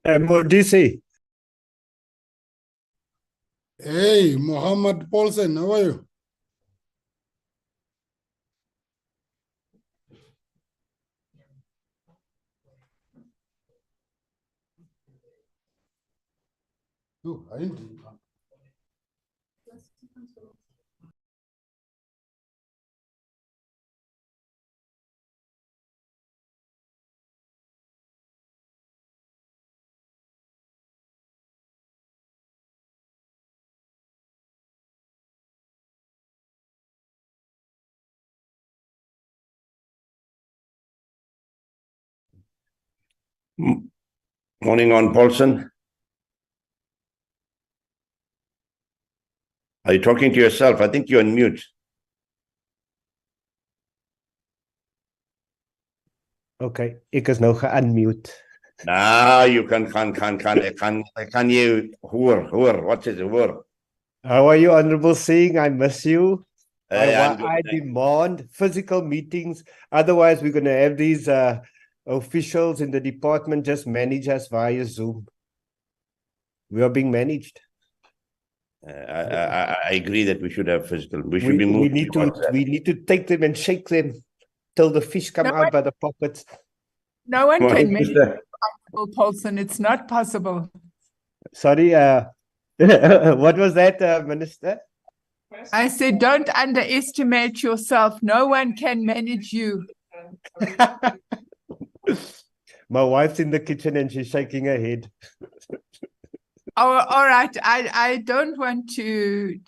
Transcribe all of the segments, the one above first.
Modisi. Hey, Mohammed Paulsen, how are you? Oh, I didn't. Morning on, Paulson. Are you talking to yourself? I think you're on mute. Okay, ik is nou ge-unmute. Nah, you can I can you hoor. What is it? Hoor. How are you, Honorable Singh? I miss you. I'm good, I demand physical meetings. Otherwise, we're going to have these officials in the department just manage us via Zoom. We are being managed. I agree that we should have physical. We should be moving. We need to take them and shake them till the fish come out by the pockets. No one can make it, Paulson. It's not possible. Sorry, what was that, Minister? I said, don't underestimate yourself. No one can manage you. My wife's in the kitchen and she's shaking her head. Oh, all right. I don't want to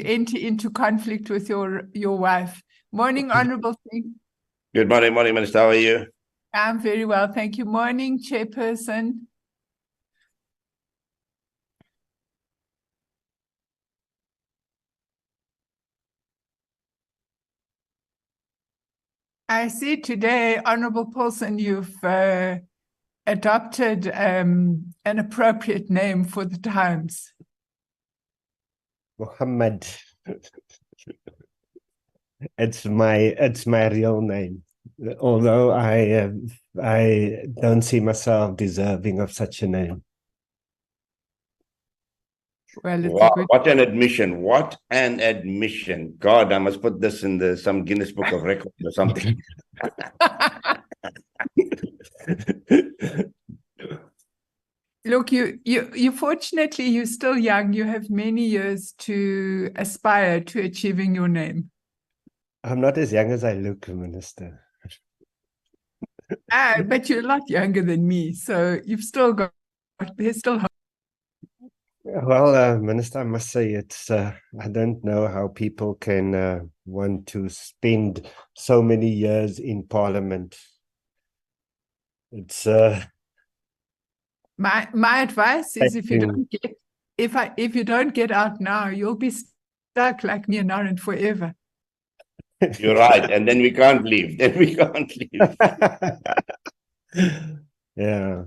enter into conflict with your wife. Morning, Honorable Singh. Good morning, Minister. How are you? I'm very well, thank you. Morning, Chairperson. I see today, Honorable Paulson, you've adopted an appropriate name for the times. Muhammad. It's my real name. Although I don't see myself deserving of such a name. Well, it's wow, what an admission. What an admission. God, I must put this in some Guinness Book of Records or something. Look, you fortunately, you're still young. You have many years to aspire to achieving your name. I'm not as young as I look, Minister. But you're a lot younger than me, so you've still got, there's still hope. Well, Minister, I must say it's, I don't know how people can want to spend so many years in Parliament. It's my advice is if you don't get out now, you'll be stuck like me and Aaron forever. You're right, and then we can't leave. Yeah.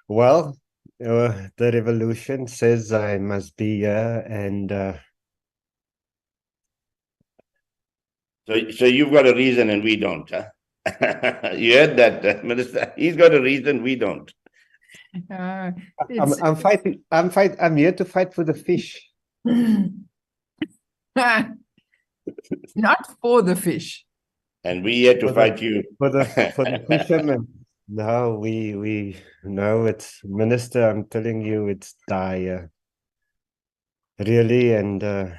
Well, the revolution says I must be here, and so you've got a reason and we don't, huh? You heard that, Minister? He's got a reason, we don't. I'm fighting. I'm here to fight for the fish. Not for the fish. And we here to fight you for the fishermen. No, no, it's Minister. I'm telling you, it's dire, really. And the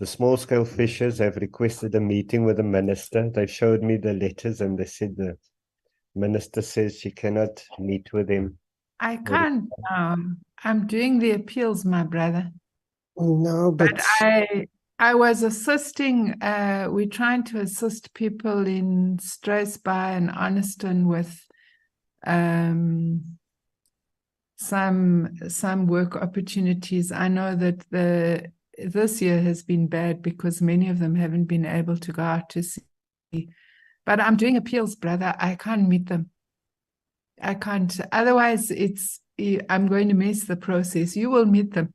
small scale fishers have requested a meeting with the minister. They showed me the letters, and they said the minister says she cannot meet with him. I can't. I'm doing the appeals, my brother. No, but I was assisting, we're trying to assist people in Strasbourg and Arniston with some work opportunities. I know that this year has been bad because many of them haven't been able to go out to sea. But I'm doing appeals, brother. I can't meet them. I can't. Otherwise, I'm going to miss the process. You will meet them.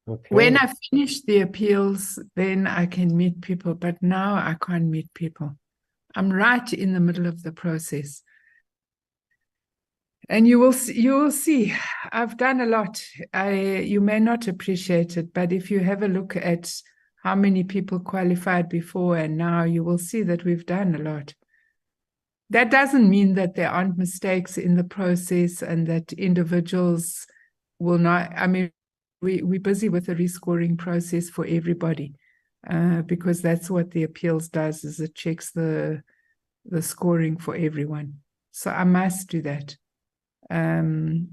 okay. When I finish the appeals, then I can meet people. But now I can't meet people. I'm right in the middle of the process. And you will see, I've done a lot. You may not appreciate it, but if you have a look at how many people qualified before and now, you will see that we've done a lot. That doesn't mean that there aren't mistakes in the process and that individuals will not. I mean, we're busy with a rescoring process for everybody, because that's what the appeals does, is it checks the scoring for everyone. So I must do that. And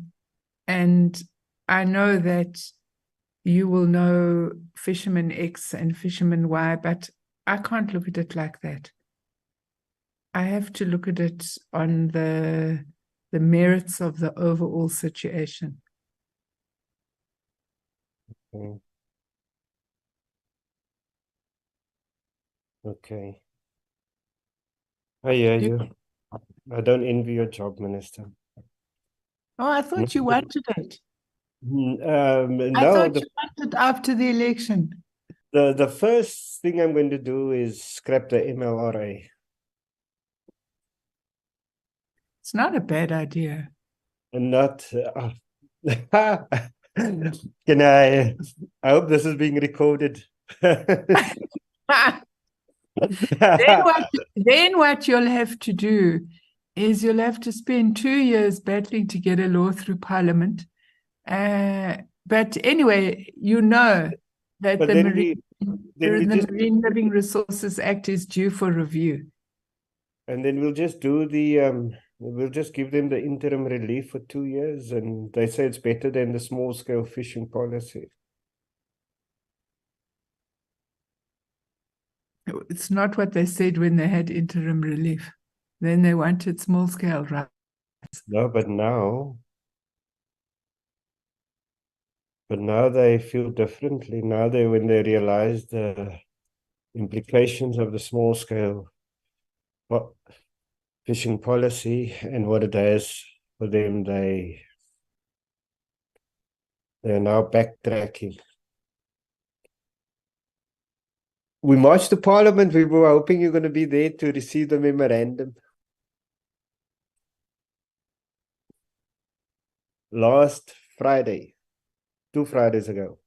I know that you will know fisherman X and fisherman Y, but I can't look at it like that. I have to look at it on the merits of the overall situation. Okay. I hear you. I don't envy your job, Minister. Oh, I thought you wanted it. I No, thought you wanted after the election. the first thing I'm going to do is scrap the MLRA. It's not a bad idea. And not can I hope this is being recorded. Then what you'll have to do is you'll have to spend 2 years battling to get a law through Parliament. But anyway, you know that But the then Marine Living Resources Act is due for review. And then we'll just do the we'll just give them the interim relief for 2 years, and they say it's better than the small scale fishing policy. It's not what they said when they had interim relief. Then they wanted small scale, right? No, but now they feel differently. Now when they realize the implications of the small scale fishing policy and what it has for them, they're now backtracking. We marched to Parliament. We were hoping you're going to be there to receive the memorandum. Last Friday, 2 Fridays ago.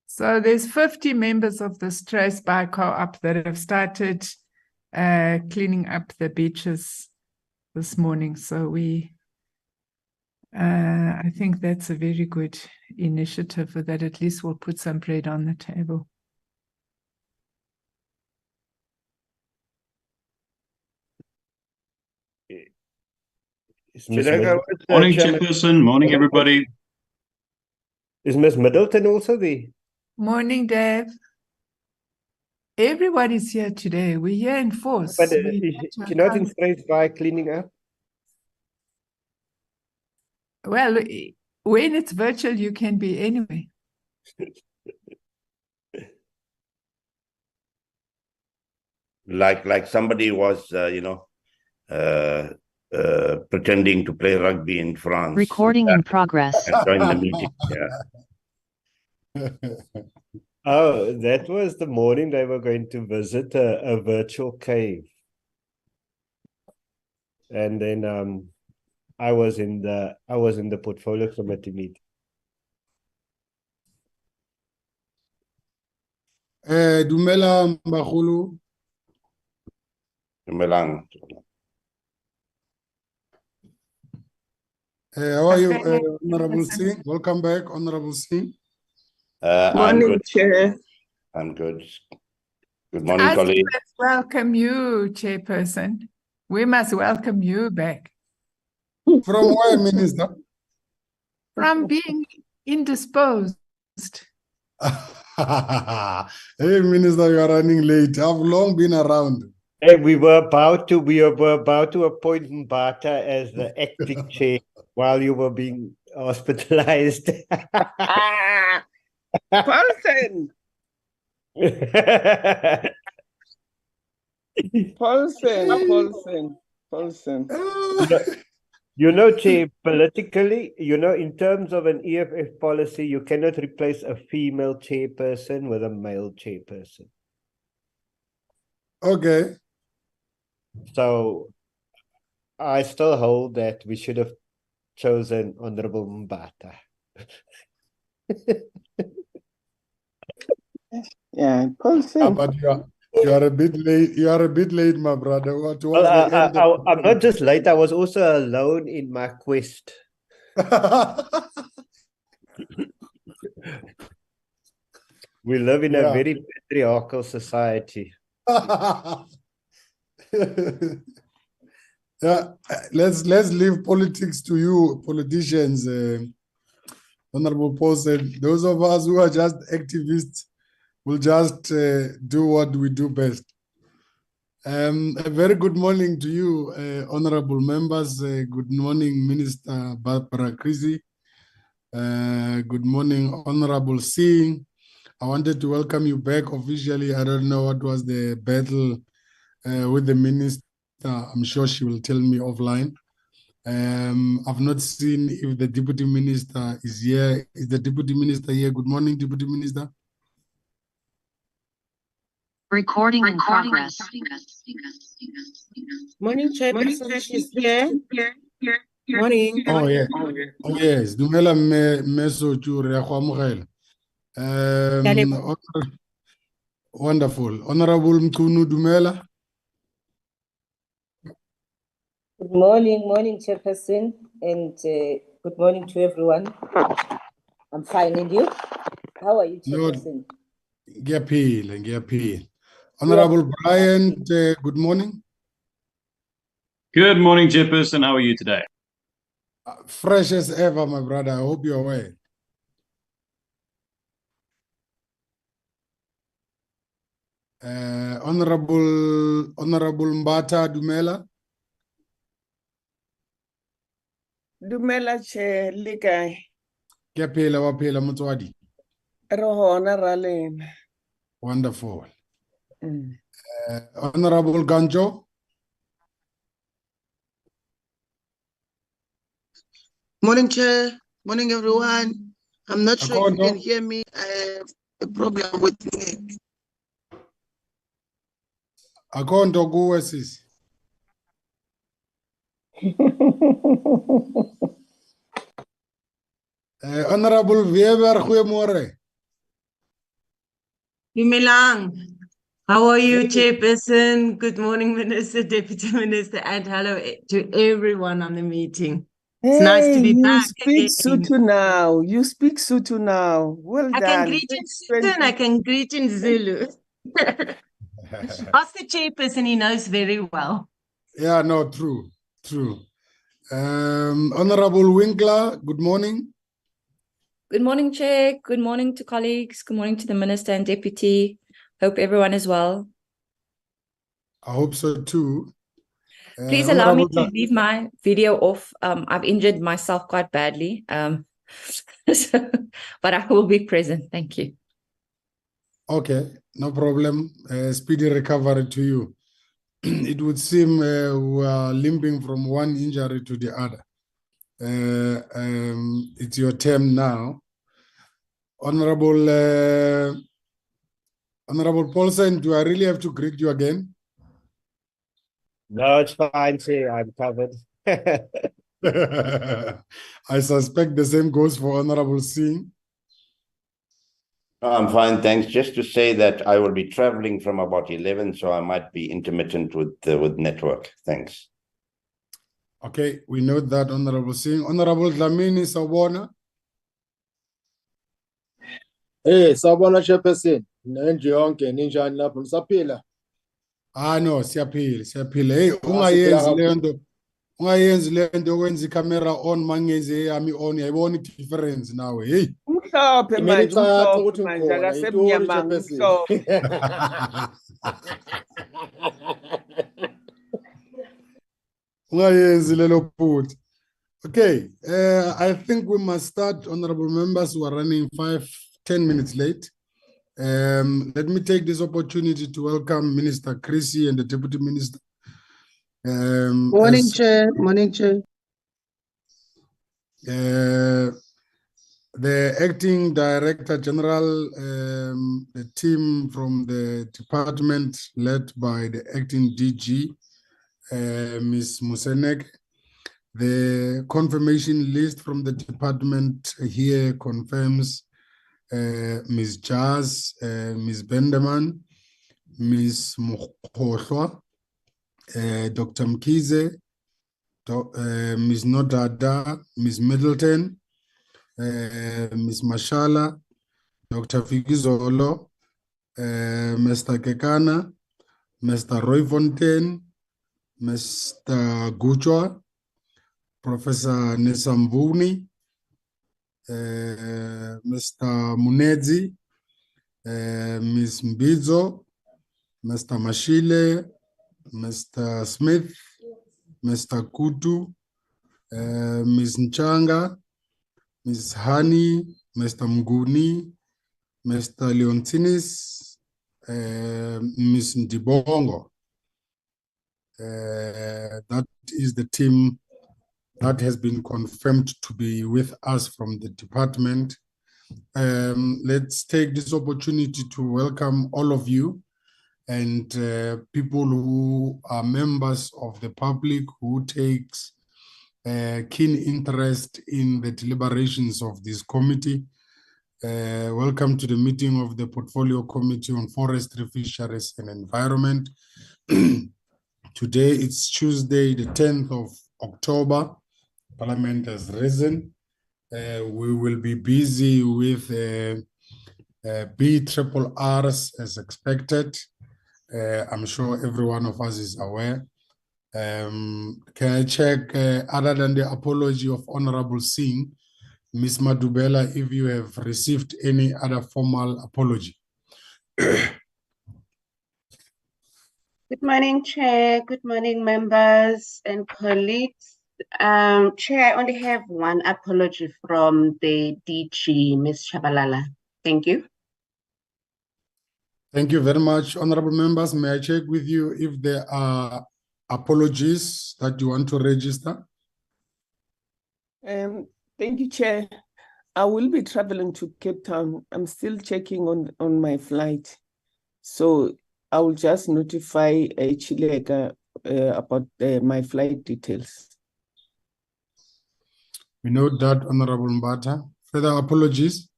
So there's 50 members of the Strays Bay Co-op that have started cleaning up the beaches this morning. So I think that's a very good initiative, that at least will put some bread on the table. Morning, Chairperson. Morning, everybody. Is Miss Middleton also there? Morning, Dave. Everybody's here today. We're here in force. But you're not in Strays Bay cleaning up? Well, when it's virtual, you can be anyway. Like somebody was, pretending to play rugby in France. Recording in progress. And join the meeting. Yeah. Oh, that was the morning they were going to visit a virtual cave. And then I was in the portfolio committee meeting. Dumela Mbagolo. Dumelang. How are you, Honorable Singh? Welcome back, Honorable Singh. I'm good. Chair. I'm good. Good morning, colleagues. Let's welcome you, Chairperson. We must welcome you back. From where, Minister? From being indisposed. Hey, Minister, you are running late. I've long been around. Hey, we were about to appoint Mbata as the acting chair while you were being hospitalized. Paulson. Paulson. Chair, politically, in terms of an EFF policy, you cannot replace a female chairperson with a male chairperson. Okay. So I still hold that we should have chosen Honorable Mbata. Yeah, Paulson. But you are a bit late. You are a bit late, my brother. Towards Well, the end of I'm not just late, I was also alone in my quest. We live in a Yeah. very patriarchal society. Yeah, let's leave politics to you, politicians. Honorable Paul said, those of us who are just activists will just do what we do best. A very good morning to you, honorable members. Good morning, Minister Barbara Creasy. Good morning, Honorable Singh. I wanted to welcome you back officially. I don't know what was the battle with the minister. I'm sure she will tell me offline. I've not seen if the deputy minister is here. Is the deputy minister here? Good morning, deputy minister. Recording in progress. Morning, Chairperson. She's here. Morning. Oh, yeah. Oh, yes. Dumela meso chure ya go amogela. Wonderful. Honorable Mkunu Dumela. Good morning, Chairperson, and good morning to everyone. I'm fine, and you? How are you, Chairperson? Ngiyaphi. Honorable Bryant, good morning. Good morning, Chairperson. How are you today? Fresh as ever, my brother. I hope you're well. Honorable Mbata Dumela. Dumela che le kae? Ke phela wa phela motswadi. Re hona ra lena. Wonderful. Honorable Ganjo. Morning, Chair. Morning, everyone. I'm not sure if you can Akondo. hear me. I have a problem with me. Akondo kuwe sisi. Honorable Weber Goeiemorgen. Dumelang. How are you, Chairperson? Good morning, Minister, Deputy Minister, and hello to everyone on the meeting. It's nice to be you back speak again. Sotho now. You speak Sotho now. Well I done. can greet in Sotho and I can greet in Zulu. Ask the Chairperson, he knows very well. Yeah, no, true. Honorable Winkler, good morning. Good morning, Chair. Good morning to colleagues. Good morning to the Minister and Deputy. Hope everyone is well. I hope so too. Please allow me to leave my video off. I've injured myself quite badly, but I will be present. Thank you. Okay, no problem. Speedy recovery to you. It would seem we are limping from one injury to the other. It's your turn now. Honorable Paulsen, do I really have to greet you again? No, it's fine, sir. I'm covered. I suspect the same goes for Honorable Singh. I'm fine, thanks. Just to say that I will be traveling from about 11, so I might be intermittent with network. Thanks. Okay, we note that, Honorable Singh. Honorable Dlamini Sawona. Hey, sawubona Chairperson. Nendlu yonke ninjani lapho nisaphila? Ah no, siyaphila. Hey, ungayenzi lento okwenza icamera on mangeze yami on yayibona difference nawe. Hey. Umhlophe manje, umhlophe manje akasemnyamanga umhlophe. Ungayenzi lelo phutha. Okay, I think we must start, honorable members who are running 5-10 minutes late. Let me take this opportunity to welcome Minister Creasy and the Deputy Minister. Morning, Chair. Morning, Chair. The Acting Director General, the team from the department led by the Acting DG, Ms. Musenek. The confirmation list from the department here confirms Ms. Jazz, Ms. Benderman, Ms. Mukhohlwa, Dr. Mkize, Ms. Nodada, Ms. Middleton, Ms. Mashala, Dr. Fikizolo, Mr. Kekana, Mr. Roy Fontaine, Mr. Guchwa, Professor Nesambuni, Mr. Munedzi, Ms. Mbizo, Mr. Mashile, Mr. Smith, Mr. Kutu, Ms. Nchanga, Ms. Hani, Mr. Mguni, Mr. Leontinis, Ms. Ndibongo. That is the team that has been confirmed to be with us from the department. Let's take this opportunity to welcome all of you and people who are members of the public who takes keen interest in the deliberations of this committee. Welcome to the meeting of the Portfolio Committee on Forestry, Fisheries and Environment. Today it's Tuesday, the 10th of October. Parliament has risen. We will be busy with BRRRs as expected. I'm sure every one of us is aware. Can I check, other than the apology of Honorable Singh, Ms. Madubela, if you have received any other formal apology? Good morning, Chair. Good morning, members and colleagues. Chair, I only have one apology from the DG, Ms. Shabalala. Thank you. Thank you very much, honorable members. May I check with you if there are apologies that you want to register? Thank you, Chair. I will be traveling to Cape Town. I'm still checking on my flight. So I will just notify Chileka about my flight details. We note that, Honorable Mbata. Further apologies?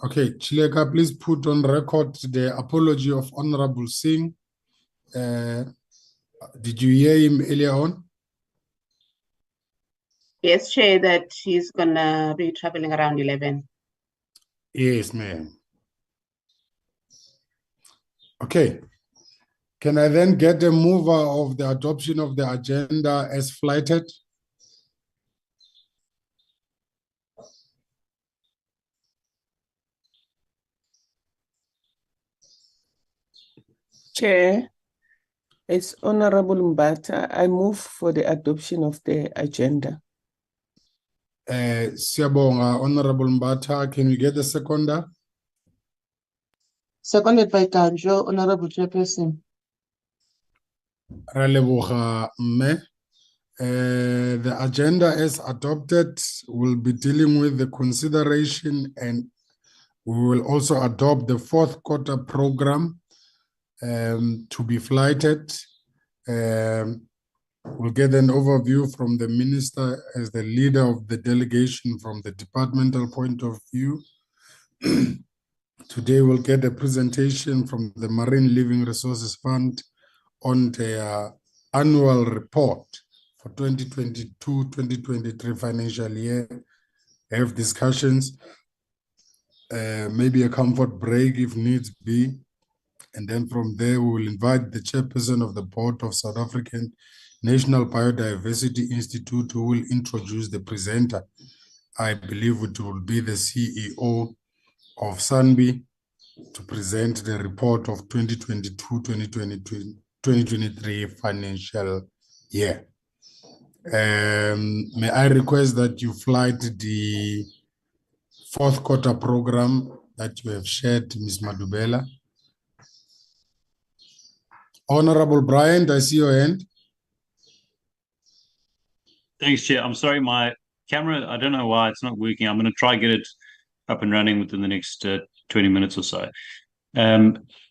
Okay, Chileka, please put on record the apology of Honorable Singh. Did you hear him earlier on? Yes, Chair, that he's gonna be traveling around 11. Yes, ma'am. Okay. Can I then get a mover of the adoption of the agenda as flighted? Chair, it's Honorable Mbata. I move for the adoption of the agenda. Siyabonga, Honorable Mbata. Can we get the seconder? Seconded by Kanjo, Honorable Chairperson. Ra leboga, mme. The agenda as adopted will be dealing with the consideration, and we will also adopt the fourth quarter program to be flighted. We'll get an overview from the minister as the leader of the delegation from the departmental point of view. Today we'll get a presentation from the Marine Living Resources Fund on their annual report for 2022-2023 financial year. Have discussions, maybe a comfort break if needs be. And then from there, we will invite the chairperson of the board of South African National Biodiversity Institute, who will introduce the presenter. I believe it will be the CEO of SANBI to present the report of 2022-2023 financial year. May I request that you flight the fourth quarter program that you have shared, Ms. Madubela. Honorable Brian, I see your hand. Thanks, Chair. I'm sorry, my camera, I don't know why it's not working. I'm going to try get it up and running within the next 20 minutes or so.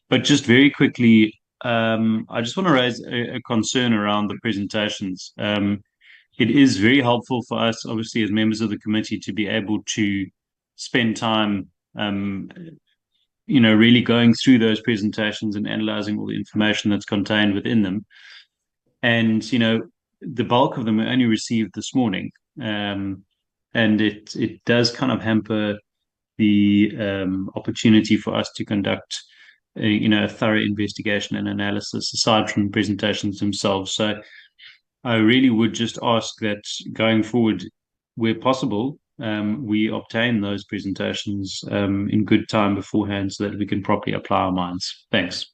But just very quickly, I just want to raise a concern around the presentations. It is very helpful for us, obviously, as members of the committee, to be able to spend time, really going through those presentations and analyzing all the information that's contained within them. And, the bulk of them were only received this morning. And it does kind of hamper the opportunity for us to conduct a thorough investigation and analysis aside from the presentations themselves. So I really would just ask that going forward, where possible, we obtain those presentations in good time beforehand so that we can properly apply our minds. Thanks.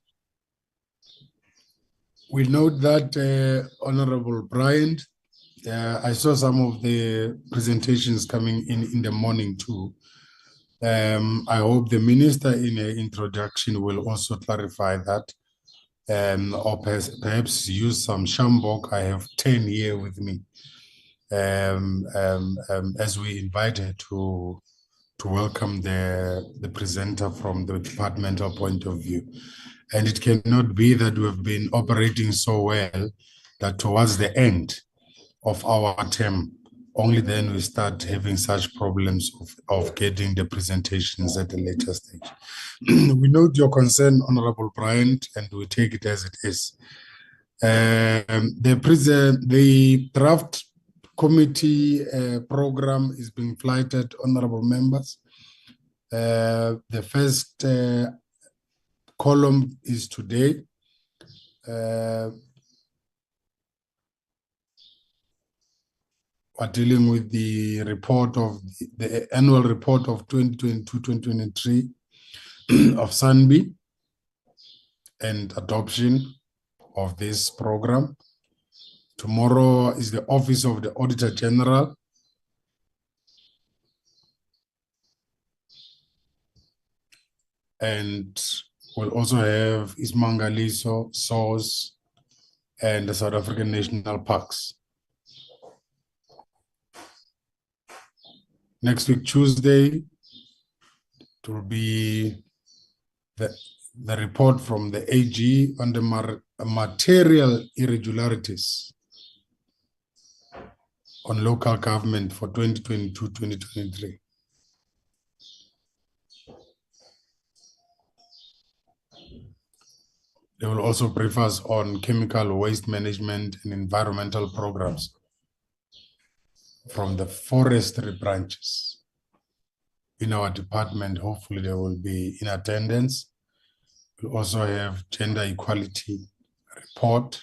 We note that, Honorable Bryant, I saw some of the presentations coming in the morning too. I hope the minister in her introduction will also clarify that, or perhaps use some shambok. I have 10 here with me, as we invite her to welcome the presenter from the departmental point of view. And it cannot be that we have been operating so well that towards the end of our term, only then we start having such problems of getting the presentations at a later stage. We note your concern, Honorable Bryant, and we take it as it is. The draft committee program is being flighted, honorable members. The first column is today. We're dealing with the report of the annual report of 2022-2023 of SANBI and adoption of this program. Tomorrow is the Office of the Auditor General. And we'll also have Ismangaliso, SOS, and the South African National Parks. Next week, Tuesday, it will be the report from the AG on the material irregularities on local government for 2022-2023. They will also brief us on chemical waste management and environmental programs from the forestry branches in our department. Hopefully they will be in attendance. We'll also have gender equality report.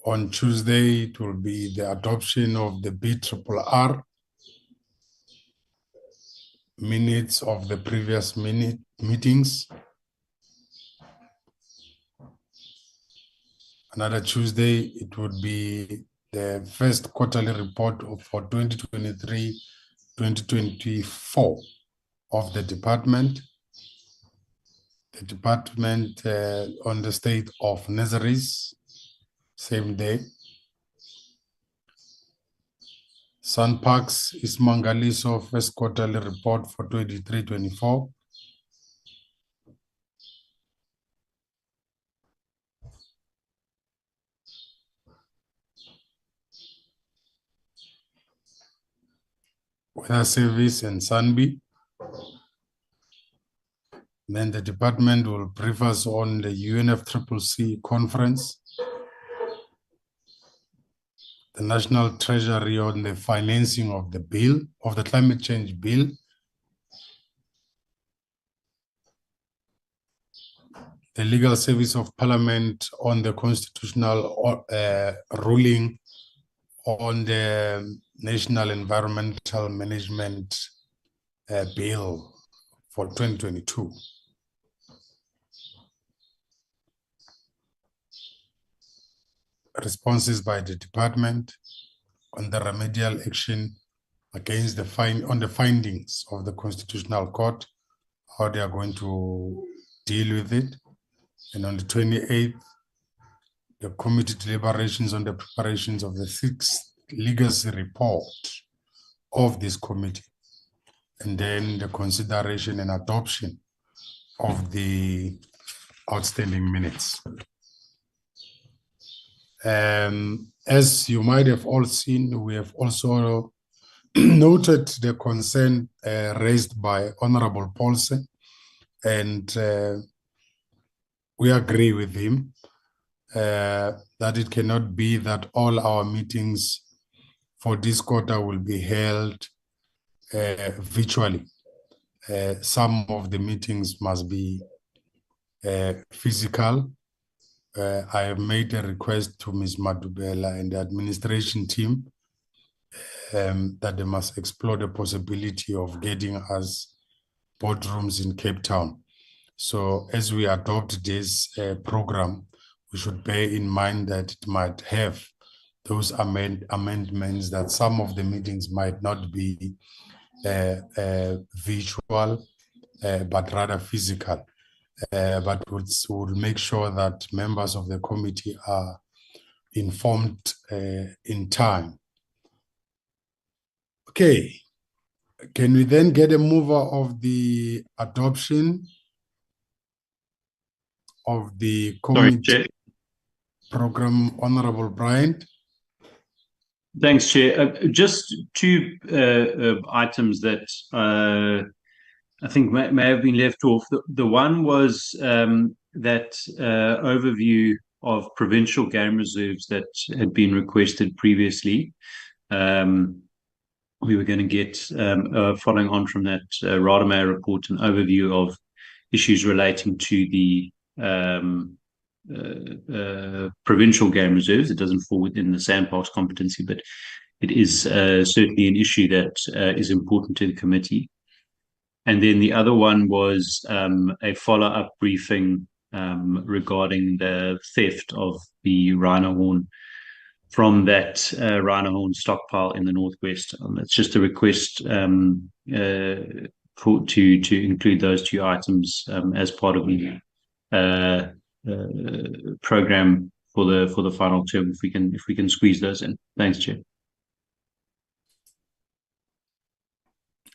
On Tuesday, it will be the adoption of the BRRR, minutes of the previous meetings. Another Tuesday, it would be the first quarterly report for 2023-2024 of the department. The department on the state of nurseries, same day. Sun Parks is Mangaliso first quarterly report for 23-24. Weather Service and SANBI. Then the department will brief us on the UNFCCC conference, the National Treasury on the financing of the bill, of the climate change bill, the Legal Service of Parliament on the constitutional ruling on the National Environmental Management Bill for 2022. Responses by the department on the remedial action against the findings of the Constitutional Court, how they are going to deal with it. And on the 28th, the committee deliberations on the preparations of the 6th legacy report of this committee, and then the consideration and adoption of the outstanding minutes. As you might have all seen, we have also noted the concern raised by Honorable Paulsen, and we agree with him that it cannot be that all our meetings for this quarter will be held virtually. Some of the meetings must be physical. I have made a request to Ms. Madubela and the administration team that they must explore the possibility of getting us boardrooms in Cape Town. So as we adopt this program, we should bear in mind that it might have those amendments, that some of the meetings might not be visual, but rather physical. But we'll make sure that members of the committee are informed in time. Okay, can we then get a mover of the adoption of the committee program, Honorable Bryant? Thanks, Chair. Just two items that I think may have been left off. The one was that overview of provincial game reserves that had been requested previously. We were going to get, following on from that Rademacher report, an overview of issues relating to the provincial game reserves. It doesn't fall within the sandparks competency, but it is certainly an issue that is important to the committee. And then the other one was a follow-up briefing regarding the theft of the rhino horn from that rhino horn stockpile in the northwest. It's just a request to include those two items as part of the program for the final term, if we can squeeze those in. Thanks, Chair.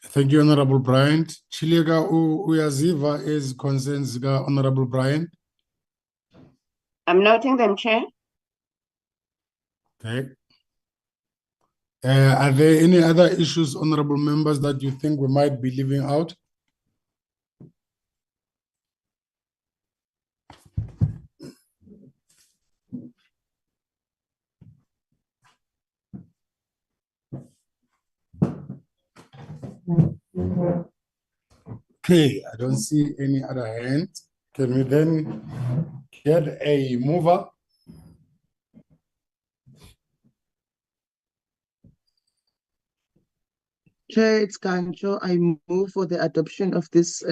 Thank you, Honorable Bryant. Chilega uyaziva is concerns Honorable Bryant. I'm noting them, Chair. Okay. Are there any other issues, honorable members, that you think we might be leaving out? Okay, I don't see any other hand. Can we then get a mover? Chair, it's Kancho. I move for the adoption of this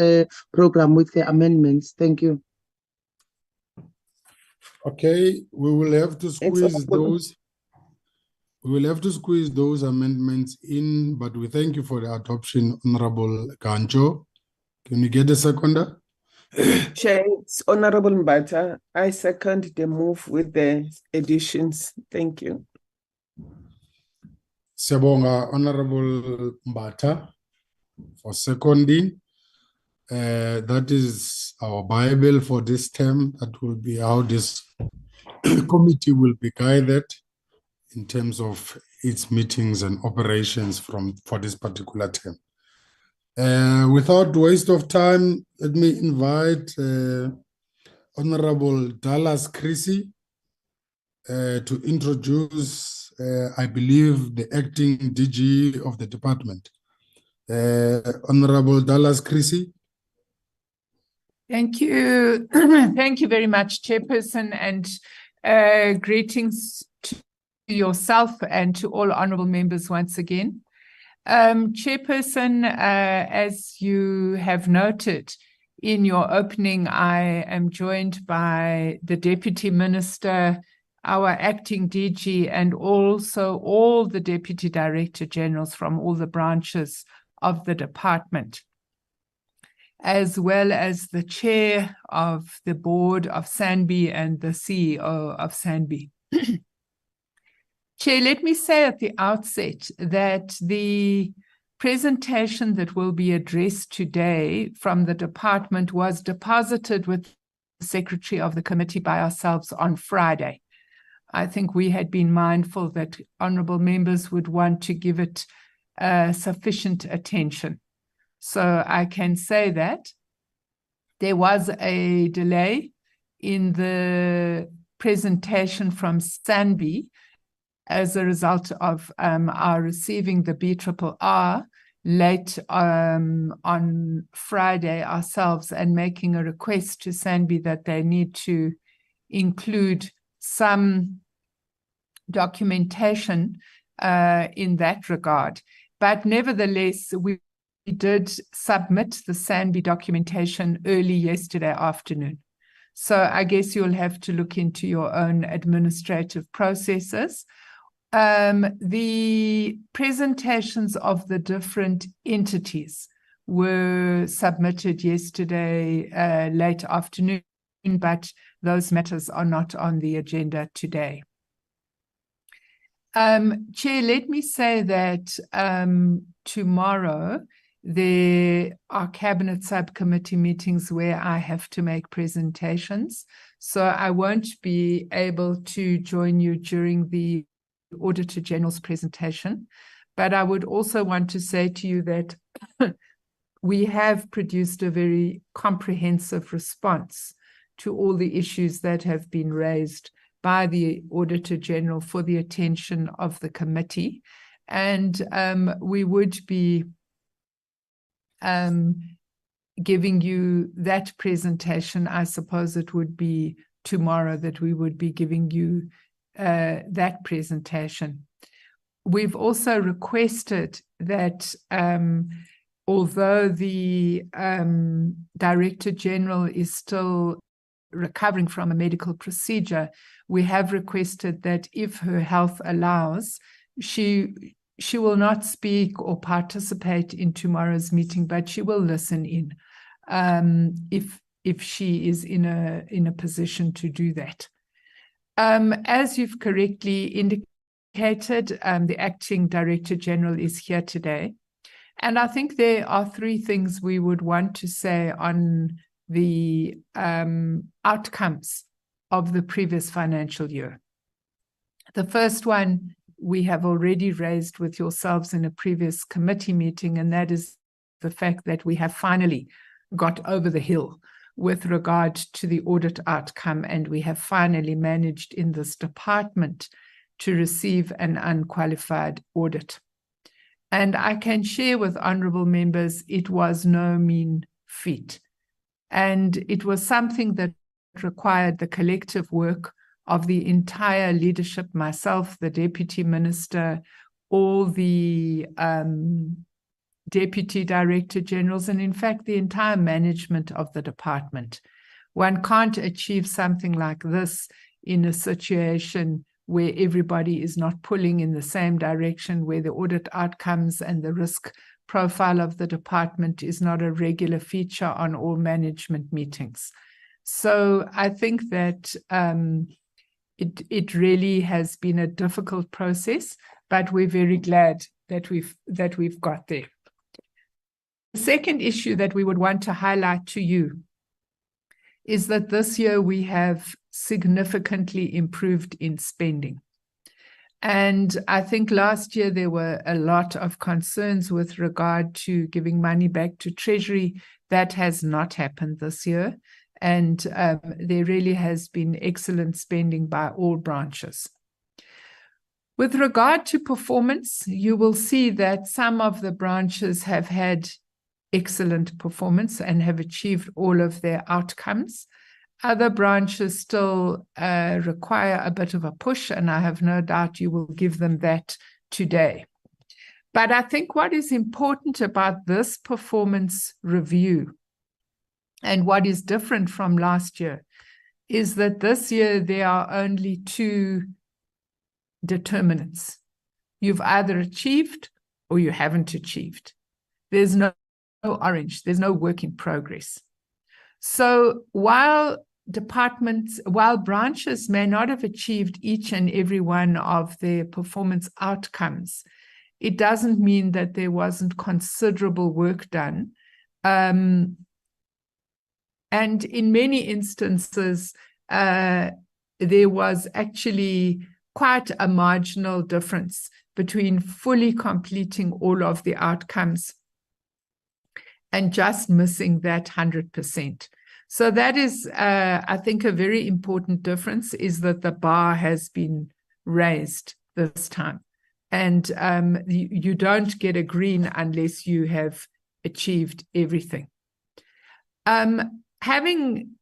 program with the amendments. Thank you. Okay, we will have to squeeze those. We will have to squeeze those amendments in, but we thank you for the adoption, Honorable Kancho. Can we get a seconder? Chair, it's Honorable Mbata. I second the move with the additions. Thank you. Sebonga, Honorable Mbata, for seconding. That is our Bible for this term. That will be how this committee will be guided in terms of its meetings and operations for this particular term. Without waste of time, let me invite Honorable Dallas Chrissy to introduce, I believe, the acting DG of the department. Honorable Dallas Chrissy. Thank you. Thank you very much, Chairperson, and greetings to yourself and to all honorable members once again. Chairperson, as you have noted in your opening, I am joined by the Deputy Minister, our acting DG, and also all the Deputy Director Generals from all the branches of the department, as well as the Chair of the Board of SANBI and the CEO of SANBI. Chair, let me say at the outset that the presentation that will be addressed today from the department was deposited with the Secretary of the committee by ourselves on Friday. I think we had been mindful that honourable members would want to give it sufficient attention. So I can say that there was a delay in the presentation from SANBI as a result of our receiving the BRRR late on Friday ourselves and making a request to SANBI that they need to include some documentation in that regard. But nevertheless, we did submit the SANBI documentation early yesterday afternoon. So I guess you'll have to look into your own administrative processes. The presentations of the different entities were submitted yesterday late afternoon, but those matters are not on the agenda today. Chair, let me say that tomorrow there are cabinet subcommittee meetings where I have to make presentations. So I won't be able to join you during the Auditor General's presentation. But I would also want to say to you that we have produced a very comprehensive response to all the issues that have been raised by the Auditor General for the attention of the committee. And we would be giving you that presentation. I suppose it would be tomorrow that we would be giving you that presentation. We've also requested that although the Director General is still recovering from a medical procedure, we have requested that if her health allows, she will not speak or participate in tomorrow's meeting, but she will listen in if she is in a position to do that. As you've correctly indicated, the Acting Director General is here today. And I think there are three things we would want to say on the outcomes of the previous financial year. The first one we have already raised with yourselves in a previous committee meeting, and that is the fact that we have finally got over the hill with regard to the audit outcome, and we have finally managed in this department to receive an unqualified audit. And I can share with honourable members, it was no mean feat. And it was something that required the collective work of the entire leadership, myself, the Deputy Minister, all the Deputy Director Generals, and in fact, the entire management of the department. One can't achieve something like this in a situation where everybody is not pulling in the same direction, where the audit outcomes and the risk profile of the department is not a regular feature on all management meetings. So I think that it really has been a difficult process, but we're very glad that we've got there. The second issue that we would want to highlight to you is that this year we have significantly improved in spending. And I think last year there were a lot of concerns with regard to giving money back to Treasury. That has not happened this year. And there really has been excellent spending by all branches. With regard to performance, you will see that some of the branches have had excellent performance and have achieved all of their outcomes. Other branches still require a bit of a push, and I have no doubt you will give them that today. But I think what is important about this performance review and what is different from last year is that this year there are only two determinants. You've either achieved or you haven't achieved. There's no orange, there's no work in progress. So while departments, while branches may not have achieved each and every one of their performance outcomes, it doesn't mean that there wasn't considerable work done. And in many instances, there was actually quite a marginal difference between fully completing all of the outcomes and just missing that 100%. So that is, I think, a very important difference, is that the bar has been raised this time. And you don't get a green unless you have achieved everything. Having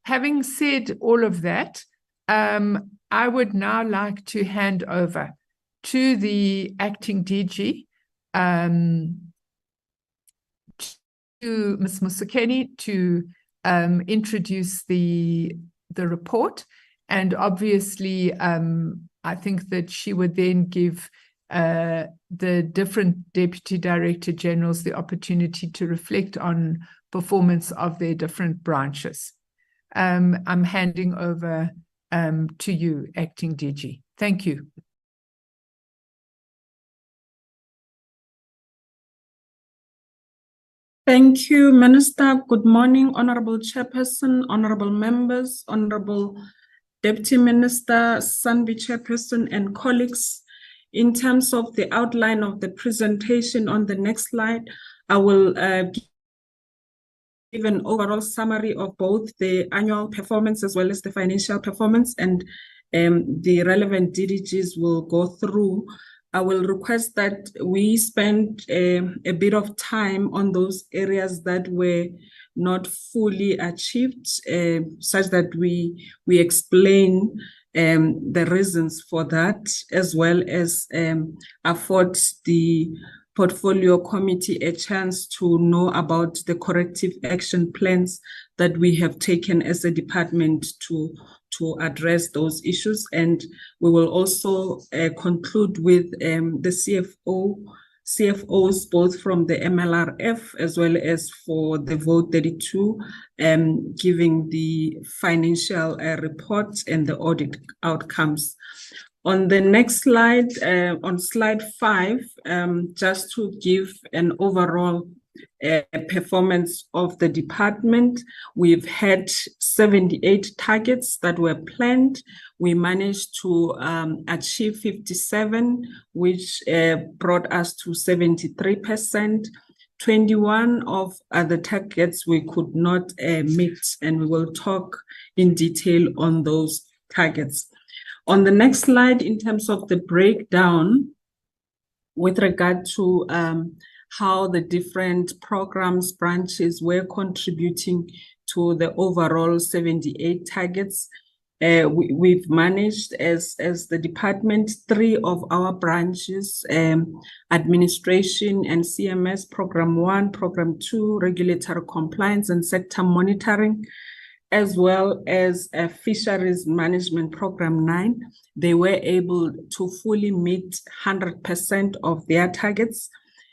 said all of that, I would now like to hand over to the acting DG, to Ms. Musukeni, to introduce the report. And obviously, I think that she would then give the different Deputy Director Generals the opportunity to reflect on performance of their different branches. I'm handing over to you, Acting DG. Thank you. Thank you, Minister. Good morning, Honorable Chairperson, Honorable Members, Honorable Deputy Minister, Sanbi Chairperson, and colleagues. In terms of the outline of the presentation on the next slide, I will give an overall summary of both the annual performance as well as the financial performance, and the relevant DDGs will go through. I will request that we spend a bit of time on those areas that were not fully achieved, such that we explain the reasons for that, as well as afford the Portfolio Committee a chance to know about the corrective action plans that we have taken as a department to address those issues. And we will also conclude with the CFOs, both from the MLRF as well as for the Vote 32, giving the financial reports and the audit outcomes. On the next slide, on slide 5, just to give an overall performance of the department, we've had 78 targets that were planned. We managed to achieve 57, which brought us to 73%. 21 of the targets we could not meet, and we will talk in detail on those targets. On the next slide, in terms of the breakdown with regard to how the different programs, branches were contributing to the overall 78 targets, we've managed as the department, 3 of our branches, administration and CMS, program 1, program 2, regulatory compliance and sector monitoring, as well as Fisheries Management Program 9, they were able to fully meet 100% of their targets.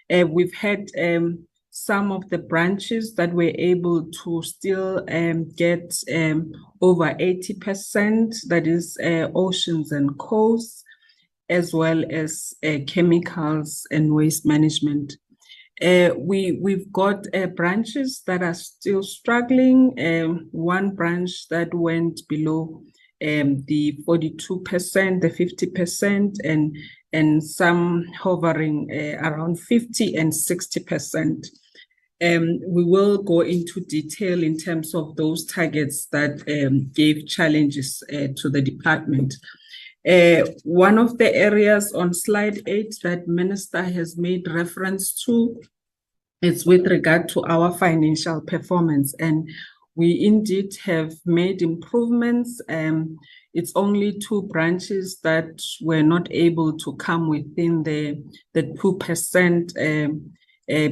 We've had some of the branches that were able to still get over 80%, that is oceans and coasts, as well as chemicals and waste management. We've got branches that are still struggling. One branch that went below the 42%, the 50%, and some hovering around 50 and 60%. We will go into detail in terms of those targets that gave challenges to the department. One of the areas on slide 8 that Minister has made reference to is with regard to our financial performance, and we indeed have made improvements. It's only 2 branches that were not able to come within the 2%,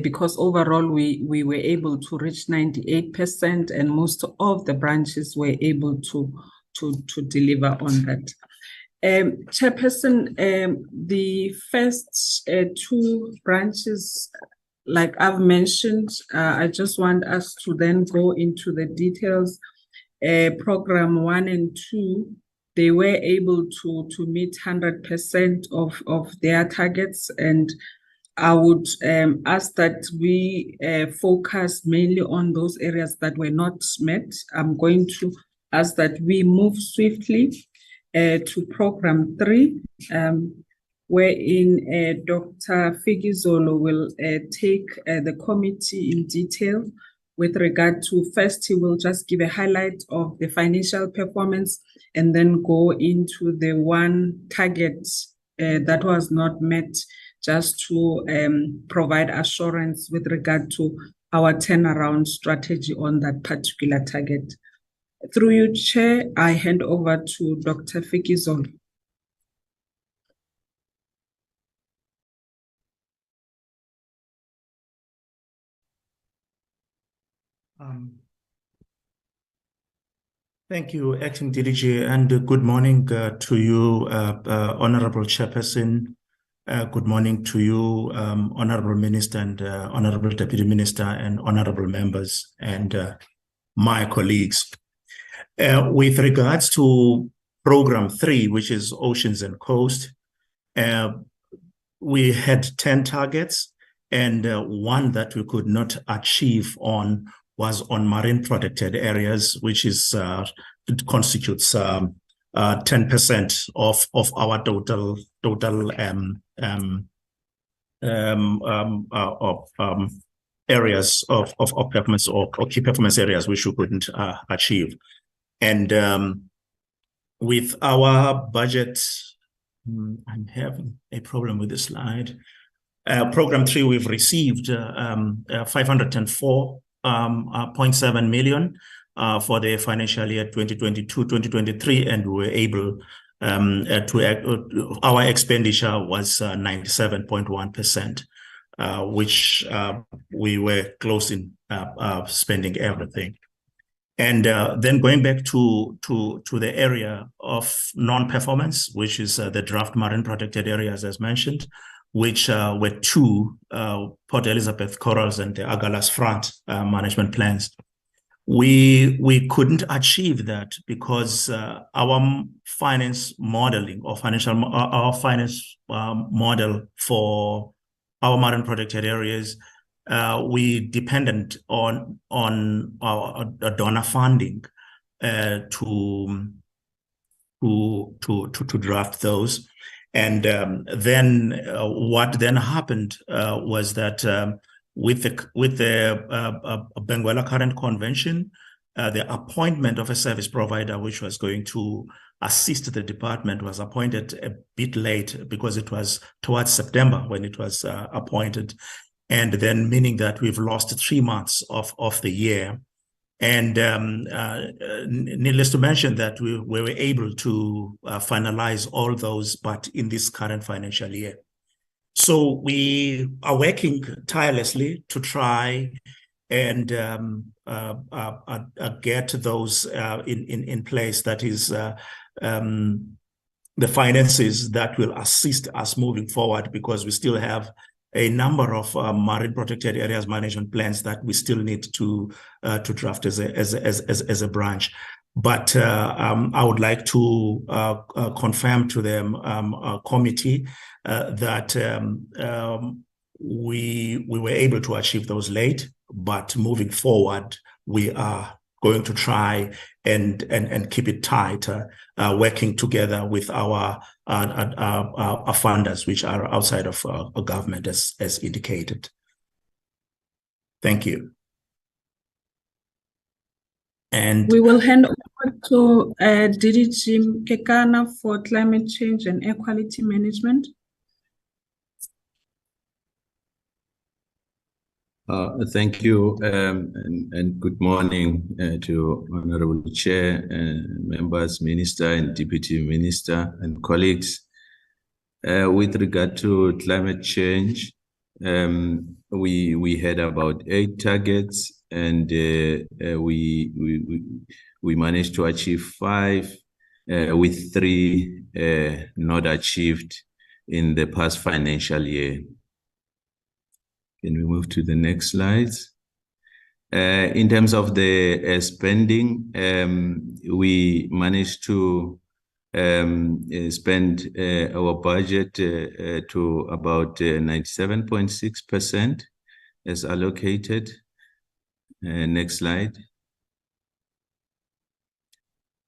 because overall we were able to reach 98%, and most of the branches were able to deliver on that. Chairperson, the first 2 branches, like I've mentioned, I just want us to then go into the details. program 1 and 2, they were able to meet 100% of their targets, and I would ask that we focus mainly on those areas that were not met. I'm going to ask that we move swiftly to program 3, wherein Dr. Figizolo will take the committee in detail with regard to, first, he will just give a highlight of the financial performance and then go into the one target that was not met, just to provide assurance with regard to our turnaround strategy on that particular target. Through you, Chair, I hand over to Dr. Fikizolo. Thank you, Acting DDG, and good morning to you, Honorable Chairperson. Good morning to you, Honorable Minister and Honorable Deputy Minister and Honorable members and my colleagues. With regards to Program 3, which is Oceans and Coast, we had 10 targets, and one that we could not achieve on was on marine protected areas, which is it constitutes 10% of our total areas of performance or key performance areas which we couldn't achieve. And with our budget, I'm having a problem with the slide. Program 3, we've received 504.7 million for the financial year 2022-2023, and we were able our expenditure was 97.1%, which we were close in spending everything. And then going back to the area of non-performance, which is the draft marine protected areas, as mentioned, which were 2 Port Elizabeth corals and the Agalas Front management plans. We couldn't achieve that because our finance modeling or our finance model for our marine protected areas, we dependent on our donor funding to draft those. And then what then happened was that with the Benguela Current Convention, the appointment of a service provider which was going to assist the department was appointed a bit late, because it was towards September when it was appointed, and then meaning that we've lost 3 months of the year. And needless to mention that we were able to finalize all those, but in this current financial year. So we are working tirelessly to try and get those in place. That is the finances that will assist us moving forward, because we still have a number of marine protected areas management plans that we still need to draft as a branch. But I would like to confirm to them committee that we were able to achieve those late, but moving forward we are going to try and keep it tight, working together with our funders, which are outside of government, as indicated. Thank you. And we will hand over to DDG Kekana for climate change and air quality management. Thank you, and good morning to Honorable Chair, members, Minister and Deputy Minister and colleagues. With regard to climate change, we had about 8 targets, and we managed to achieve 5, with 3 not achieved in the past financial year. Can we move to the next slides? In terms of the spending, we managed to spend our budget to about 97.6% as allocated. Next slide.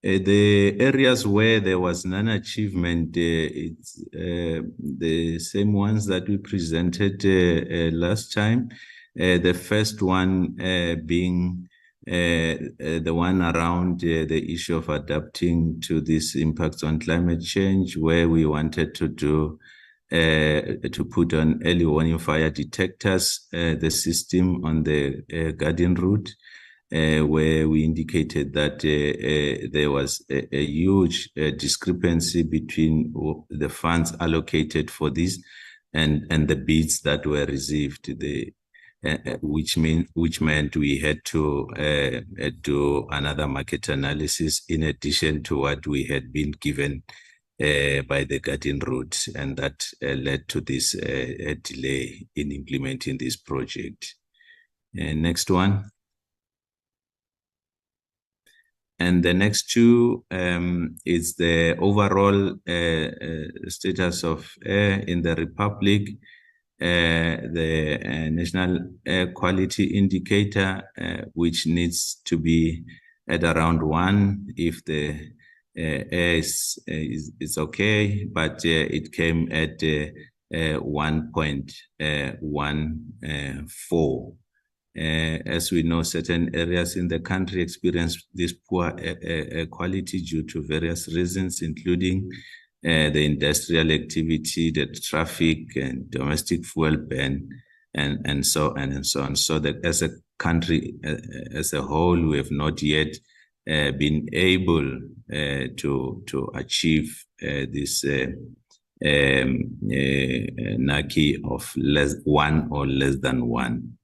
The areas where there was non-achievement, it's the same ones that we presented last time. The first one being the one around the issue of adapting to these impacts on climate change, where we wanted to do to put on early warning fire detectors, the system on the garden route, where we indicated that there was a huge discrepancy between the funds allocated for this and the bids that were received. Which meant we had to do another market analysis in addition to what we had been given by the garden route, and that led to this delay in implementing this project. Next one. And the next two is the overall status of air in the Republic. The National Air Quality Indicator, which needs to be at around 1 if the air is okay, but it came at 1.14. As we know, certain areas in the country experience this poor air quality due to various reasons, including the industrial activity, the traffic and domestic fuel ban, and so on and so on. So that as a country as a whole, we have not yet been able to achieve this NACI of less 1 or less than 1.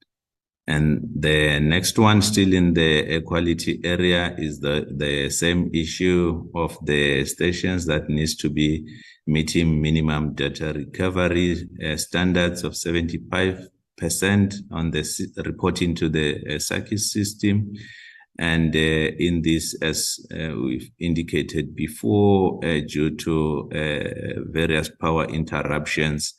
And the next one, still in the air quality area, is the same issue of the stations that needs to be meeting minimum data recovery standards of 75% on the reporting to the SACIS system. And in this, as we've indicated before, due to various power interruptions,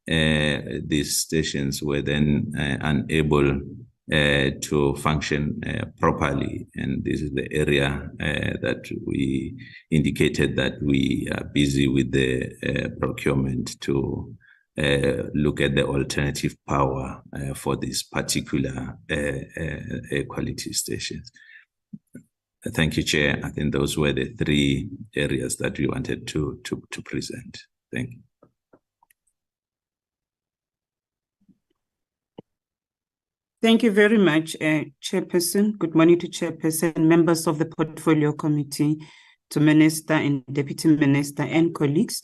these stations were then unable to function properly. And this is the area that we indicated that we are busy with the procurement to look at the alternative power for these particular air quality stations. Thank you, Chair. I think those were the 3 areas that we wanted to present. Thank you. Thank you very much, Chairperson. Good morning to Chairperson, members of the Portfolio Committee, to Minister and Deputy Minister and colleagues.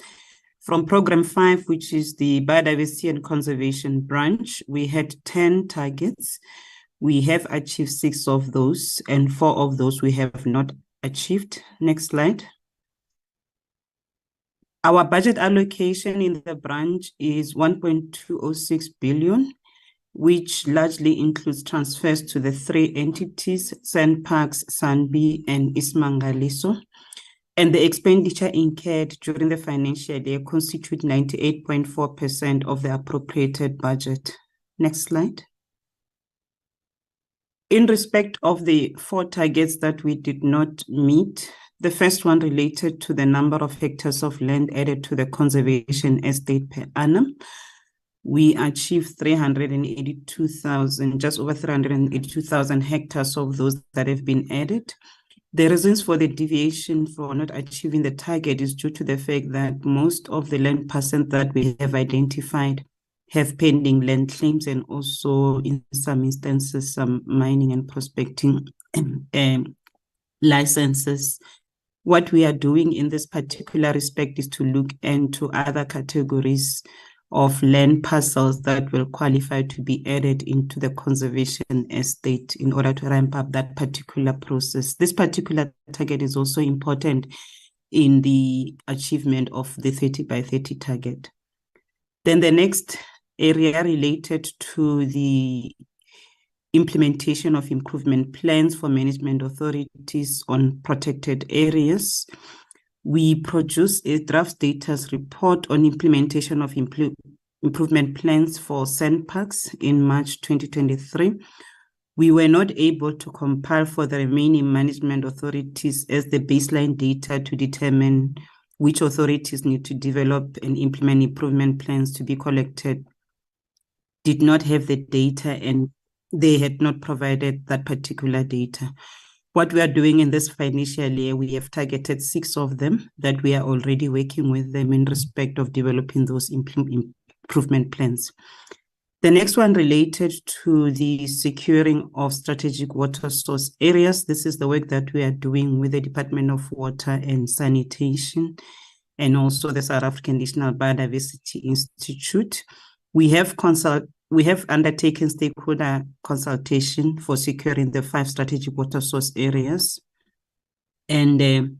From Program 5, which is the Biodiversity and Conservation branch, we had 10 targets. We have achieved 6 of those, and 4 of those we have not achieved. Next slide. Our budget allocation in the branch is 1.206 billion, which largely includes transfers to the 3 entities, SANParks, SANBI, and Ismangaliso. And the expenditure incurred during the financial year constitute 98.4% of the appropriated budget. Next slide. In respect of the 4 targets that we did not meet, the first one related to the number of hectares of land added to the conservation estate per annum. We achieved 382,000, just over 382,000 hectares of those that have been added. The reasons for the deviation for not achieving the target is due to the fact that most of the land parcels that we have identified have pending land claims, and also in some instances, some mining and prospecting licenses. What we are doing in this particular respect is to look into other categories of land parcels that will qualify to be added into the conservation estate in order to ramp up that particular process. This particular target is also important in the achievement of the 30 by 30 target. Then the next area related to the implementation of improvement plans for management authorities on protected areas. We produced a draft status report on implementation of improvement plans for sandparks in March 2023. We were not able to compile for the remaining management authorities as the baseline data to determine which authorities need to develop and implement improvement plans to be collected did not have the data, and they had not provided that particular data. What we are doing in this financial year, we have targeted 6 of them that we are already working with them in respect of developing those improvement plans. The next one related to the securing of strategic water source areas. This is the work that we are doing with the Department of Water and Sanitation and also the South African National Biodiversity Institute. We have undertaken stakeholder consultation for securing the 5 strategic water source areas. And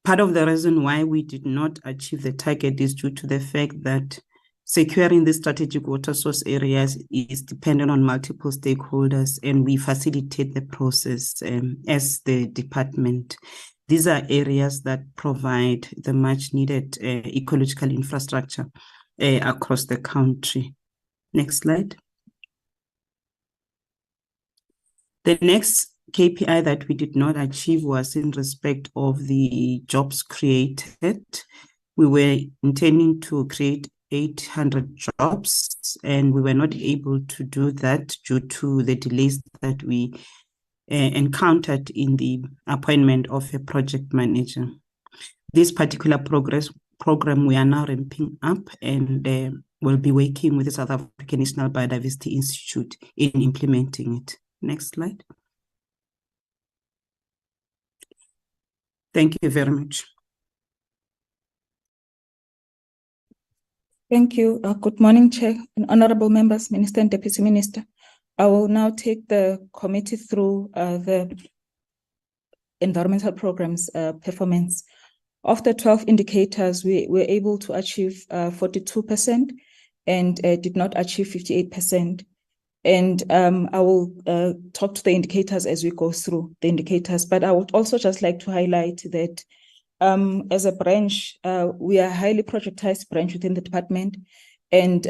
part of the reason why we did not achieve the target is due to the fact that securing the strategic water source areas is dependent on multiple stakeholders, and we facilitate the process as the department. These are areas that provide the much needed ecological infrastructure across the country. Next slide. The next KPI that we did not achieve was in respect of the jobs created. We were intending to create 800 jobs, and we were not able to do that due to the delays that we encountered in the appointment of a project manager. This particular program we are now ramping up, and we'll be working with the South African National Biodiversity Institute in implementing it. Next slide. Thank you very much. Thank you. Good morning, Chair and honorable members, Minister and Deputy Minister. I will now take the committee through the environmental programs performance. Of the 12 indicators, we were able to achieve 42% and did not achieve 58%. And I will talk to the indicators as we go through the indicators, but I would also just like to highlight that as a branch, we are a highly projectized branch within the department, and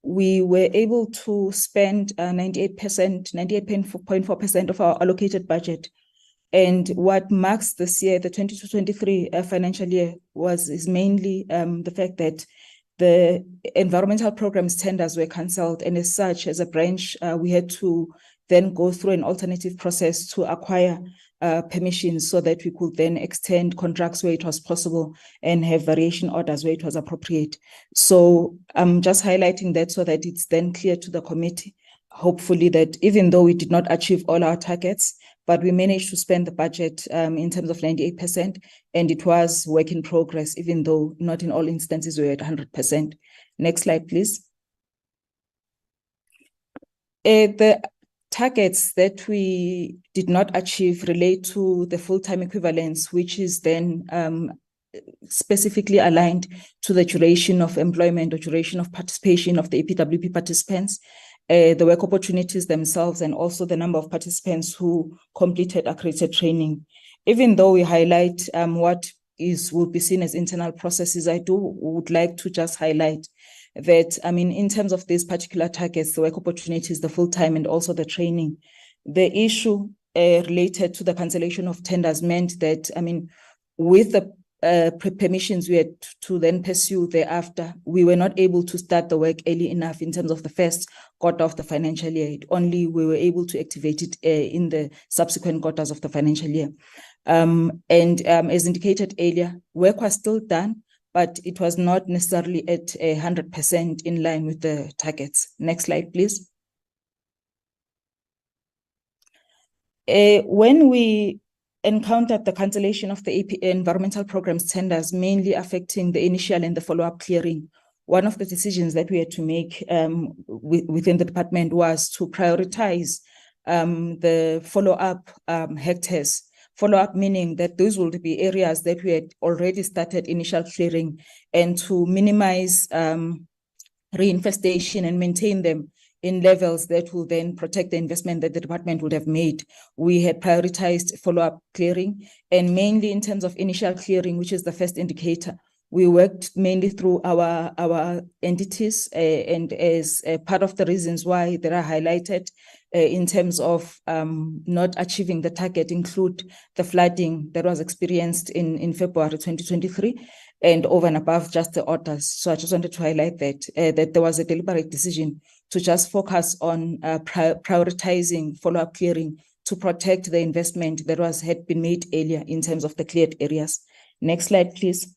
we were able to spend 98.4% of our allocated budget. And what marks this year, the 22-23 financial year, is mainly the fact that the environmental programs tenders were cancelled, and as such, as a branch, we had to then go through an alternative process to acquire permissions so that we could then extend contracts where it was possible and have variation orders where it was appropriate. So I'm just highlighting that so that it's then clear to the committee, hopefully, that even though we did not achieve all our targets, but we managed to spend the budget in terms of 98%, and it was work in progress, even though not in all instances we were at 100%. Next slide, please. The targets that we did not achieve relate to the full-time equivalence, which is then specifically aligned to the duration of employment or duration of participation of the EPWP participants, the work opportunities themselves, and also the number of participants who completed accredited training. Even though we highlight what will be seen as internal processes, I would like to just highlight that, in terms of these particular targets, the work opportunities, the full-time, and also the training, the issue related to the cancellation of tenders meant that, with the permissions we had to then pursue thereafter, we were not able to start the work early enough in terms of the first quarter of the financial year. We were able to activate it in the subsequent quarters of the financial year. As indicated earlier, work was still done, but it was not necessarily at 100% in line with the targets. Next slide, please. When we encountered the cancellation of the environmental programs tenders, mainly affecting the initial and the follow-up clearing, one of the decisions that we had to make within the department was to prioritize the follow-up hectares. Follow-up meaning that those will be areas that we had already started initial clearing, and to minimize reinfestation and maintain them in levels that will then protect the investment that the department would have made. We had prioritized follow-up clearing, and mainly in terms of initial clearing, which is the first indicator. We worked mainly through our entities, and as part of the reasons why they are highlighted in terms of not achieving the target include the flooding that was experienced in February 2023, and over and above just the orders. So I just wanted to highlight that there was a deliberate decision to just focus on prioritizing follow-up clearing to protect the investment that had been made earlier in terms of the cleared areas. Next slide, please.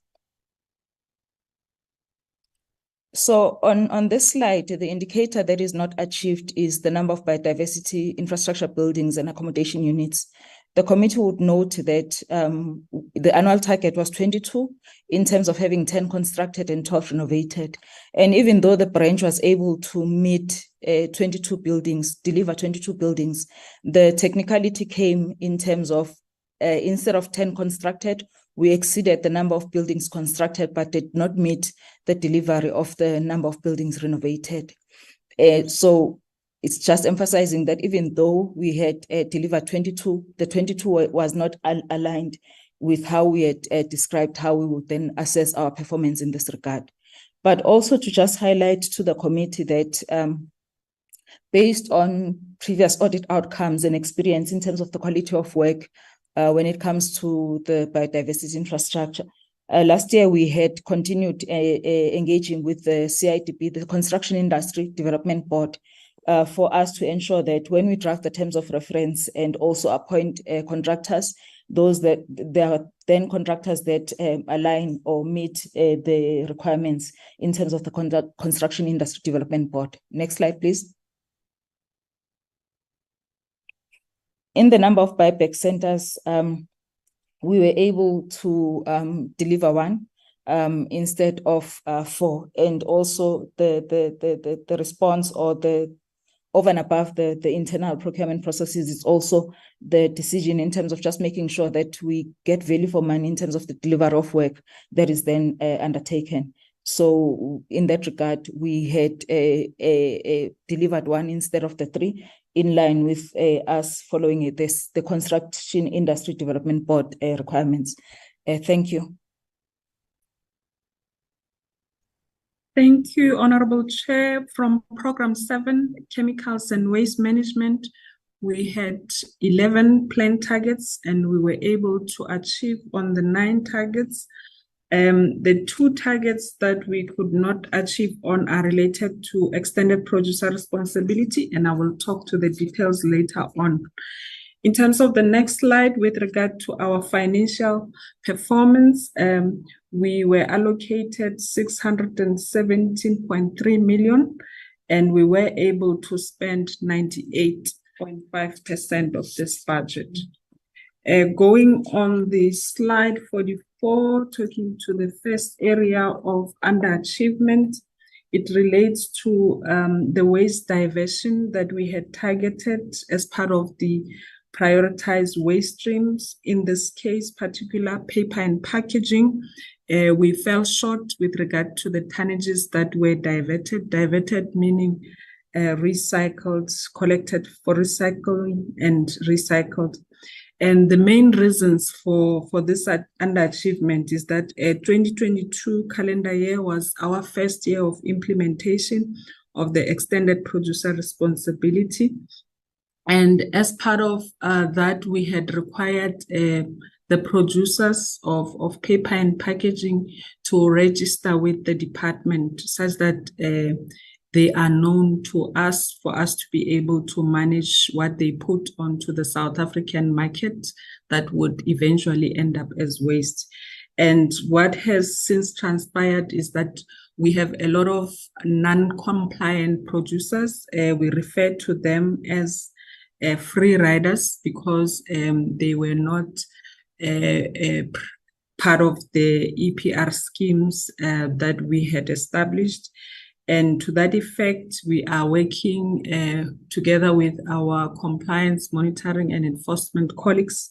So on this slide, the indicator that is not achieved is the number of biodiversity infrastructure buildings and accommodation units. The committee would note that the annual target was 22 in terms of having 10 constructed and 12 renovated. And even though the branch was able to meet 22 buildings, deliver 22 buildings, the technicality came in terms of instead of 10 constructed, we exceeded the number of buildings constructed, but did not meet the delivery of the number of buildings renovated. So it's just emphasizing that even though we had delivered 22, the 22 was not aligned with how we had described how we would then assess our performance in this regard. But also to just highlight to the committee that based on previous audit outcomes and experience in terms of the quality of work, when it comes to the biodiversity infrastructure. Last year, we had continued engaging with the CIDB, the Construction Industry Development Board, for us to ensure that when we draft the terms of reference and also appoint contractors, there are then contractors that align or meet the requirements in terms of the Construction Industry Development Board. Next slide, please. In the number of buyback centers, we were able to deliver one instead of 4, and also the response or the over and above the internal procurement processes is also the decision in terms of just making sure that we get value for money in terms of the delivery of work that is then undertaken. So in that regard, we had delivered 1 instead of the 3, in line with us following the Construction Industry Development Board requirements. Thank you. Thank you, Honorable Chair. From Program 7, Chemicals and Waste Management, we had 11 planned targets and we were able to achieve on the 9 targets. The 2 targets that we could not achieve on are related to extended producer responsibility, and I will talk to the details later on. In terms of the next slide, with regard to our financial performance, we were allocated 617.3 million, and we were able to spend 98.5% of this budget. Going on the slide 44, talking to the first area of underachievement, it relates to the waste diversion that we had targeted as part of the prioritized waste streams. In this case, particular paper and packaging, we fell short with regard to the tonnages that were diverted. Diverted meaning recycled, collected for recycling and recycled. And the main reasons for this underachievement is that 2022 calendar year was our first year of implementation of the extended producer responsibility. And as part of that, we had required the producers of paper and packaging to register with the department such that they are known to us for us to be able to manage what they put onto the South African market that would eventually end up as waste. And what has since transpired is that we have a lot of non-compliant producers. We refer to them as free riders because they were not part of the EPR schemes that we had established. And to that effect, we are working together with our compliance monitoring and enforcement colleagues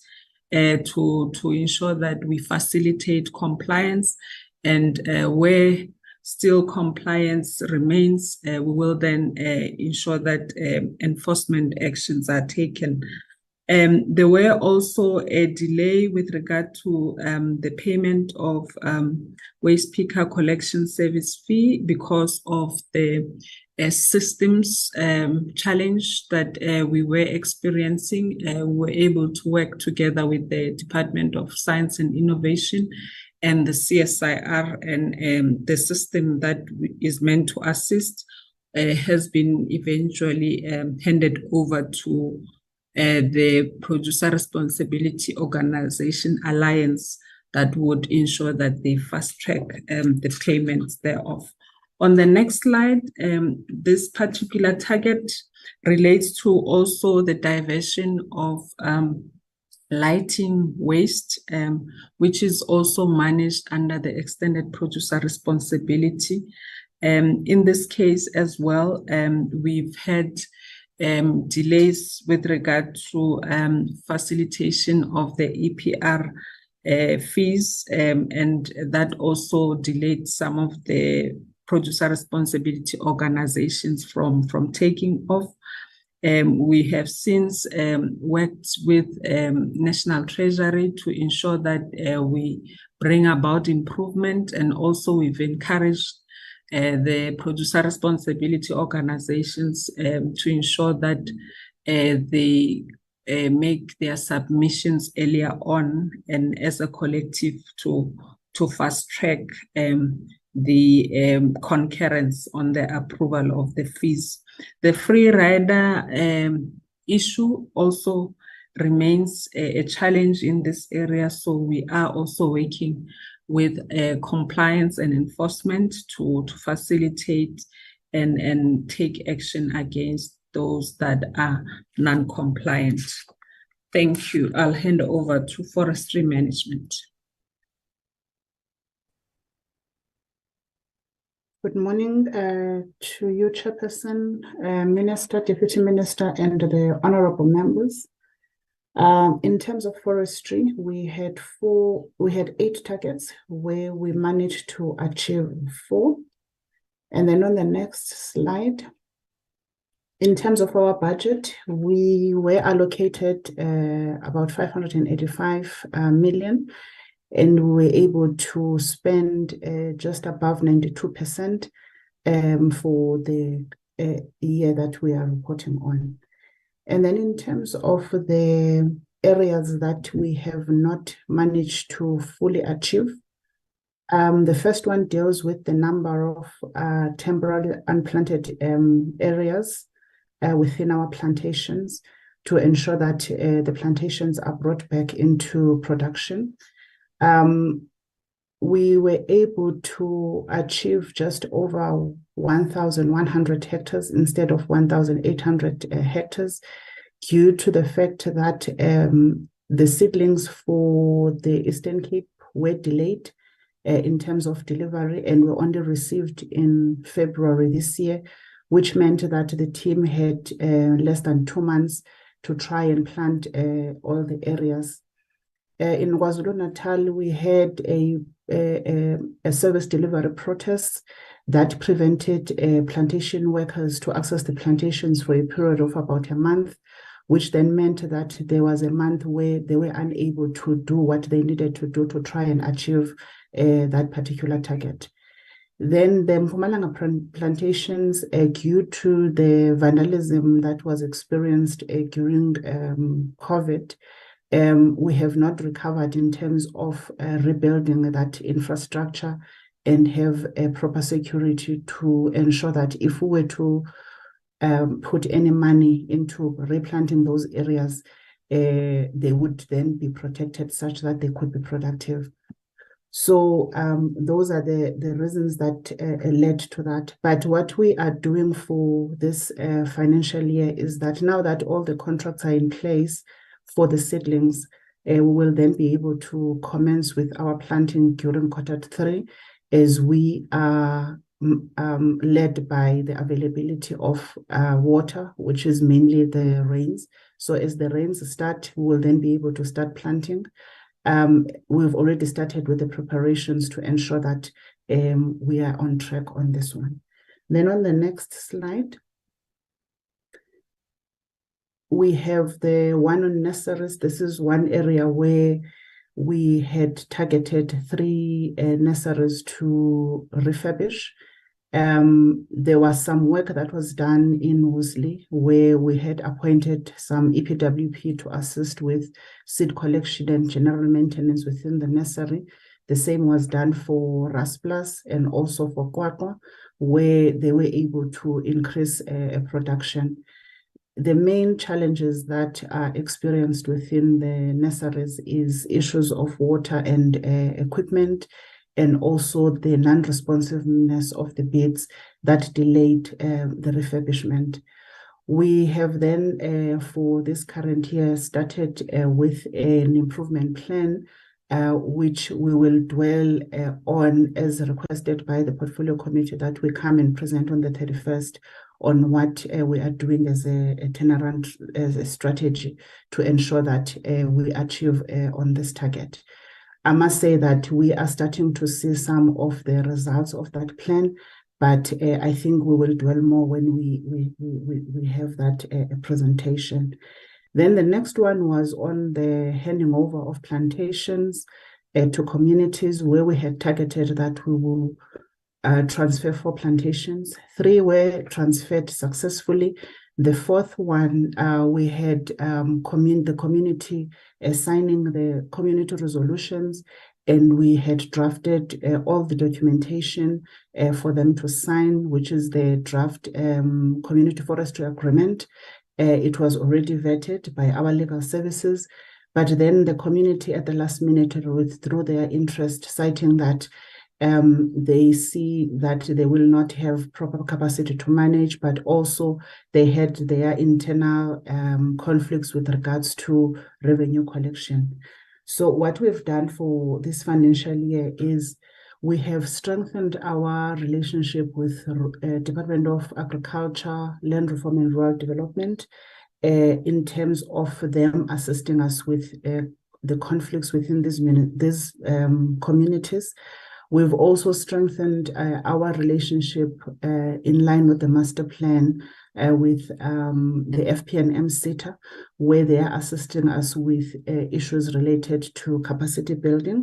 to ensure that we facilitate compliance, and where still compliance remains, we will then ensure that enforcement actions are taken. There were also a delay with regard to the payment of waste picker collection service fee because of the systems challenge that we were experiencing. We were able to work together with the Department of Science and Innovation and the CSIR, and the system that is meant to assist has been eventually handed over to the Producer Responsibility Organization Alliance that would ensure that they fast track the payments thereof. On the next slide, this particular target relates to also the diversion of lighting waste, which is also managed under the extended producer responsibility. In this case as well, we've had delays with regard to facilitation of the EPR fees, and that also delayed some of the producer responsibility organizations from taking off. We have since worked with National Treasury to ensure that we bring about improvement, and also we've encouraged the producer responsibility organizations to ensure that they make their submissions earlier on, and as a collective to fast track the concurrence on the approval of the fees. The free rider issue also remains a challenge in this area, so we are also working with compliance and enforcement to facilitate and take action against those that are non-compliant. Thank you. I'll hand over to Forestry Management. Good morning to you, Chairperson, Minister, Deputy Minister, and the honorable members. In terms of forestry, we had 8 targets where we managed to achieve 4. And then on the next slide, in terms of our budget, we were allocated about 585 million. And we were able to spend just above 92% for the year that we are reporting on. And then in terms of the areas that we have not managed to fully achieve, the first one deals with the number of temporarily unplanted areas within our plantations to ensure that the plantations are brought back into production. We were able to achieve just over 1,100 hectares instead of 1,800 hectares due to the fact that the seedlings for the Eastern Cape were delayed in terms of delivery, and were only received in February this year, which meant that the team had less than 2 months to try and plant all the areas. In KwaZulu-Natal, we had a service delivery protest that prevented plantation workers to access the plantations for a period of about a month, which then meant that there was a month where they were unable to do what they needed to do to try and achieve that particular target. Then the Mpumalanga plantations, due to the vandalism that was experienced during COVID, we have not recovered in terms of rebuilding that infrastructure and have a proper security to ensure that if we were to put any money into replanting those areas, they would then be protected such that they could be productive. So those are the reasons that led to that. But what we are doing for this financial year is that now that all the contracts are in place for the seedlings, we will then be able to commence with our planting during Q3, as we are led by the availability of water, which is mainly the rains. So as the rains start, we will then be able to start planting. We've already started with the preparations to ensure that we are on track on this one. Then on the next slide, we have the one on nurseries. This is one area where we had targeted 3 nurseries to refurbish. There was some work that was done in Woolsley where we had appointed some EPWP to assist with seed collection and general maintenance within the nursery. The same was done for Rasplas and also for Kwakwa, where they were able to increase production. The main challenges that are experienced within the nurseries is issues of water and equipment, and also the non-responsiveness of the beds that delayed the refurbishment. We have then, for this current year, started with an improvement plan, which we will dwell on as requested by the portfolio committee, that we come and present on the 31st on what we are doing as a turnaround as a strategy to ensure that we achieve on this target. I must say that we are starting to see some of the results of that plan, but I think we will dwell more when we have that presentation. Then the next one was on the handing over of plantations to communities, where we had targeted that we will transfer 4 plantations. 3 were transferred successfully. The 4th one, we had the community signing the community resolutions, and we had drafted all the documentation for them to sign, which is the draft community forestry agreement. It was already vetted by our legal services, but then the community at the last minute withdrew their interest, citing that they see that they will not have proper capacity to manage, but also they had their internal conflicts with regards to revenue collection. So what we've done for this financial year is we have strengthened our relationship with Department of Agriculture, Land Reform and Rural Development in terms of them assisting us with the conflicts within these communities. We've also strengthened our relationship in line with the master plan with the FPNM SETA, where they are assisting us with issues related to capacity building.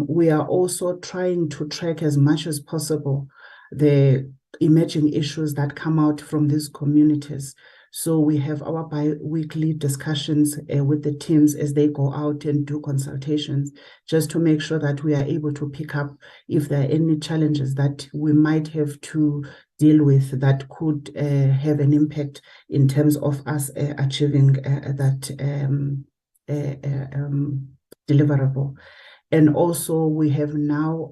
We are also trying to track as much as possible the emerging issues that come out from these communities. So we have our bi-weekly discussions with the teams as they go out and do consultations, just to make sure that we are able to pick up if there are any challenges that we might have to deal with that could have an impact in terms of us achieving that deliverable. And also we have now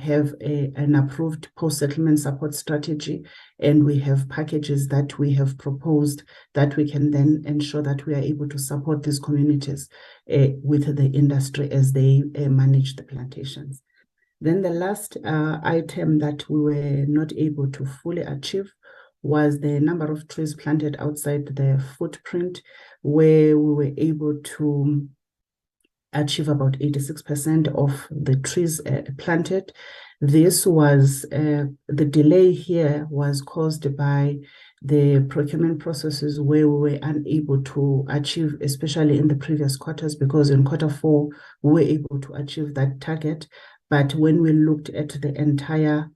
have an approved post-settlement support strategy, and we have packages that we have proposed that we can then ensure that we are able to support these communities with the industry as they manage the plantations. Then the last item that we were not able to fully achieve was the number of trees planted outside the footprint, where we were able to achieve about 86% of the trees planted. This was, the delay here was caused by the procurement processes where we were unable to achieve, especially in the previous quarters, because in Q4, we were able to achieve that target. But when we looked at the entire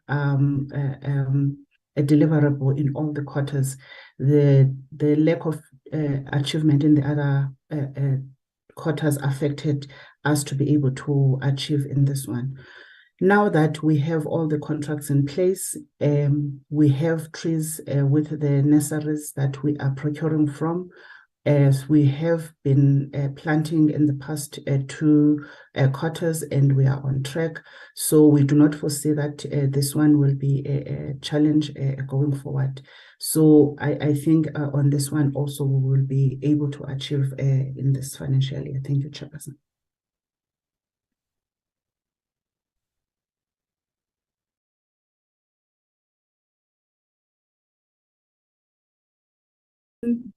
deliverable in all the quarters, the lack of achievement in the other quarters affected us to be able to achieve in this one. Now that we have all the contracts in place, we have trees with the nurseries that we are procuring from, as we have been planting in the past 2 quarters, and we are on track. So we do not foresee that this one will be a challenge going forward. So I think on this one also we will be able to achieve in this financial year. Thank you, Chairperson.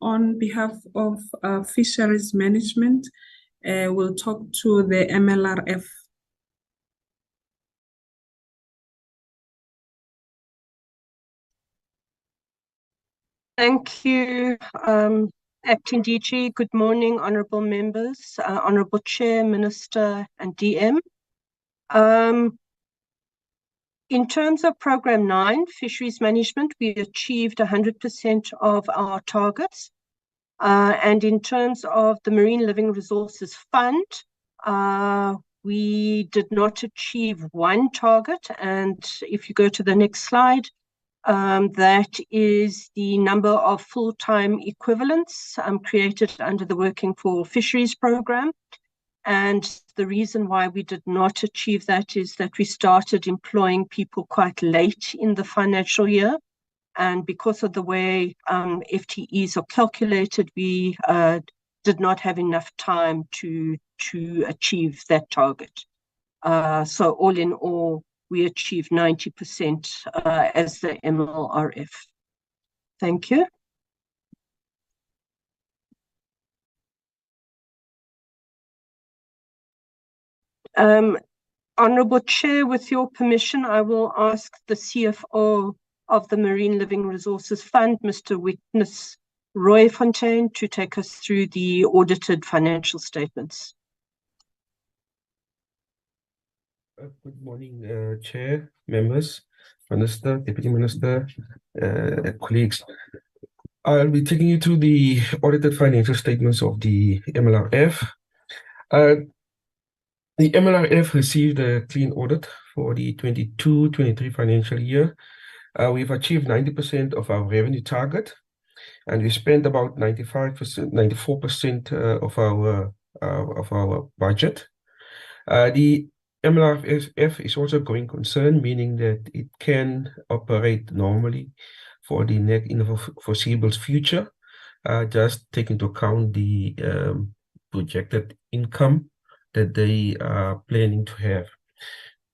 On behalf of Fisheries Management, we'll talk to the MLRF. Thank you, Acting DG. Good morning, honourable members, honourable Chair, Minister and DM. In terms of Programme 9, Fisheries Management, we achieved 100% of our targets. And in terms of the Marine Living Resources Fund, we did not achieve one target. And if you go to the next slide, that is the number of full-time equivalents created under the Working for Fisheries program. And the reason why we did not achieve that is that we started employing people quite late in the financial year. And because of the way FTEs are calculated, we did not have enough time to achieve that target. So all in all, we achieved 90% as the MLRF. Thank you. Honourable Chair, with your permission, I will ask the CFO of the Marine Living Resources Fund, Mr. Witness Roy Fontaine, to take us through the audited financial statements. Good morning, Chair, members, Minister, Deputy Minister, colleagues. I'll be taking you through the audited financial statements of the MLRF. The MLRF received a clean audit for the 22-23 financial year. We've achieved 90% of our revenue target, and we spent about 94% of our budget. The MLRF is also a going concern, meaning that it can operate normally for the foreseeable future, just take into account the projected income that they are planning to have.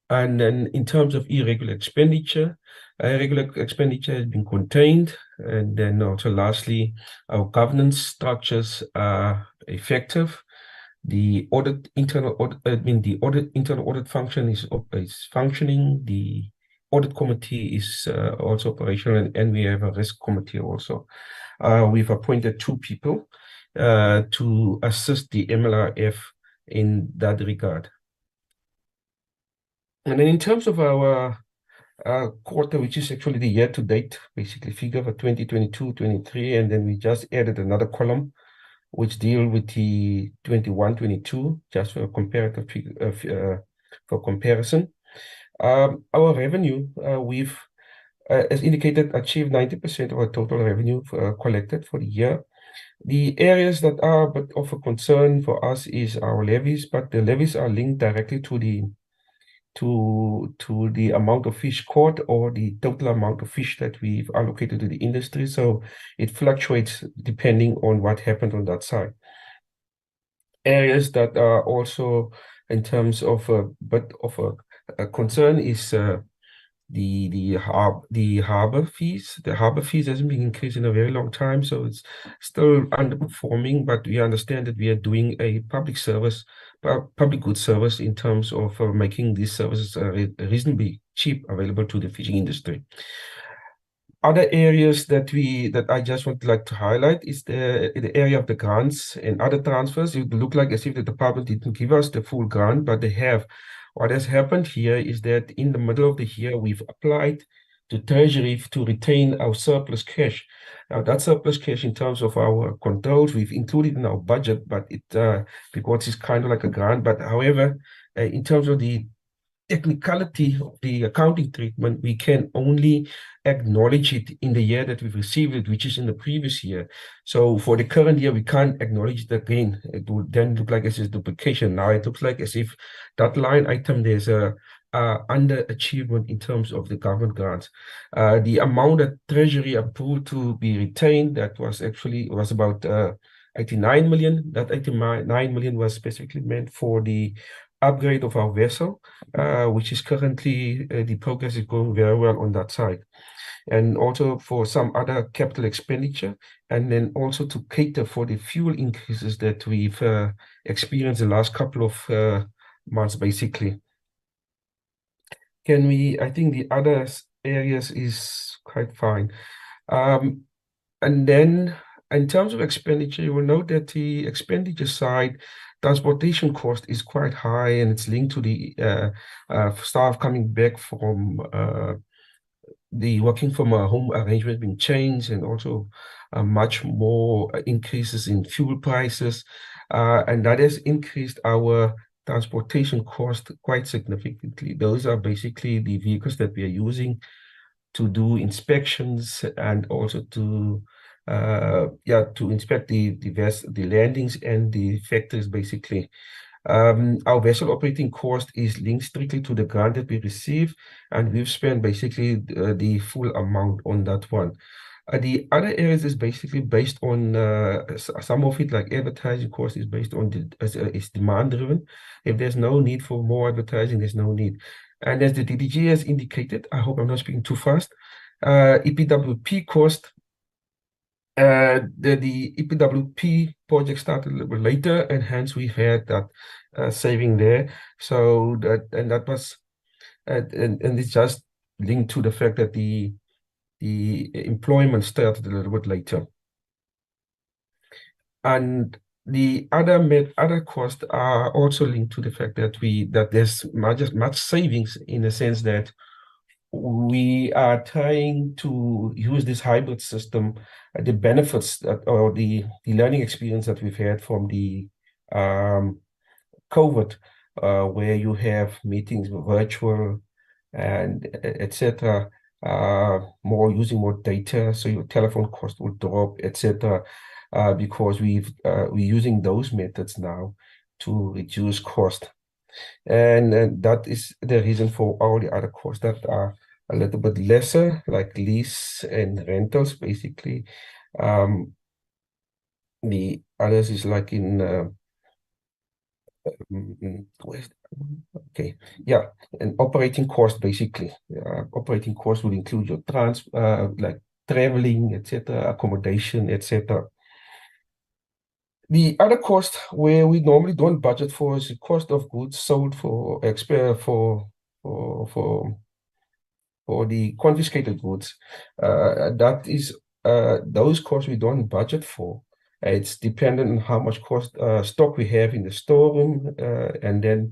And then in terms of irregular expenditure, regular expenditure has been contained. And then also lastly, our governance structures are effective. The internal audit function is functioning. The audit committee is also operational, and we have a risk committee also. We've appointed 2 people to assist the MLRF in that regard. And then in terms of our quarter, which is actually the year-to-date, basically figure for 2022-23, and then we just added another column which deal with the 21-22, just for a comparative for comparison. Our revenue, we've, as indicated, achieved 90% of our total revenue collected for the year. The areas that are a bit of a concern for us is our levies, but the levies are linked directly to the amount of fish caught or the total amount of fish that we've allocated to the industry. So it fluctuates depending on what happened on that side. Areas that are also in terms of a bit of a concern is the harbor fees. The harbor fees hasn't been increased in a very long time, so it's still underperforming, but we understand that we are doing a public good service in terms of making these services reasonably cheap, available to the fishing industry. Other areas that I just would like to highlight is the area of the grants and other transfers. It would look like as if the department didn't give us the full grant, but they have. What has happened here is that in the middle of the year, we've applied to Treasury to retain our surplus cash. Now, that surplus cash, in terms of our controls, we've included in our budget, but because it's kind of like a grant. But however, in terms of the technicality of the accounting treatment, we can only acknowledge it in the year that we've received it, which is in the previous year. So for the current year, we can't acknowledge it again. It would then look like as if duplication. Now it looks like as if that line item, there's a underachievement in terms of the government grants. The amount that Treasury approved to be retained, that was about 89 million. That 89 million was specifically meant for the upgrade of our vessel, which is currently, the progress is going very well on that side. And also for some other capital expenditure, and then also to cater for the fuel increases that we've experienced the last couple of months, basically. I think the other areas is quite fine. And then in terms of expenditure, you will note that the expenditure side, transportation cost is quite high, and it's linked to the staff coming back from the working from a home arrangement being changed, and also much more increases in fuel prices. And that has increased our transportation cost quite significantly. Those are basically the vehicles that we are using to do inspections, and also to inspect the landings and the factories basically. Our vessel operating cost is linked strictly to the grant that we receive, and we've spent basically the full amount on that one. The other areas is basically based on some of it, like advertising cost, is based on is demand driven. If there's no need for more advertising, there's no need. And as the DDG has indicated, I hope I'm not speaking too fast, EPWP cost, the EPWP project started a little bit later, and hence we've had that saving there. So that was, and it's just linked to the fact that the employment started a little bit later. And the other costs are also linked to the fact that there's much savings, in the sense that we are trying to use this hybrid system, the benefits or the learning experience that we've had from the COVID, where you have meetings virtual and etc. Using more data, so your telephone cost will drop, etc. Because we're using those methods now to reduce cost. And that is the reason for all the other costs that are a little bit lesser, like lease and rentals, basically. The others is like in and operating cost, basically. Operating cost will include your like traveling, etc., accommodation, etc. The other cost where we normally don't budget for is the cost of goods sold for the confiscated goods. That is those costs we don't budget for. It's dependent on how much stock we have in the storeroom, and then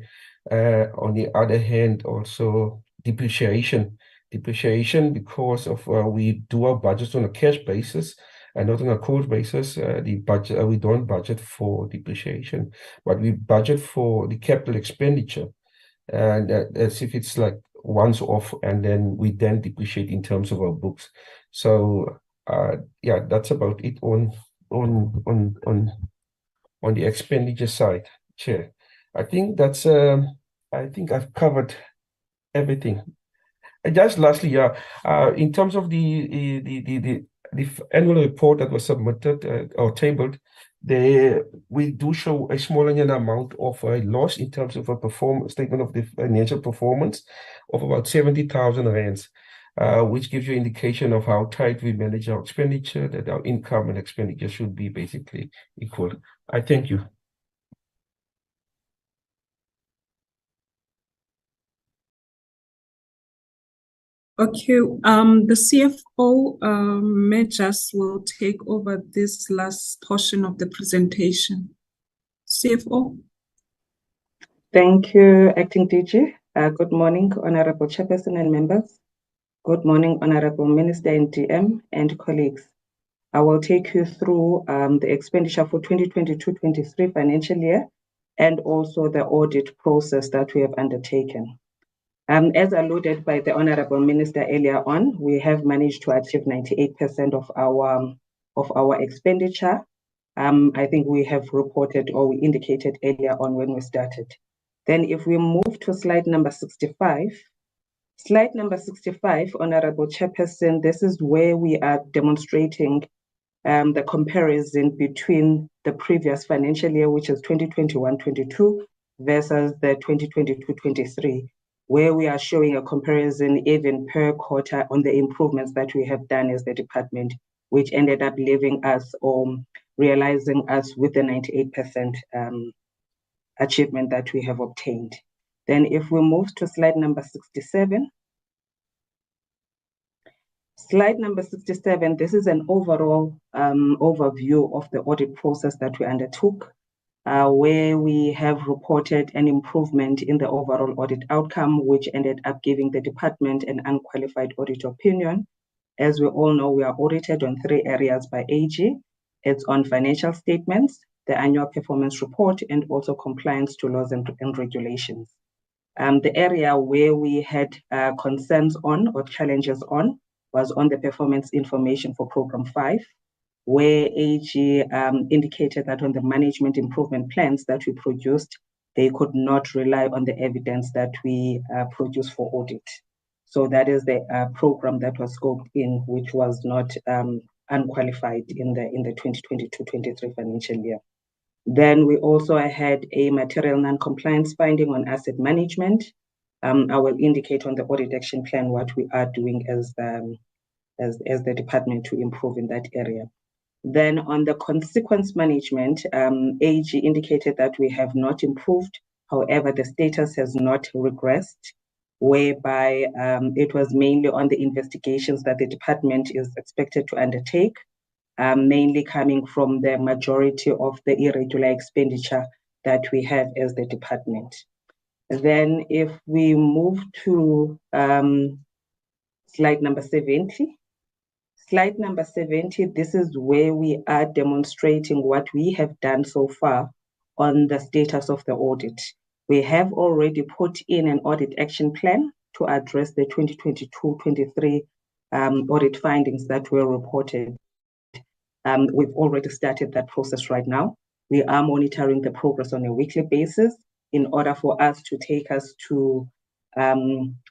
on the other hand, also depreciation. Depreciation, because of we do our budgets on a cash basis and not on a cost basis. The budget, we don't budget for depreciation, but we budget for the capital expenditure, and as if it's like once off, and then we then depreciate in terms of our books. So that's about it on the expenditure side, Chair. I think that's I think I've covered everything. Just lastly, in terms of the annual report that was submitted or tabled, we do show a small amount of a loss in terms of a statement of the financial performance of about 70,000 rands, which gives you indication of how tight we manage our expenditure, that our income and expenditure should be basically equal. I thank you. Okay, the CFO, Mejas, will take over this last portion of the presentation. CFO. Thank you, Acting DG. Good morning, Honorable Chairperson and members. Good morning, Honorable Minister and DM and colleagues. I will take you through the expenditure for 2022-23 financial year, and also the audit process that we have undertaken. As alluded by the Honorable Minister earlier on, we have managed to achieve 98% of our expenditure. I think we have reported, or we indicated earlier on when we started. Then if we move to slide number 65, slide number 65, Honorable Chairperson, this is where we are demonstrating the comparison between the previous financial year, which is 2021-22, versus the 2022-23. Where we are showing a comparison even per quarter on the improvements that we have done as the department, which ended up leaving us or realizing us with the 98% achievement that we have obtained. Then if we move to slide number 67, Slide number 67, this is an overall overview of the audit process that we undertook, where we have reported an improvement in the overall audit outcome, which ended up giving the department an unqualified audit opinion. As we all know, we are audited on 3 areas by AG. It's on financial statements, the annual performance report, and also compliance to laws and regulations. The area where we had concerns on or challenges on was on the performance information for Program 5, where AG indicated that on the management improvement plans that we produced, they could not rely on the evidence that we produced for audit. So that is the program that was scoped in, which was not unqualified in the 2022-23 financial year. Then we also had a material non-compliance finding on asset management. I will indicate on the audit action plan what we are doing as the department to improve in that area. Then on the consequence management, AG indicated that we have not improved. However, the status has not regressed, whereby it was mainly on the investigations that the department is expected to undertake, mainly coming from the majority of the irregular expenditure that we have as the department. Then if we move to slide number 70. Slide number 70, this is where we are demonstrating what we have done so far on the status of the audit. We have already put in an audit action plan to address the 2022-23 audit findings that were reported. We've already started that process right now. We are monitoring the progress on a weekly basis in order for us to take us to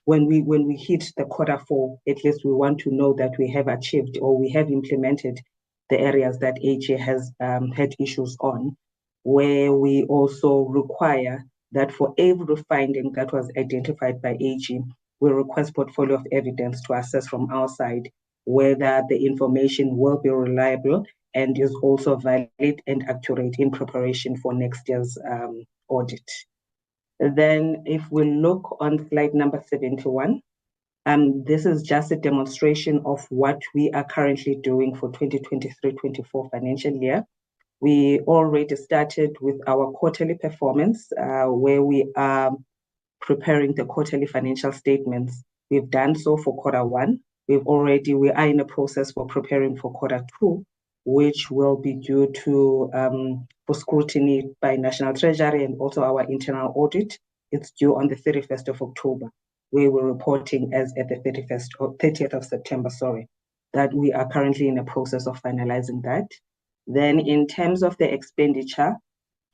when we hit the Q4, at least we want to know that we have achieved or we have implemented the areas that AG has had issues on, where we also require that for every finding that was identified by AG, we request portfolio of evidence to assess from our side whether the information will be reliable and is also valid and accurate in preparation for next year's audit. Then if we look on slide number 71, this is just a demonstration of what we are currently doing for 2023-24 financial year. We already started with our quarterly performance, where we are preparing the quarterly financial statements. We've done so for Q1. We are in a process for preparing for Q2, which will be due to for scrutiny by National Treasury and also our internal audit. It's due on the 31st of October. We were reporting as at the 31st or 30th of September, that we are currently in a process of finalizing that. Then in terms of the expenditure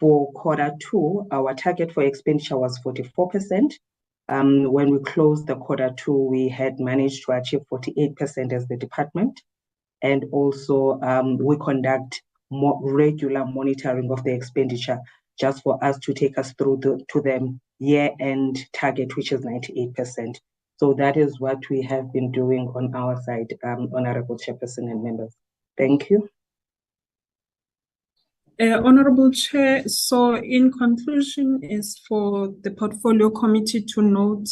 for Q2, our target for expenditure was 44%. When we closed the Q2, we had managed to achieve 48% as the department. And also we conduct more regular monitoring of the expenditure just for us to take us through to the year-end target, which is 98%. So that is what we have been doing on our side, Honorable Chairperson and members. Thank you. Honorable Chair, so in conclusion is for the Portfolio Committee to note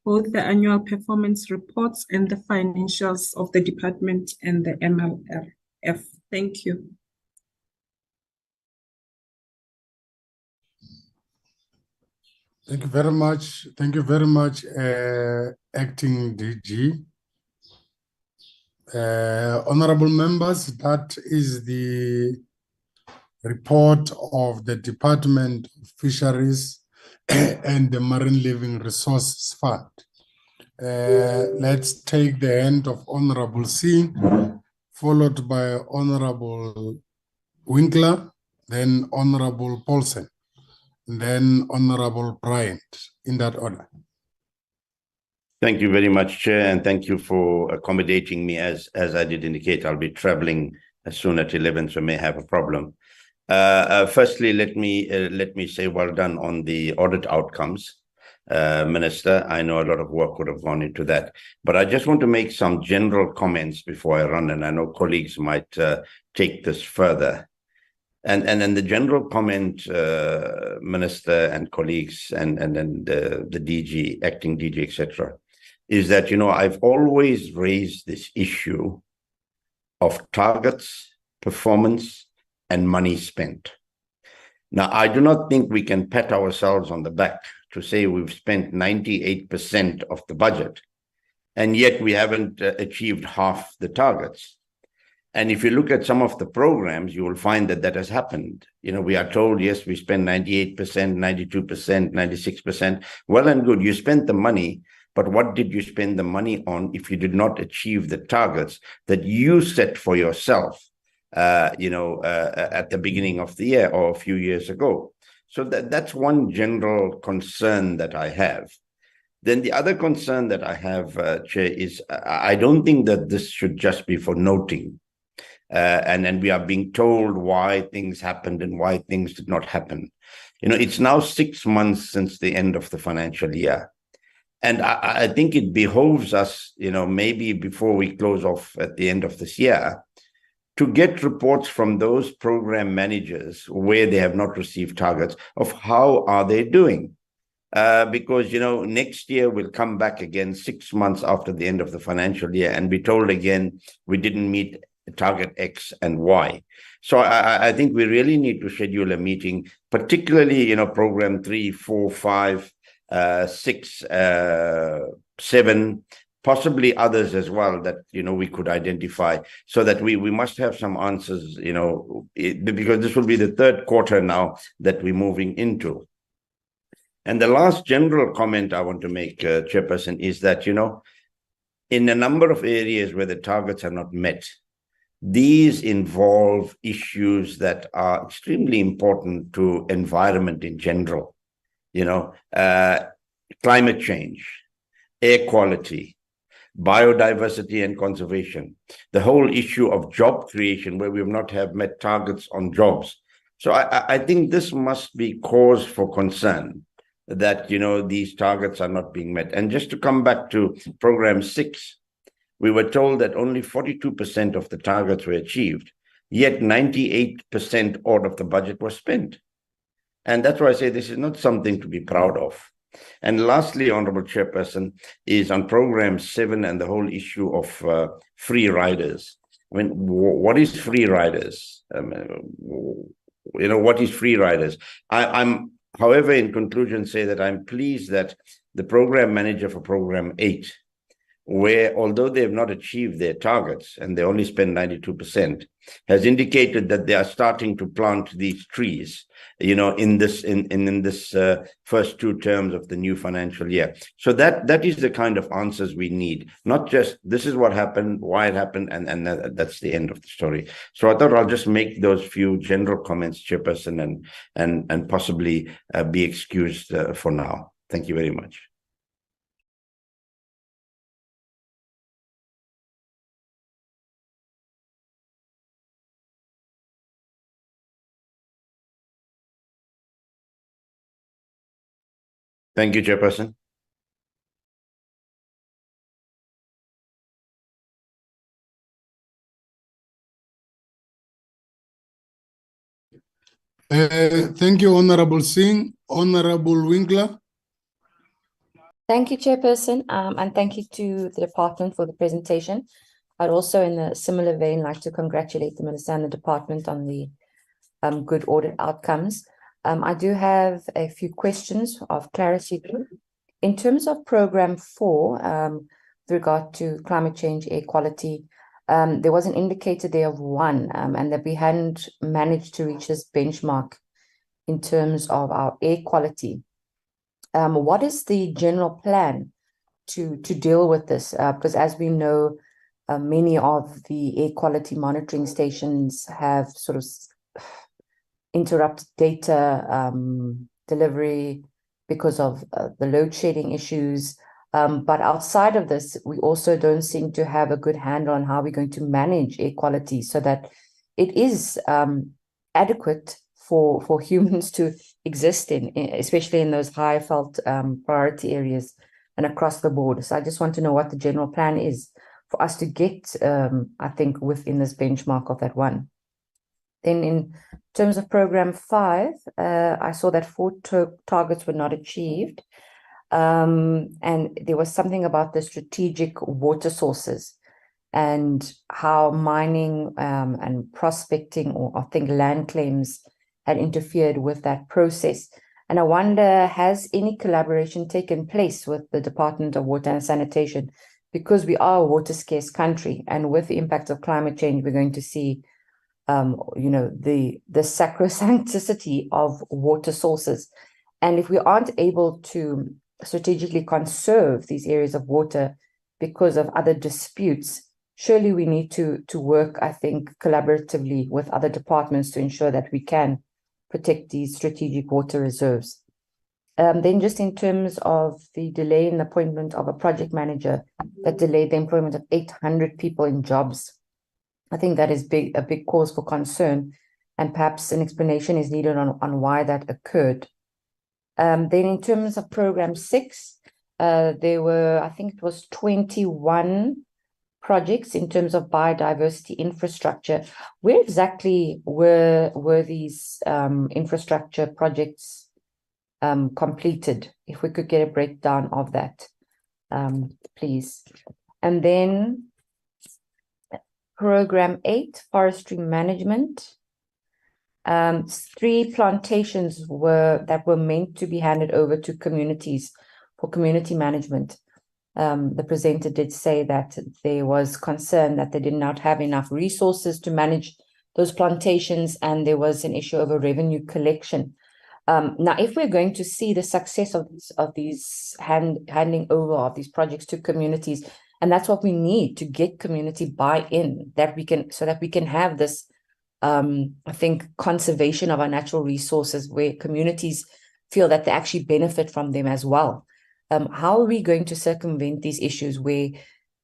both the annual performance reports and the financials of the department and the MLRF. Thank you. Thank you very much. Thank you very much, Acting DG. Honorable members, that is the report of the Department of Fisheries and the Marine Living Resources Fund. Let's take the hand of Honorable C, followed by Honorable Winkler, then Honorable Paulsen, and then Honorable Bryant, in that order. Thank you very much, Chair, and thank you for accommodating me. As I did indicate, I'll be traveling soon at 11, so may have a problem. Firstly, let me say well done on the audit outcomes, Minister. I know a lot of work would have gone into that, but I just want to make some general comments before I run, and I know colleagues might take this further. And the general comment, Minister and colleagues, and then the DG, acting DG, etc. is that, I've always raised this issue of targets, performance, and money spent. Now, I do not think we can pat ourselves on the back to say we've spent 98% of the budget, and yet we haven't achieved half the targets. And if you look at some of the programs, you will find that has happened. We are told, yes, we spend 98%, 92%, 96%. Well and good, you spent the money, but what did you spend the money on if you did not achieve the targets that you set for yourself, at the beginning of the year or a few years ago? So that's one general concern that I have. Then the other concern that I have, Chair, is I don't think that this should just be for noting. And then we are being told why things happened and why things did not happen. It's now 6 months since the end of the financial year. And I think it behoves us, maybe before we close off at the end of this year, to get reports from those program managers where they have not received targets of how are they doing. Because, next year we'll come back again 6 months after the end of the financial year and be told again, we didn't meet target X and Y. So I think we really need to schedule a meeting, particularly, program 3, 4, 5, 6, 7, possibly others as well that, we could identify, so that we must have some answers, because this will be the third quarter now that we're moving into. And the last general comment I want to make, Chairperson, is that, in a number of areas where the targets are not met, these involve issues that are extremely important to environment in general, climate change, air quality, biodiversity and conservation, the whole issue of job creation where we have not have met targets on jobs. So I think this must be cause for concern that, these targets are not being met. And just to come back to program 6, we were told that only 42% of the targets were achieved, yet 98% odd of the budget was spent. And that's why I say this is not something to be proud of. And lastly, Honorable Chairperson, is on program 7 and the whole issue of free riders. I mean, what is free riders? What is free riders? I'm, however, in conclusion, say that I'm pleased that the program manager for program 8, where although they have not achieved their targets and they only spend 92%, has indicated that they are starting to plant these trees, in this first 2 terms of the new financial year. So that is the kind of answers we need, not just this is what happened, why it happened, and that's the end of the story. So I thought I'll just make those few general comments, Chairperson, and possibly be excused for now. Thank you very much. Thank you, Chairperson. Thank you, Honorable Singh. Honorable Winkler. Thank you, Chairperson, and thank you to the department for the presentation. I'd also, in a similar vein, like to congratulate the Minister and the department on the good audit outcomes. I do have a few questions of clarity. In terms of program 4, with regard to climate change, air quality, there was an indicator there of 1, and that we hadn't managed to reach this benchmark in terms of our air quality. What is the general plan to deal with this? Because as we know, many of the air quality monitoring stations have sort of interrupted data delivery because of the load shedding issues. But outside of this, we also don't seem to have a good handle on how we're going to manage air quality so that it is adequate for humans to exist in, especially in those high felt priority areas and across the board. So I just want to know what the general plan is for us to get, I think, within this benchmark of that 1. Then in terms of program 5, I saw that 4 targets were not achieved. And there was something about the strategic water sources and how mining and prospecting, or I think land claims, had interfered with that process. And I wonder, has any collaboration taken place with the Department of Water and Sanitation? Because we are a water scarce country, and with the impact of climate change, we're going to see, the sacrosanctity of water sources. And if we aren't able to strategically conserve these areas of water because of other disputes, surely we need to work, I think, collaboratively with other departments to ensure that we can protect these strategic water reserves. Then just in terms of the delay in the appointment of a project manager that delayed the employment of 800 people in jobs, I think that is a big cause for concern, and perhaps an explanation is needed on why that occurred. Then in terms of program 6, there were, I think it was 21 projects in terms of biodiversity infrastructure. Where exactly were these infrastructure projects completed? If we could get a breakdown of that, please. And then program 8, forestry management. 3 plantations that were meant to be handed over to communities for community management. The presenter did say that there was concern that they did not have enough resources to manage those plantations, and there was an issue of a revenue collection. Now, if we're going to see the success of these handing over of these projects to communities, and that's what we need to get community buy-in, so that we can have this, I think, conservation of our natural resources where communities feel that they actually benefit from them as well. How are we going to circumvent these issues where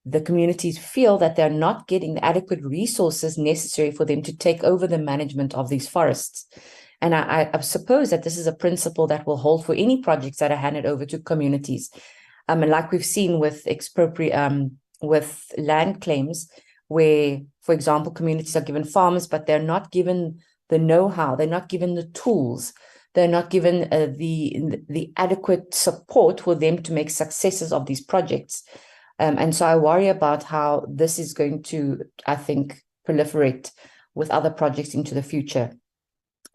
the communities feel that they're not getting the adequate resources necessary for them to take over the management of these forests? And I suppose that this is a principle that will hold for any projects that are handed over to communities. And like we've seen with with land claims, where, for example, communities are given farms, but they're not given the know-how, they're not given the tools, they're not given the adequate support for them to make successes of these projects. And so I worry about how this is going to, I think, proliferate with other projects into the future.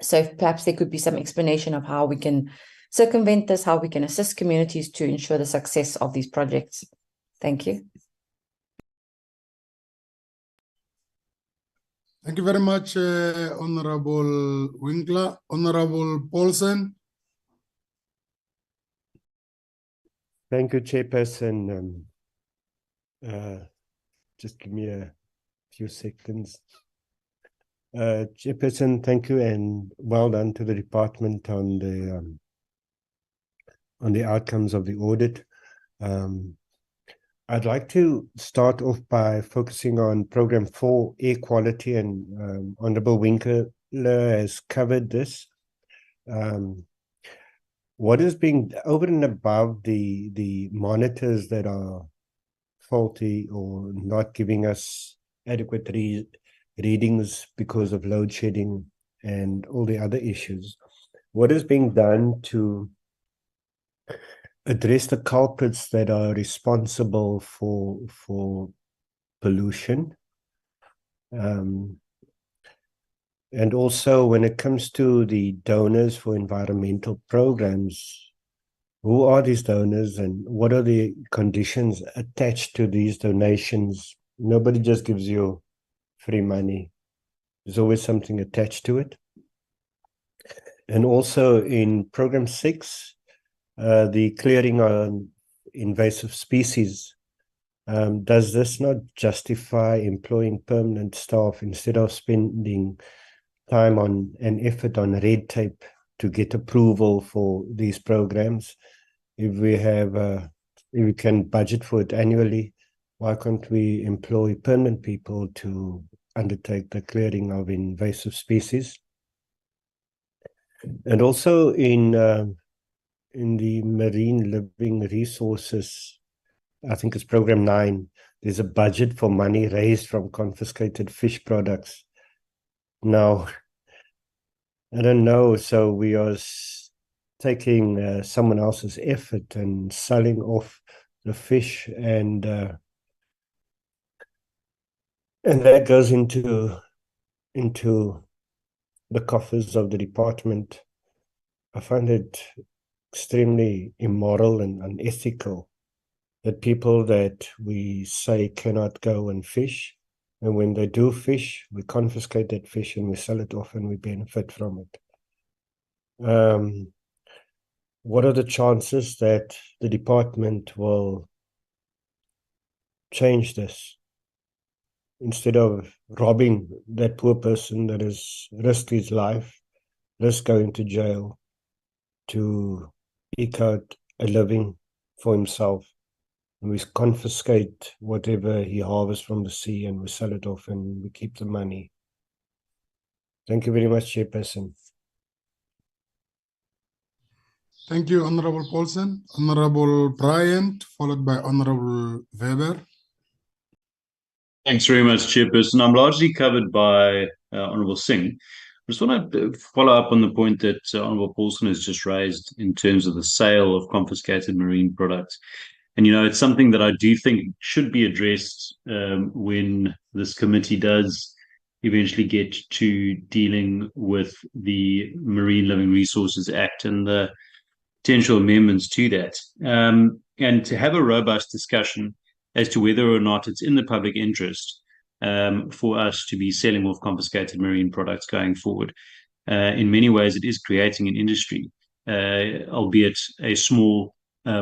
So perhaps there could be some explanation of how we can circumvent this, how we can assist communities to ensure the success of these projects. Thank you. Thank you very much, Honorable Winkler. Honorable Paulsen. Thank you, Chairperson. Just give me a few seconds. Chairperson, thank you, and well done to the department on the outcomes of the audit. I'd like to start off by focusing on Program 4, Air Quality, and Honorable Winkler has covered this. What is being over and above the monitors that are faulty or not giving us adequate readings because of load shedding and all the other issues? What is being done to address the culprits that are responsible for pollution? And also, when it comes to the donors for environmental programs, who are these donors and what are the conditions attached to these donations? Nobody just gives you free money. There's always something attached to it. And also in Program 6, the clearing on invasive species, does this not justify employing permanent staff instead of spending time on and effort on red tape to get approval for these programs? If we can budget for it annually, why can't we employ permanent people to undertake the clearing of invasive species? And also in the marine living resources, I think it's Program 9, there's a budget for money raised from confiscated fish products. Now, I don't know, so we are taking someone else's effort and selling off the fish, and that goes into the coffers of the department. I find it extremely immoral and unethical that people that we say cannot go and fish, and when they do fish, we confiscate that fish and we sell it off and we benefit from it. What are the chances that the department will change this? Instead of robbing that poor person that has risked his life, risk going to jail to eke out a living for himself, and we confiscate whatever he harvests from the sea and we sell it off and we keep the money. Thank you very much, Chairperson. Thank you, Honorable Paulsen. Honorable Bryant, followed by Honorable Weber. Thanks very much, Chairperson. I'm largely covered by Honorable Singh. I just want to follow up on the point that Honorable Paulsen has just raised in terms of the sale of confiscated marine products. And, you know, it's something that I do think should be addressed when this committee does eventually get to dealing with the Marine Living Resources Act and the potential amendments to that, and to have a robust discussion as to whether or not it's in the public interest for us to be selling off confiscated marine products going forward. In many ways, it is creating an industry, albeit a small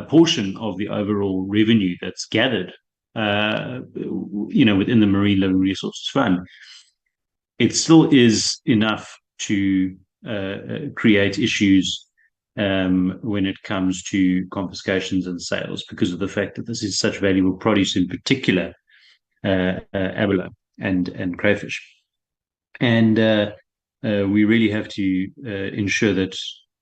portion of the overall revenue that's gathered, within the Marine Living Resources Fund. It still is enough to create issues when it comes to confiscations and sales, because of the fact that this is such valuable produce, in particular abalone and crayfish. And we really have to ensure that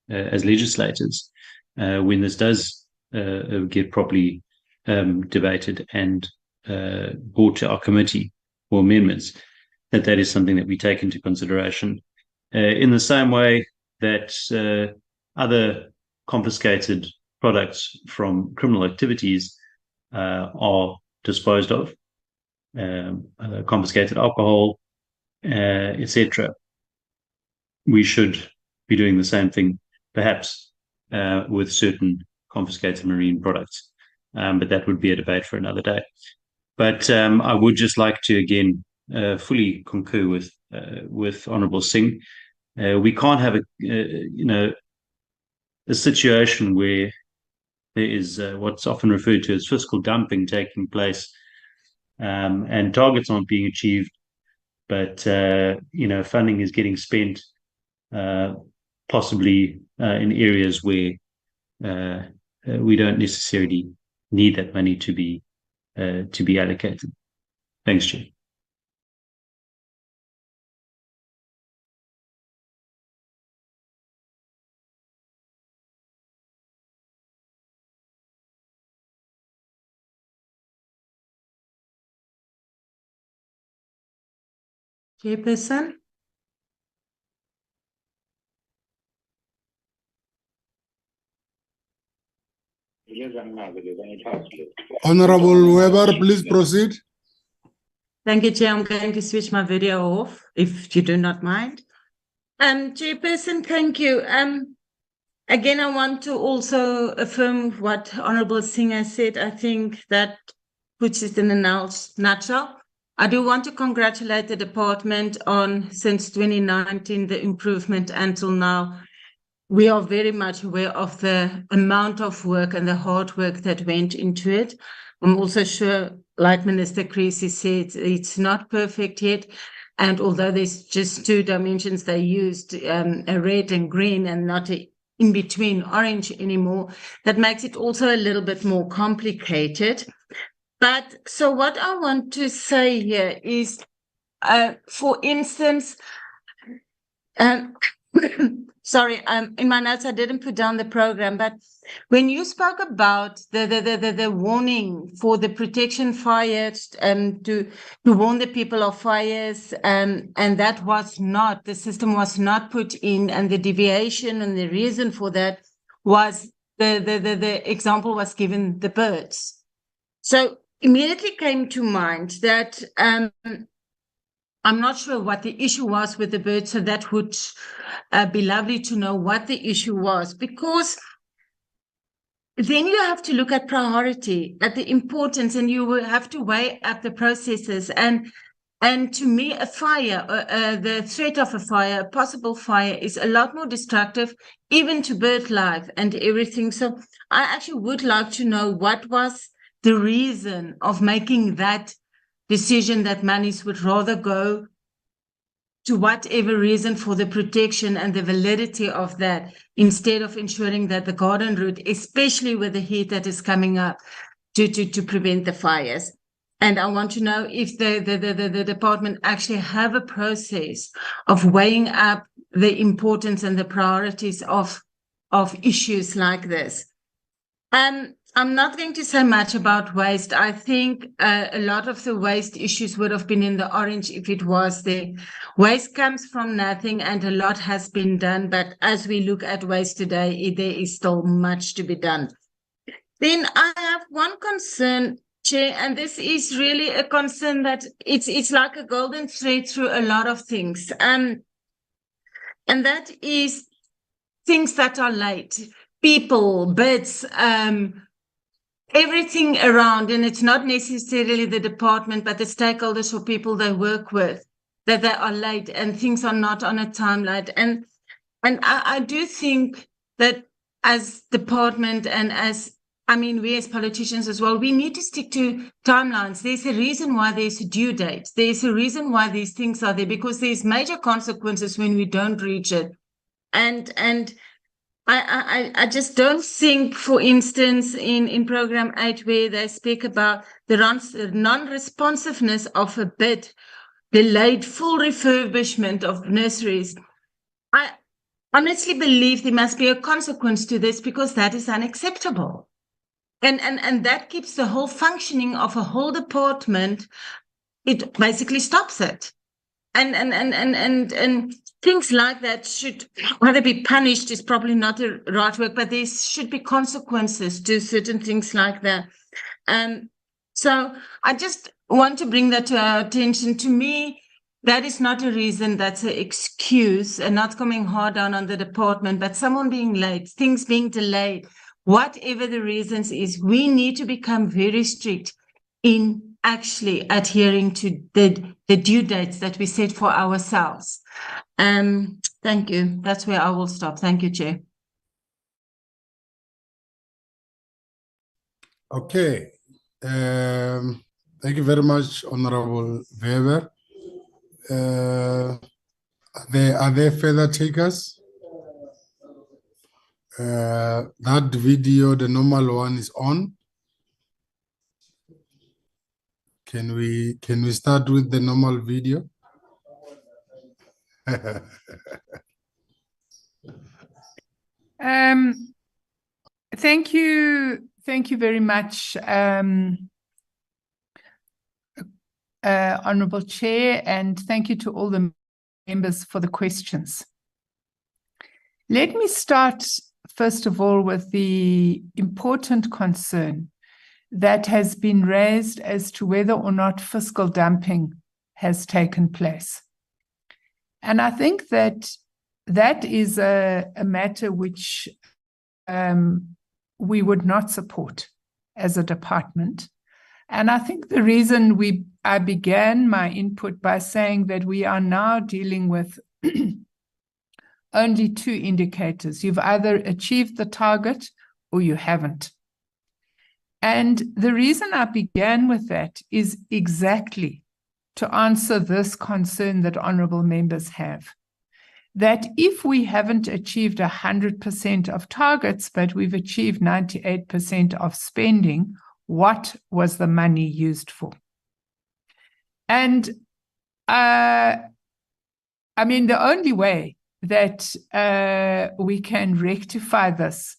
as legislators, when this does get properly debated and brought to our committee for amendments, that is something that we take into consideration. In the same way that other confiscated products from criminal activities are disposed of, confiscated alcohol, etc. We should be doing the same thing, perhaps, with certain confiscated marine products. But that would be a debate for another day. But I would just like to, again, fully concur with Honourable Singh. We can't have a situation where there is what's often referred to as fiscal dumping taking place, and targets aren't being achieved, but funding is getting spent possibly in areas where we don't necessarily need that money to be allocated. Thanks, Chair. Chairperson. Honorable Weber, please proceed. Thank you, Chair. I'm going to switch my video off, if you do not mind. Chairperson, thank you. Again, I want to also affirm what Honorable Singh has said. I think that puts it in a nutshell. I do want to congratulate the department on, since 2019, the improvement until now. We are very much aware of the amount of work and the hard work that went into it. I'm also sure, like Minister Creasy said, it's not perfect yet. And although there's just two dimensions they used, a red and green and not a in between orange anymore, that makes it also a little bit more complicated. But so what I want to say here is, for instance, sorry, in my notes I didn't put down the program, but when you spoke about the warning for the protection fires, to warn the people of fires, and that was not, the system was not put in, and the deviation and the reason for that was the example was given the birds. So immediately came to mind that I'm not sure what the issue was with the birds, so that would be lovely to know what the issue was, because then you have to look at priority, at the importance, and you will have to weigh up the processes. And to me, a fire, the threat of a fire, a possible fire, is a lot more destructive, even to bird life and everything. So I actually would like to know what was the reason of making that decision that monies would rather go to whatever reason for the protection and the validity of that, instead of ensuring that the garden route, especially with the heat that is coming up, to prevent the fires. And I want to know if the department actually have a process of weighing up the importance and the priorities of issues like this. I'm not going to say much about waste. I think a lot of the waste issues would have been in the orange if it was there. Waste comes from nothing, and a lot has been done. But as we look at waste today, there is still much to be done. Then I have one concern, Chair, and this is really a concern that it's like a golden thread through a lot of things. And that is things that are late. People, birds, everything around, and it's not necessarily the department, but the stakeholders or people they work with, that they are late and things are not on a timeline. And I do think that as department and we as politicians as well, we need to stick to timelines. There's a reason why there's a due date. There's a reason why these things are there, because there's major consequences when we don't reach it. And I just don't think, for instance, in Program 8, where they speak about the non-responsiveness of a bid, delayed full refurbishment of nurseries. I honestly believe there must be a consequence to this, because that is unacceptable. And that keeps the whole functioning of a whole department, it basically stops it. And things like that should either be punished, is probably not the right word, but there should be consequences to certain things like that. So I just want to bring that to our attention. To me, that is not a reason, that's an excuse, and not coming hard down on the department, but someone being late, things being delayed, whatever the reasons is, we need to become very strict in actually adhering to the due dates that we set for ourselves. Thank you. That's where I will stop. Thank you, Chair. Okay. Thank you very much, Honorable Weber. Are there further takers? That video, the normal one, is on. Can we start with the normal video? Thank you very much, Honourable Chair, and thank you to all the members for the questions. Let me start, first of all, with the important concern that has been raised as to whether or not fiscal dumping has taken place. And I think that is a matter which we would not support as a department. And I think the reason I began my input by saying that we are now dealing with only two indicators. You've either achieved the target or you haven't. And the reason I began with that is exactly to answer this concern that honourable members have. That if we haven't achieved 100% of targets, but we've achieved 98% of spending, what was the money used for? And the only way that we can rectify this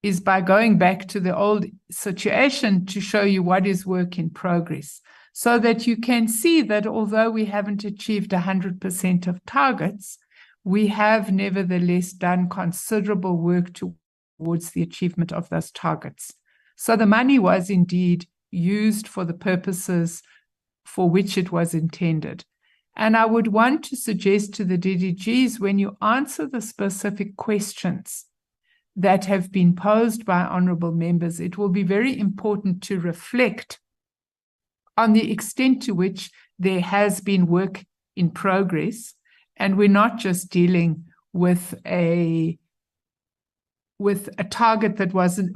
is by going back to the old situation to show you what is work in progress, so that you can see that although we haven't achieved 100% of targets, we have nevertheless done considerable work towards the achievement of those targets. So the money was indeed used for the purposes for which it was intended. And I would want to suggest to the DDGs, when you answer the specific questions that have been posed by honourable members, it will be very important to reflect on the extent to which there has been work in progress, and we're not just dealing with a target that wasn't,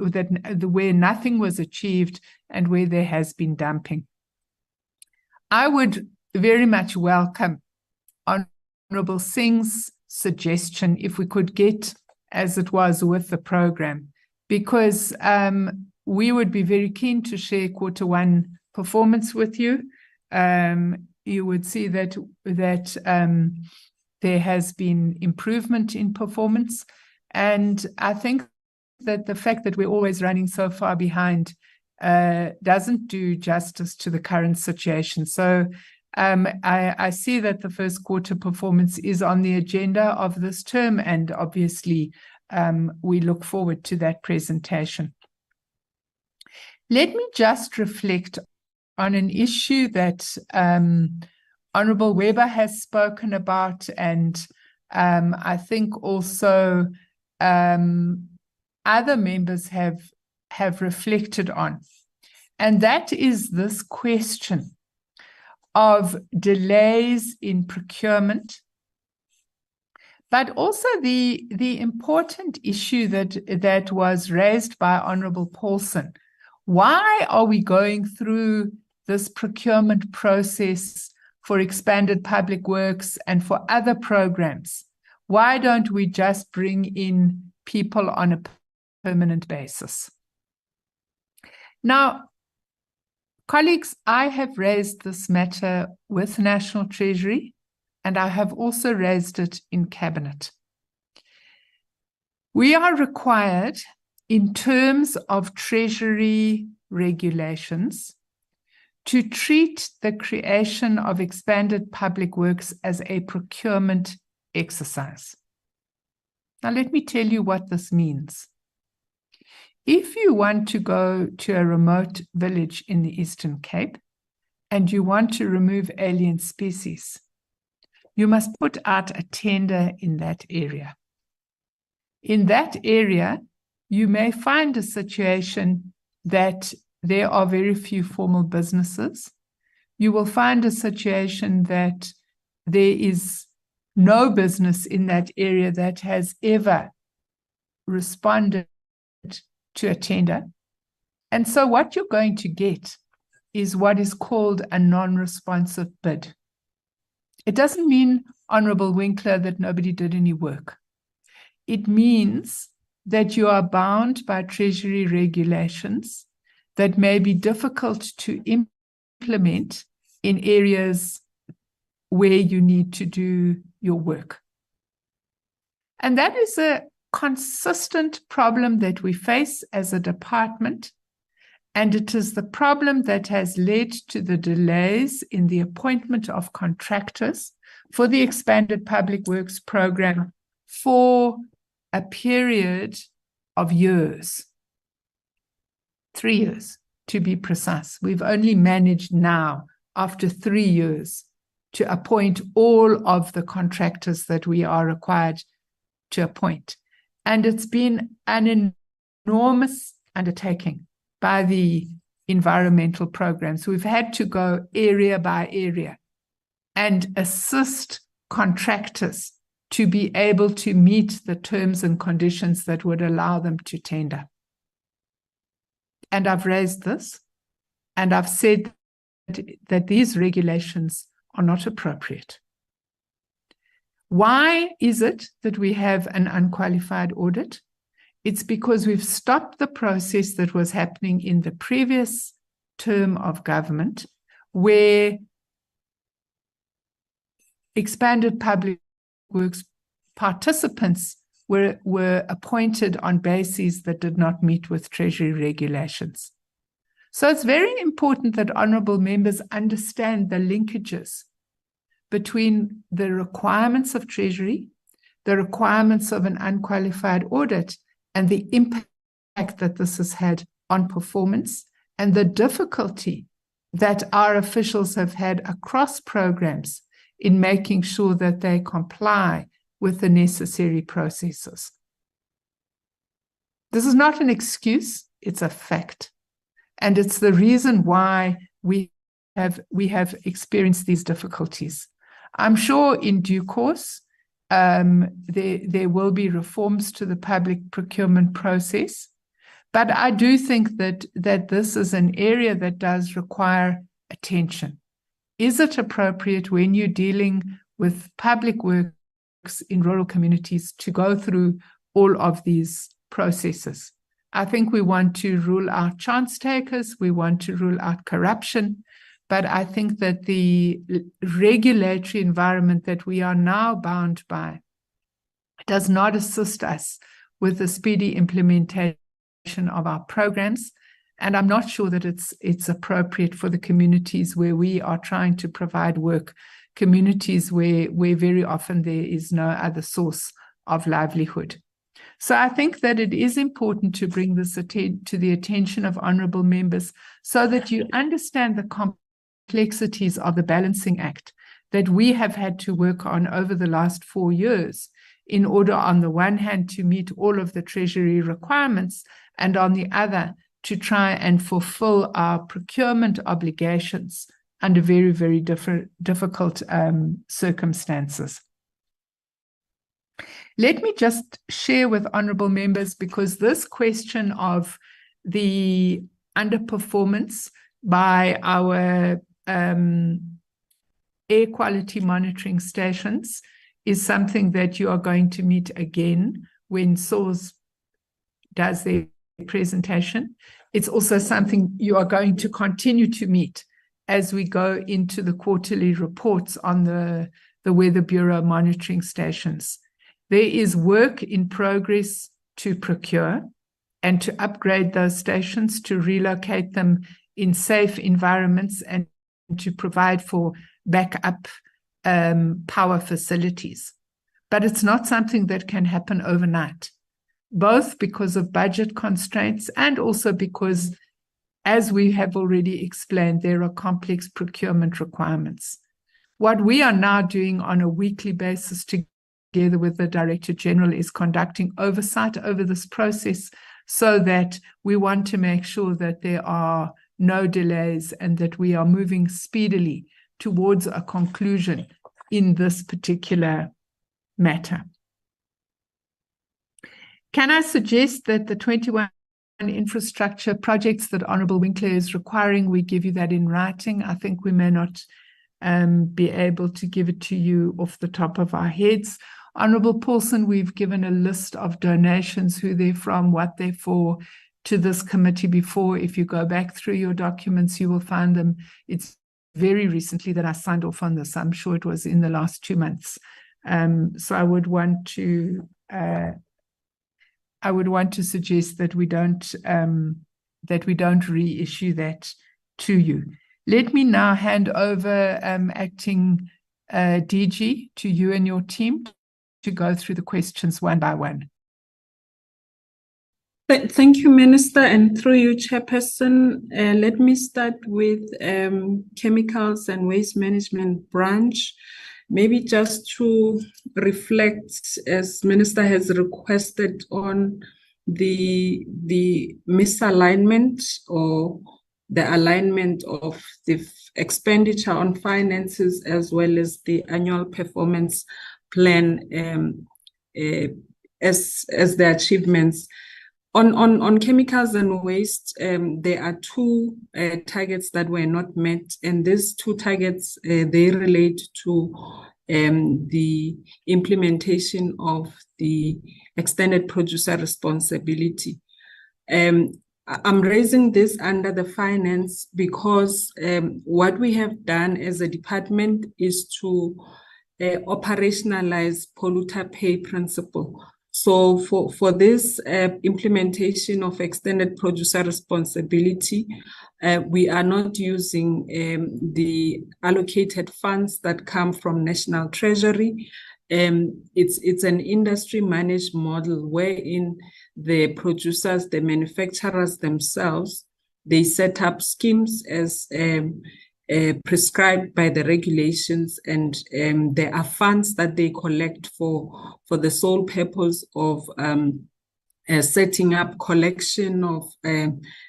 where nothing was achieved and where there has been dumping. I would very much welcome Honourable Singh's suggestion if we could get as it was with the program, because we would be very keen to share Q1 performance with you. You would see that there has been improvement in performance, and I think that the fact that we're always running so far behind doesn't do justice to the current situation. So I see that the first quarter performance is on the agenda of this term, and obviously we look forward to that presentation. Let me just reflect on an issue that Honourable Weber has spoken about, and I think also other members have reflected on, and that is this question of delays in procurement, but also the important issue that was raised by Honourable Paulson. Why are we going through this procurement process for expanded public works and for other programs? Why don't we just bring in people on a permanent basis? Now, colleagues, I have raised this matter with National Treasury, and I have also raised it in Cabinet. We are required, in terms of Treasury regulations, to treat the creation of expanded public works as a procurement exercise. Now, let me tell you what this means. If you want to go to a remote village in the Eastern Cape and you want to remove alien species, you must put out a tender in that area. In that area, you may find a situation that there are very few formal businesses. You will find a situation that there is no business in that area that has ever responded to a tender. And so what you're going to get is what is called a non-responsive bid. It doesn't mean, Honourable Winkler, that nobody did any work. It means that you are bound by Treasury regulations that may be difficult to implement in areas where you need to do your work. And that is a consistent problem that we face as a department, and it is the problem that has led to the delays in the appointment of contractors for the expanded public works program for a period of years, 3 years to be precise. We've only managed now, after 3 years, to appoint all of the contractors that we are required to appoint. And it's been an enormous undertaking by the environmental programs. We've had to go area by area and assist contractors to be able to meet the terms and conditions that would allow them to tender. And I've raised this, and I've said that these regulations are not appropriate. Why is it that we have an unqualified audit? It's because we've stopped the process that was happening in the previous term of government, where expanded public works participants were appointed on bases that did not meet with Treasury regulations. So it's very important that honourable members understand the linkages between the requirements of Treasury, the requirements of an unqualified audit, and the impact that this has had on performance and the difficulty that our officials have had across programs in making sure that they comply with the necessary processes. This is not an excuse, it's a fact. And it's the reason why we have experienced these difficulties. I'm sure in due course, there will be reforms to the public procurement process. But I do think that this is an area that does require attention. Is it appropriate when you're dealing with public works in rural communities to go through all of these processes? I think we want to rule out chance takers, we want to rule out corruption, but I think that the regulatory environment that we are now bound by does not assist us with the speedy implementation of our programs. And I'm not sure that it's appropriate for the communities where we are trying to provide work, communities where very often there is no other source of livelihood. So I think that it is important to bring this to the attention of honourable members so that you understand the complexities of the balancing act that we have had to work on over the last 4 years in order, on the one hand, to meet all of the Treasury requirements, and on the other, to try and fulfill our procurement obligations under very, very difficult circumstances. Let me just share with honourable members, because this question of the underperformance by our air quality monitoring stations is something that you are going to meet again when SAWS does their presentation. It's also something you are going to continue to meet as we go into the quarterly reports on the Weather Bureau monitoring stations. There is work in progress to procure and to upgrade those stations, to relocate them in safe environments and to provide for backup power facilities. But it's not something that can happen overnight, both because of budget constraints and also because, as we have already explained, there are complex procurement requirements. What we are now doing on a weekly basis together with the Director General is conducting oversight over this process so that we want to make sure that there are no delays and that we are moving speedily towards a conclusion in this particular matter. Can I suggest that the 21 infrastructure projects that Honourable Winkler is requiring, we give you that in writing? I think we may not be able to give it to you off the top of our heads. Honourable Paulson, we've given a list of donations, who they're from, what they're for, to this committee before. If you go back through your documents, you will find them. It's very recently that I signed off on this. I'm sure it was in the last 2 months. So I would want to suggest that we don't reissue that to you. Let me now hand over acting DG to you and your team to go through the questions one by one. Thank you, Minister, and through you, Chairperson. Let me start with Chemicals and Waste Management Branch. Maybe just to reflect, as Minister has requested, on the misalignment or the alignment of the expenditure on finances as well as the annual performance plan as the achievements. On chemicals and waste, there are 2 targets that were not met, and these 2 targets, they relate to the implementation of the extended producer responsibility. I'm raising this under the finance because what we have done as a department is to operationalize polluter pay principle. So for this implementation of extended producer responsibility, we are not using the allocated funds that come from National Treasury. It's an industry managed model wherein the producers, the manufacturers themselves, they set up schemes as prescribed by the regulations, and there are funds that they collect for the sole purpose of setting up collection of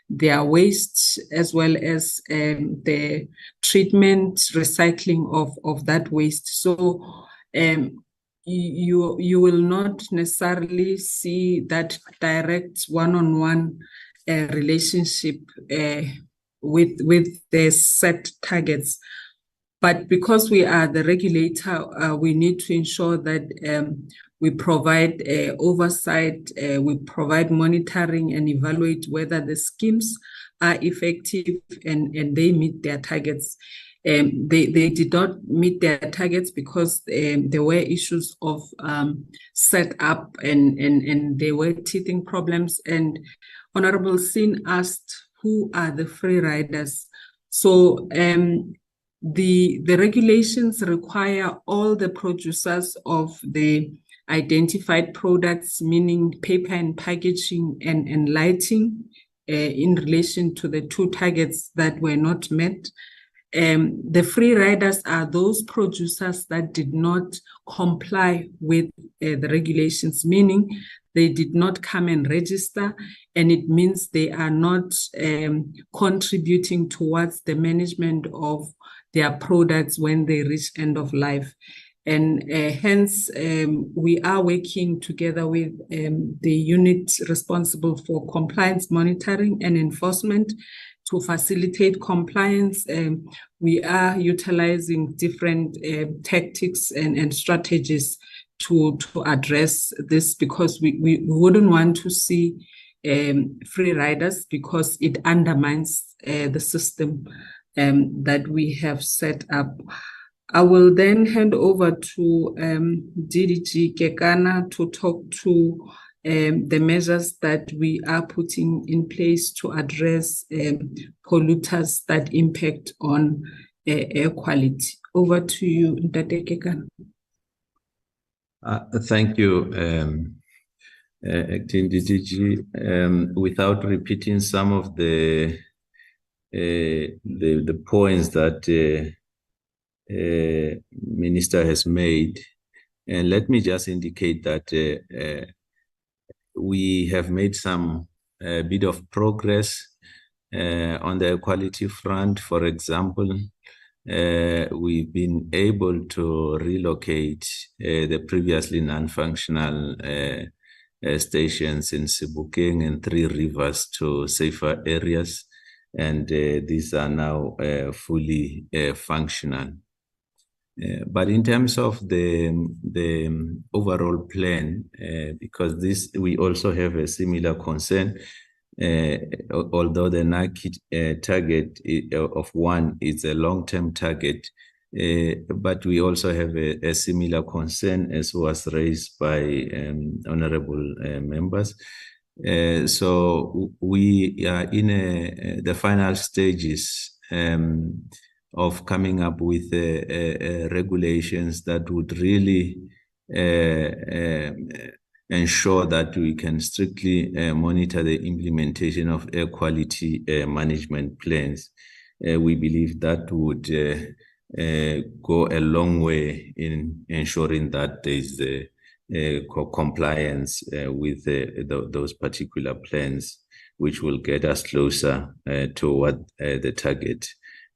their waste, as well as the treatment, recycling of that waste. So you will not necessarily see that direct one-on-one relationship with the set targets. But because we are the regulator, we need to ensure that we provide oversight, we provide monitoring and evaluate whether the schemes are effective and they meet their targets. They did not meet their targets because there were issues of set up and there were teething problems. And Honorable Sin asked, who are the free riders? So the regulations require all the producers of the identified products, meaning paper and packaging and lighting, in relation to the 2 targets that were not met. The free riders are those producers that did not comply with the regulations, meaning they did not come and register, and it means they are not contributing towards the management of their products when they reach end of life. And hence, we are working together with the unit responsible for compliance monitoring and enforcement to facilitate compliance. We are utilizing different tactics and strategies to address this, because we wouldn't want to see free riders, because it undermines the system that we have set up. I will then hand over to DDG Kekana to talk to the measures that we are putting in place to address polluters that impact on air quality. Over to you, Ntate Kekana. Thank you, Acting DDG. Without repeating some of the points that Minister has made, and let me just indicate that we have made some bit of progress on the equality front. For example, we've been able to relocate the previously non-functional stations in Sebokeng and 3 Rivers to safer areas, and these are now fully functional. But in terms of the overall plan, because we also have a similar concern, although the NACI target of 1 is a long-term target, but we also have a similar concern as was raised by honorable members. So we are in the final stages of coming up with regulations that would really ensure that we can strictly monitor the implementation of air quality management plans. We believe that would go a long way in ensuring that there is compliance with those particular plans, which will get us closer to what the target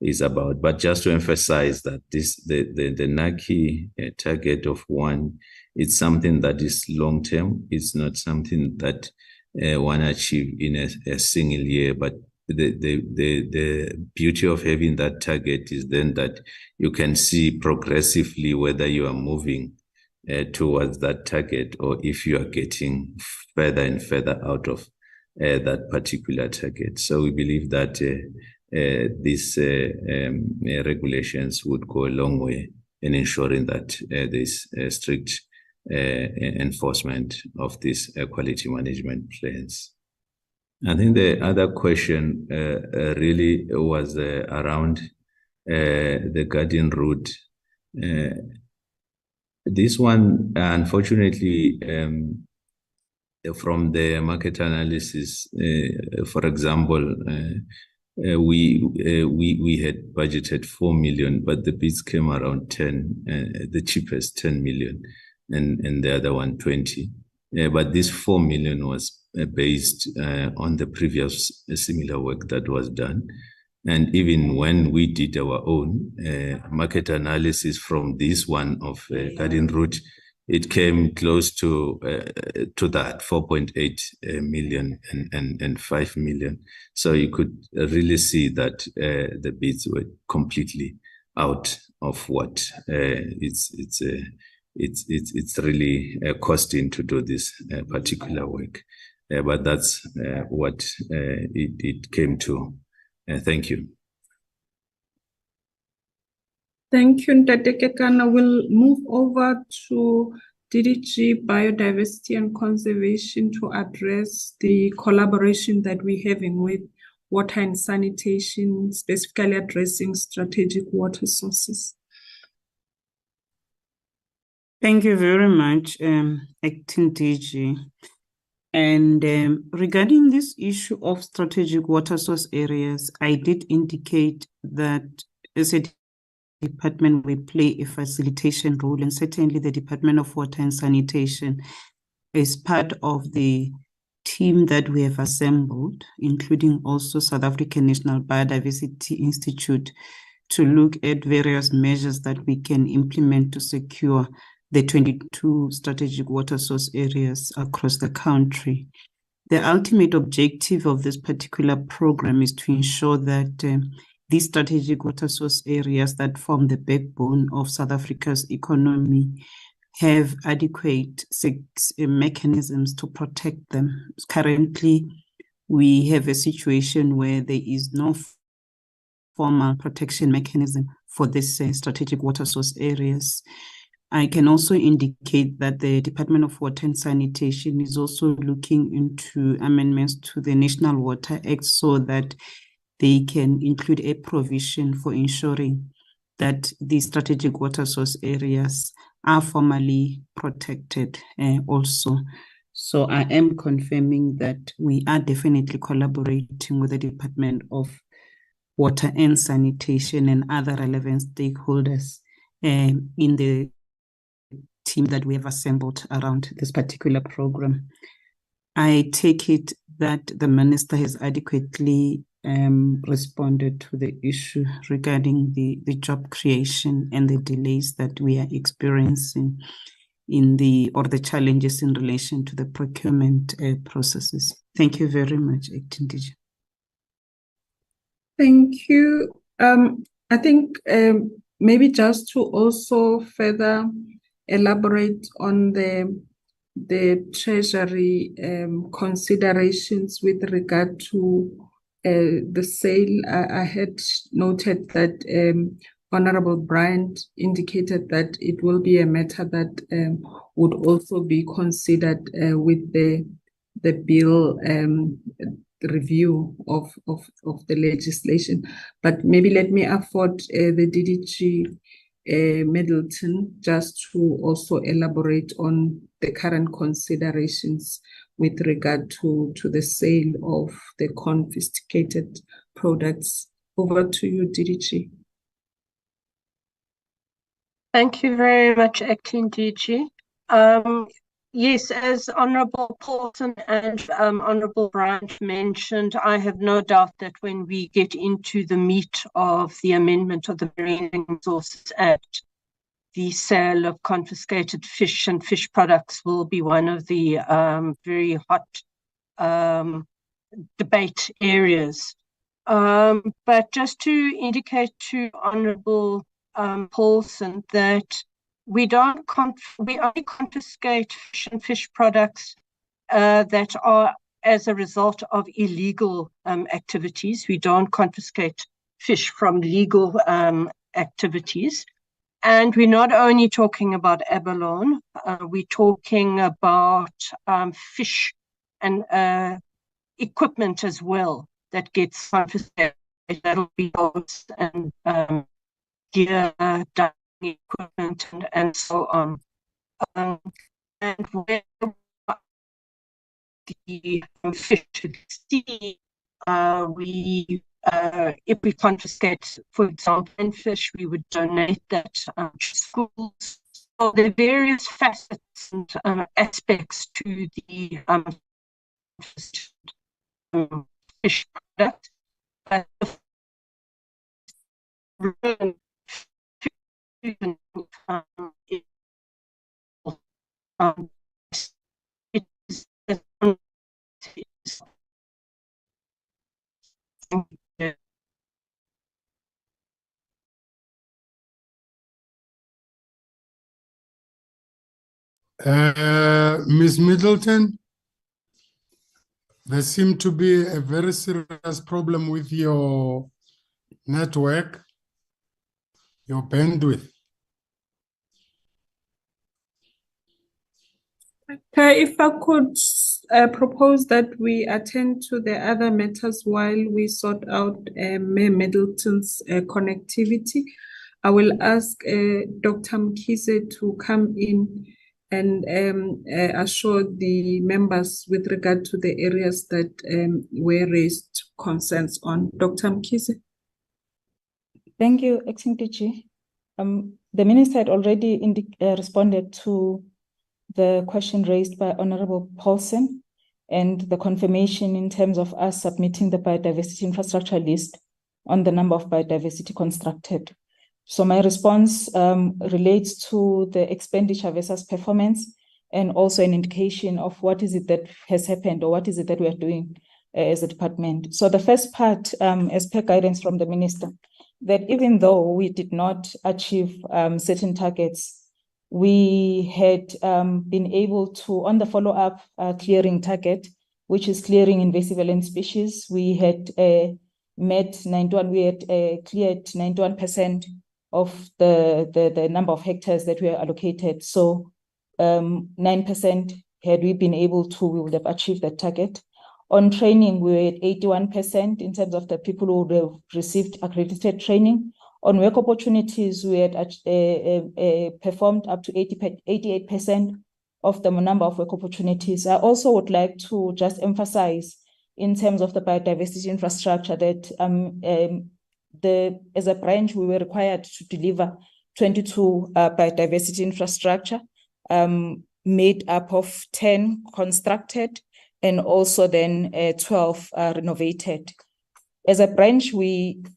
is about. But just to emphasize that the NACI target of 1, it's something that is long term. It's not something that one achieve in a single year. But the beauty of having that target is then that you can see progressively whether you are moving towards that target, or if you are getting further and further out of that particular target. So we believe that these regulations would go a long way in ensuring that there's strict enforcement of these quality management plans. I think the other question really was around the Guardian route. This one, unfortunately, from the market analysis, for example, we had budgeted 4 million, but the bids came around 10, the cheapest 10 million, and the other one 20. But this 4 million was based on the previous similar work that was done. And even when we did our own market analysis from this one of Garden Route, it came close to that 4.8 million and 5 million. So you could really see that the bids were completely out of what it's really costing to do this particular work. But that's what it came to. Thank you. Thank you, Ntate Kekana. We'll move over to DDG Biodiversity and Conservation to address the collaboration that we're having with water and sanitation, specifically addressing strategic water sources. Thank you very much, Acting DG. And regarding this issue of strategic water source areas, I did indicate that as a department, we play a facilitation role, and certainly the Department of Water and Sanitation is part of the team that we have assembled, including also South African National Biodiversity Institute, to look at various measures that we can implement to secure the 22 strategic water source areas across the country. The ultimate objective of this particular program is to ensure that these strategic water source areas that form the backbone of South Africa's economy have adequate mechanisms to protect them. Currently, we have a situation where there is no formal protection mechanism for these strategic water source areas. I can also indicate that the Department of Water and Sanitation is also looking into amendments to the National Water Act so that they can include a provision for ensuring that these strategic water source areas are formally protected also. So I am confirming that we are definitely collaborating with the Department of Water and Sanitation and other relevant stakeholders in the team that we have assembled around this particular program. I take it that the Minister has adequately responded to the issue regarding the job creation and the delays that we are experiencing or the challenges in relation to the procurement processes. Thank you very much, Acting DG. Thank you. I think maybe just to also further elaborate on the Treasury considerations with regard to the sale. I had noted that Honorable Bryant indicated that it will be a matter that would also be considered with the bill review of the legislation. But maybe let me afford the DDG Middleton just to also elaborate on the current considerations with regard to the sale of the confiscated products. Over to you, DDG. Thank you very much, Acting DG. Yes, as Honourable Paulson and Honourable Bryant mentioned, I have no doubt that when we get into the meat of the amendment of the Marine Resources Act, the sale of confiscated fish and fish products will be one of the very hot debate areas. But just to indicate to Honourable Paulson that we only confiscate fish and fish products that are as a result of illegal activities. We don't confiscate fish from legal activities. And we're not only talking about abalone, we're talking about fish and equipment as well that gets confiscated. That'll be boats and gear, diving equipment, and so on. And where the fish to the sea. If we confiscate, for example, in fish, we would donate that to schools. So there are various facets and aspects to the fish product. But Ms. Middleton, there seemed to be a very serious problem with your network, your bandwidth. Okay, if I could propose that we attend to the other matters while we sort out Mayor Middleton's connectivity, I will ask Dr. Mkhize to come in and assure the members with regard to the areas that were raised concerns on. Dr. Mkhize. Thank you, Acting DG. The Minister had already responded to the question raised by Honorable Paulsen and the confirmation in terms of us submitting the biodiversity infrastructure list on the number of biodiversity constructed. So my response relates to the expenditure versus performance and also an indication of what is it that has happened or what is it that we are doing as a department. So the first part, as per guidance from the Minister, that even though we did not achieve certain targets, we had been able to, on the follow-up clearing target, which is clearing invasive alien species, we had met 91, we had cleared 91% of the number of hectares that were allocated. So 9% had we been able to, we would have achieved that target. On training, we were at 81% in terms of the people who would have received accredited training. On work opportunities, we had performed up to 88% of the number of work opportunities. I also would like to just emphasize in terms of the biodiversity infrastructure that as a branch, we were required to deliver 22 biodiversity infrastructure made up of 10 constructed and also then 12 renovated. As a branch,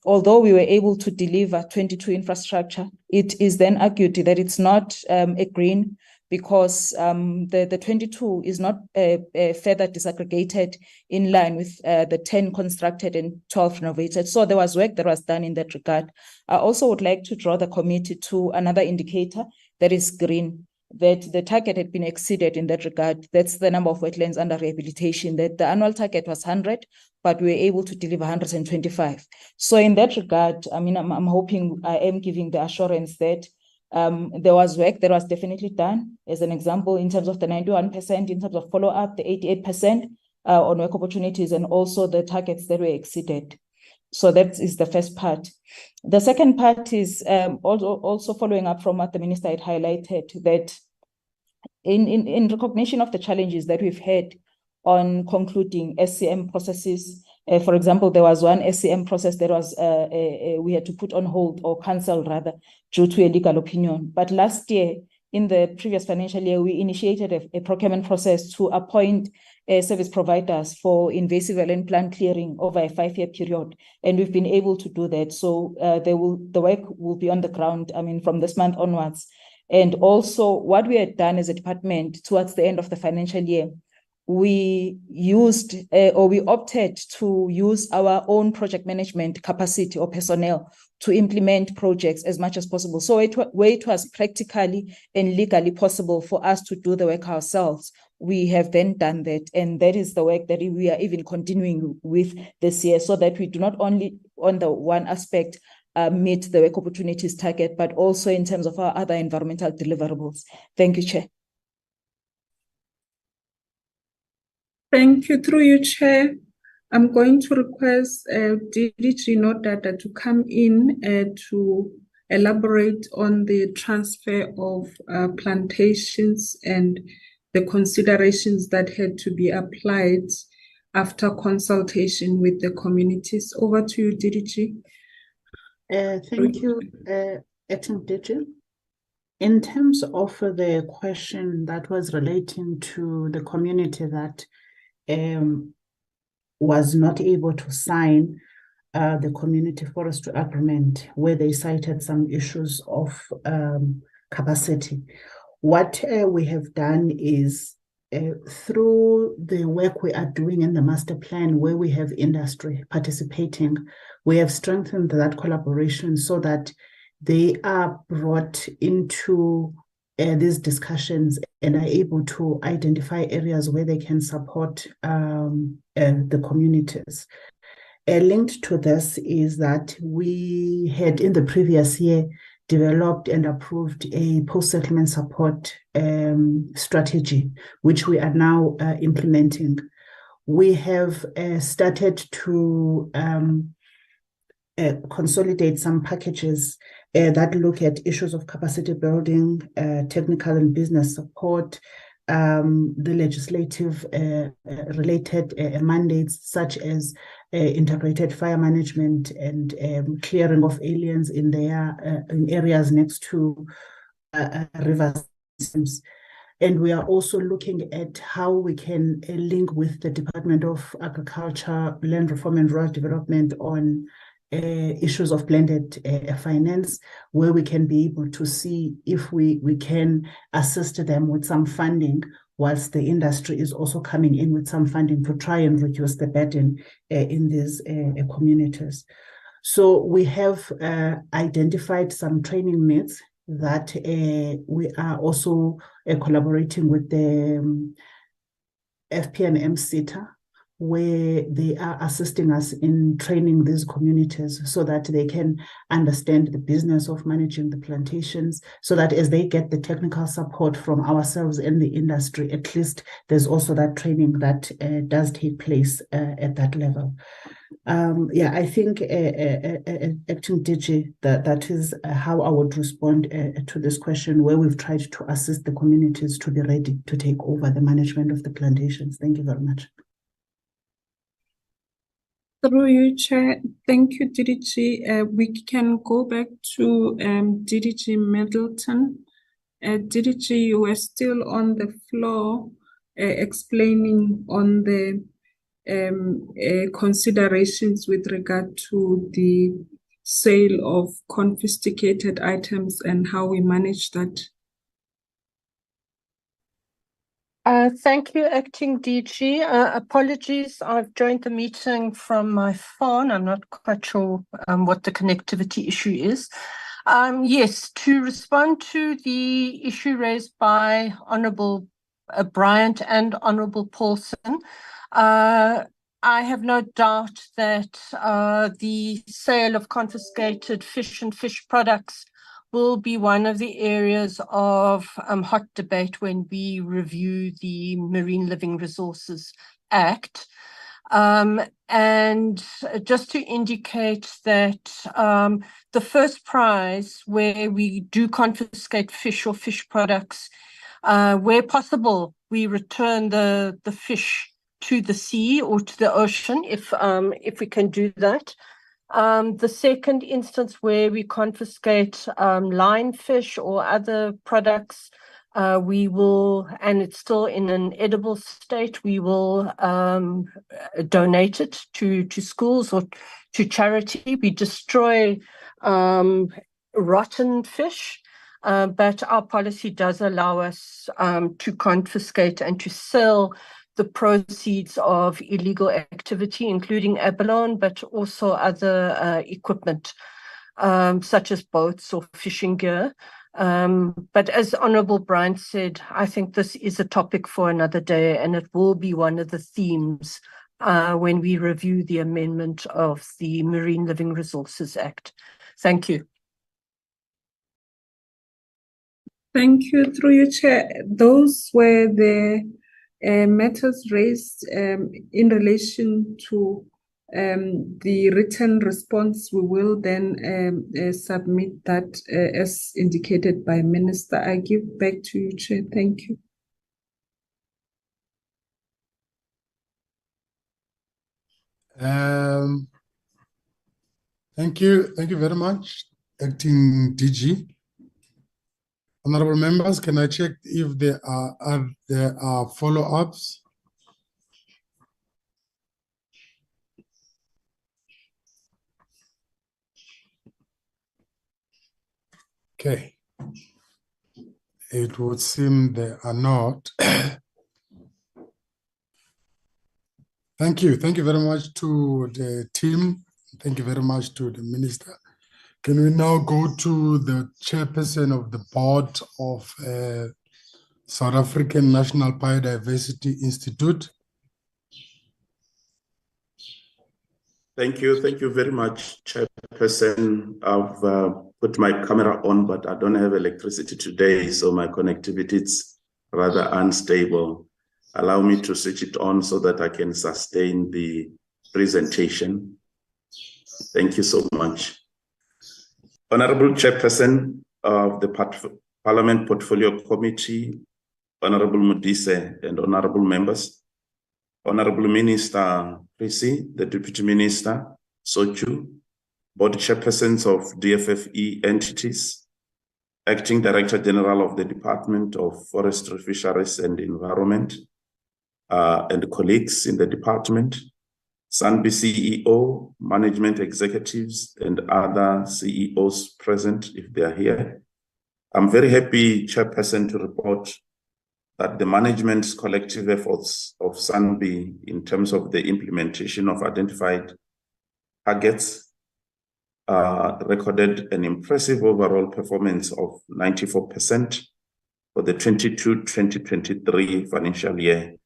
although we were able to deliver 22 infrastructure, it is then argued that it's not a green because the 22 is not further disaggregated in line with the 10 constructed and 12 renovated. So there was work that was done in that regard. I also would like to draw the committee to another indicator that is green, that the target had been exceeded in that regard. That's the number of wetlands under rehabilitation, that the annual target was 100, but we were able to deliver 125. So in that regard, I mean, I'm hoping I am giving the assurance that there was work that was definitely done. As an example, in terms of the 91%, in terms of follow-up, the 88% on work opportunities, and also the targets that were exceeded. So that is the first part. The second part is also following up from what the Minister had highlighted, that in recognition of the challenges that we've had on concluding SCM processes. For example, there was one SCM process that was we had to put on hold or cancel rather due to a legal opinion. But last year, in the previous financial year, we initiated a procurement process to appoint service providers for invasive alien plant clearing over a 5-year period, and we've been able to do that. So the work will be on the ground, I mean, from this month onwards. And also what we had done as a department towards the end of the financial year, we used or we opted to use our own project management capacity or personnel to implement projects as much as possible. So where it was practically and legally possible for us to do the work ourselves, we have then done that. And that is the work that we are even continuing with this year, so that we do not only on the one aspect meet the work opportunities target, but also in terms of our other environmental deliverables. Thank you, Chair. Thank you. Through you, Chair, I'm going to request DDG Nodata to come in to elaborate on the transfer of plantations and the considerations that had to be applied after consultation with the communities. Over to you, DDG. Thank you, Acting DG. In terms of the question that was relating to the community that was not able to sign the community forestry agreement, where they cited some issues of capacity. What we have done is through the work we are doing in the master plan, where we have industry participating, we have strengthened that collaboration so that they are brought into these discussions and are able to identify areas where they can support the communities. Linked to this is that we had in the previous year developed and approved a post-settlement support strategy, which we are now implementing. We have started to consolidate some packages that look at issues of capacity building, technical and business support, the legislative related mandates such as integrated fire management and clearing of aliens in their in areas next to river systems. And we are also looking at how we can link with the Department of Agriculture, Land Reform and Rural Development on issues of blended finance, where we can be able to see if we can assist them with some funding, whilst the industry is also coming in with some funding to try and reduce the burden in these communities. So we have identified some training needs that we are also collaborating with the FPNM SETA, where they are assisting us in training these communities so that they can understand the business of managing the plantations, so that as they get the technical support from ourselves and the industry, at least there's also that training that does take place at that level. Yeah, I think Acting DG, that is how I would respond to this question, where we've tried to assist the communities to be ready to take over the management of the plantations. Thank you very much. Through you, Chair. Thank you, DDG. We can go back to DDG Middleton. DDG, you were still on the floor explaining on the considerations with regard to the sale of confiscated items and how we manage that. Thank you, Acting DG. Apologies, I've joined the meeting from my phone. I'm not quite sure what the connectivity issue is. Yes, to respond to the issue raised by Honourable Bryant and Honourable Paulson, I have no doubt that the sale of confiscated fish and fish products will be one of the areas of hot debate when we review the Marine Living Resources Act. And just to indicate that the first prize where we do confiscate fish or fish products, where possible, we return the fish to the sea or to the ocean if we can do that. The second instance where we confiscate lionfish or other products, we will, and it's still in an edible state, we will donate it to schools or to charity. We destroy rotten fish, but our policy does allow us to confiscate and to sell the proceeds of illegal activity, including abalone, but also other equipment, such as boats or fishing gear. But as Honourable Bryant said, I think this is a topic for another day, and it will be one of the themes when we review the amendment of the Marine Living Resources Act. Thank you. Thank you. Through you, Chair. Those were the matters raised in relation to the written response. We will then submit that as indicated by Minister. I give back to you, Chair. Thank you. Thank you very much, Acting DG. Honorable members, can I check if there are follow-ups? Okay. It would seem there are not. Thank you. Thank you very much to the team. Thank you very much to the minister. Can we now go to the chairperson of the board of South African National Biodiversity Institute? Thank you very much, Chairperson. I've put my camera on, but I don't have electricity today, so my connectivity is rather unstable. Allow me to switch it on so that I can sustain the presentation. Thank you so much. Honorable Chairperson of the Parliament Portfolio Committee, Honorable Modise and honorable members, Honorable Minister Prisi, the Deputy Minister, Sochu, Board Chairpersons of DFFE entities, Acting Director General of the Department of Forestry, Fisheries and Environment, and colleagues in the department, SANBI CEO, management executives, and other CEOs present if they are here. I'm very happy, Chairperson, to report that the management's collective efforts of SANBI in terms of the implementation of identified targets recorded an impressive overall performance of 94% for the 22-2023 financial year.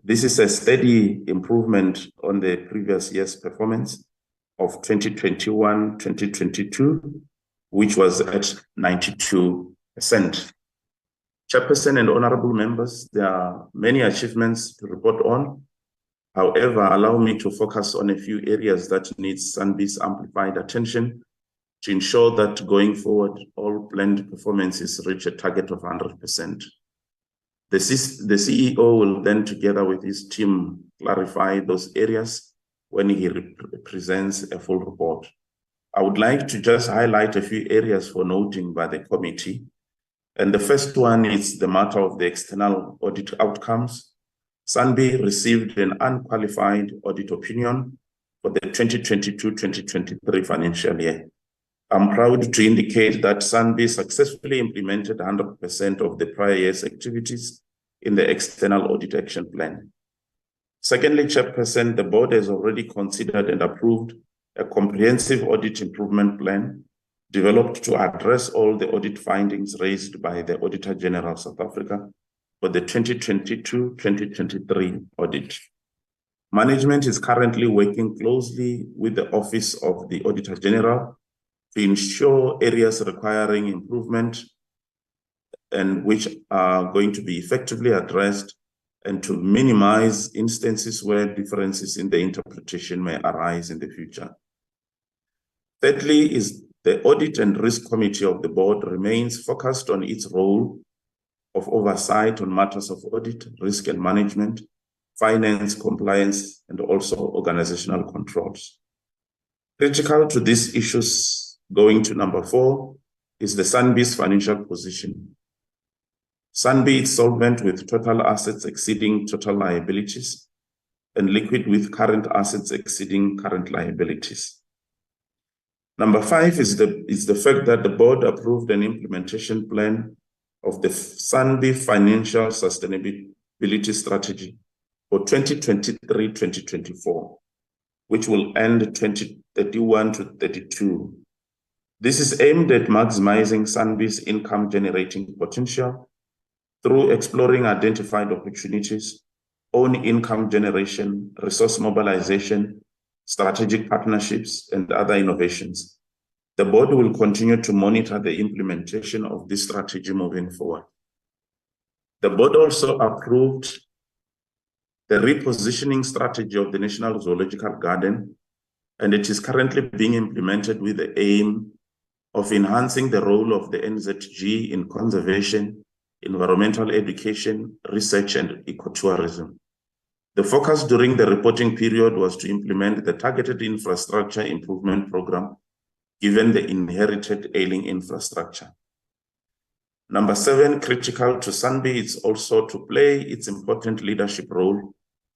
This is a steady improvement on the previous year's performance of 2021-2022, which was at 92%. Chairperson and honorable members, there are many achievements to report on. However, allow me to focus on a few areas that need SANBI's amplified attention to ensure that going forward, all planned performances reach a target of 100%. The CEO will then, together with his team, clarify those areas when he presents a full report. I would like to just highlight a few areas for noting by the committee. And the first one is the matter of the external audit outcomes. SANBI received an unqualified audit opinion for the 2022-2023 financial year. I'm proud to indicate that SANBI successfully implemented 100% of the prior year's activities in the external audit action plan. Secondly, Chairperson, the board has already considered and approved a comprehensive audit improvement plan developed to address all the audit findings raised by the Auditor General South Africa for the 2022-2023 audit. Management is currently working closely with the Office of the Auditor General to ensure areas requiring improvement and which are going to be effectively addressed, and to minimize instances where differences in the interpretation may arise in the future. Thirdly, is the Audit and Risk Committee of the board remains focused on its role of oversight on matters of audit, risk and management, finance, compliance, and also organizational controls. Critical to these issues, going to number 4, is the SANBI's financial position. SANBI is solvent with total assets exceeding total liabilities and liquid with current assets exceeding current liabilities. Number 5 is the fact that the board approved an implementation plan of the SANBI Financial Sustainability Strategy for 2023-2024, which will end 2031-32. This is aimed at maximizing SANBI's income generating potential through exploring identified opportunities, own income generation, resource mobilization, strategic partnerships, and other innovations. The board will continue to monitor the implementation of this strategy moving forward. The board also approved the repositioning strategy of the National Zoological Garden, and it is currently being implemented with the aim of enhancing the role of the NZG in conservation, environmental education, research, and ecotourism. The focus during the reporting period was to implement the targeted infrastructure improvement program, given the inherited ailing infrastructure. Number 7, critical to SANBI is also to play its important leadership role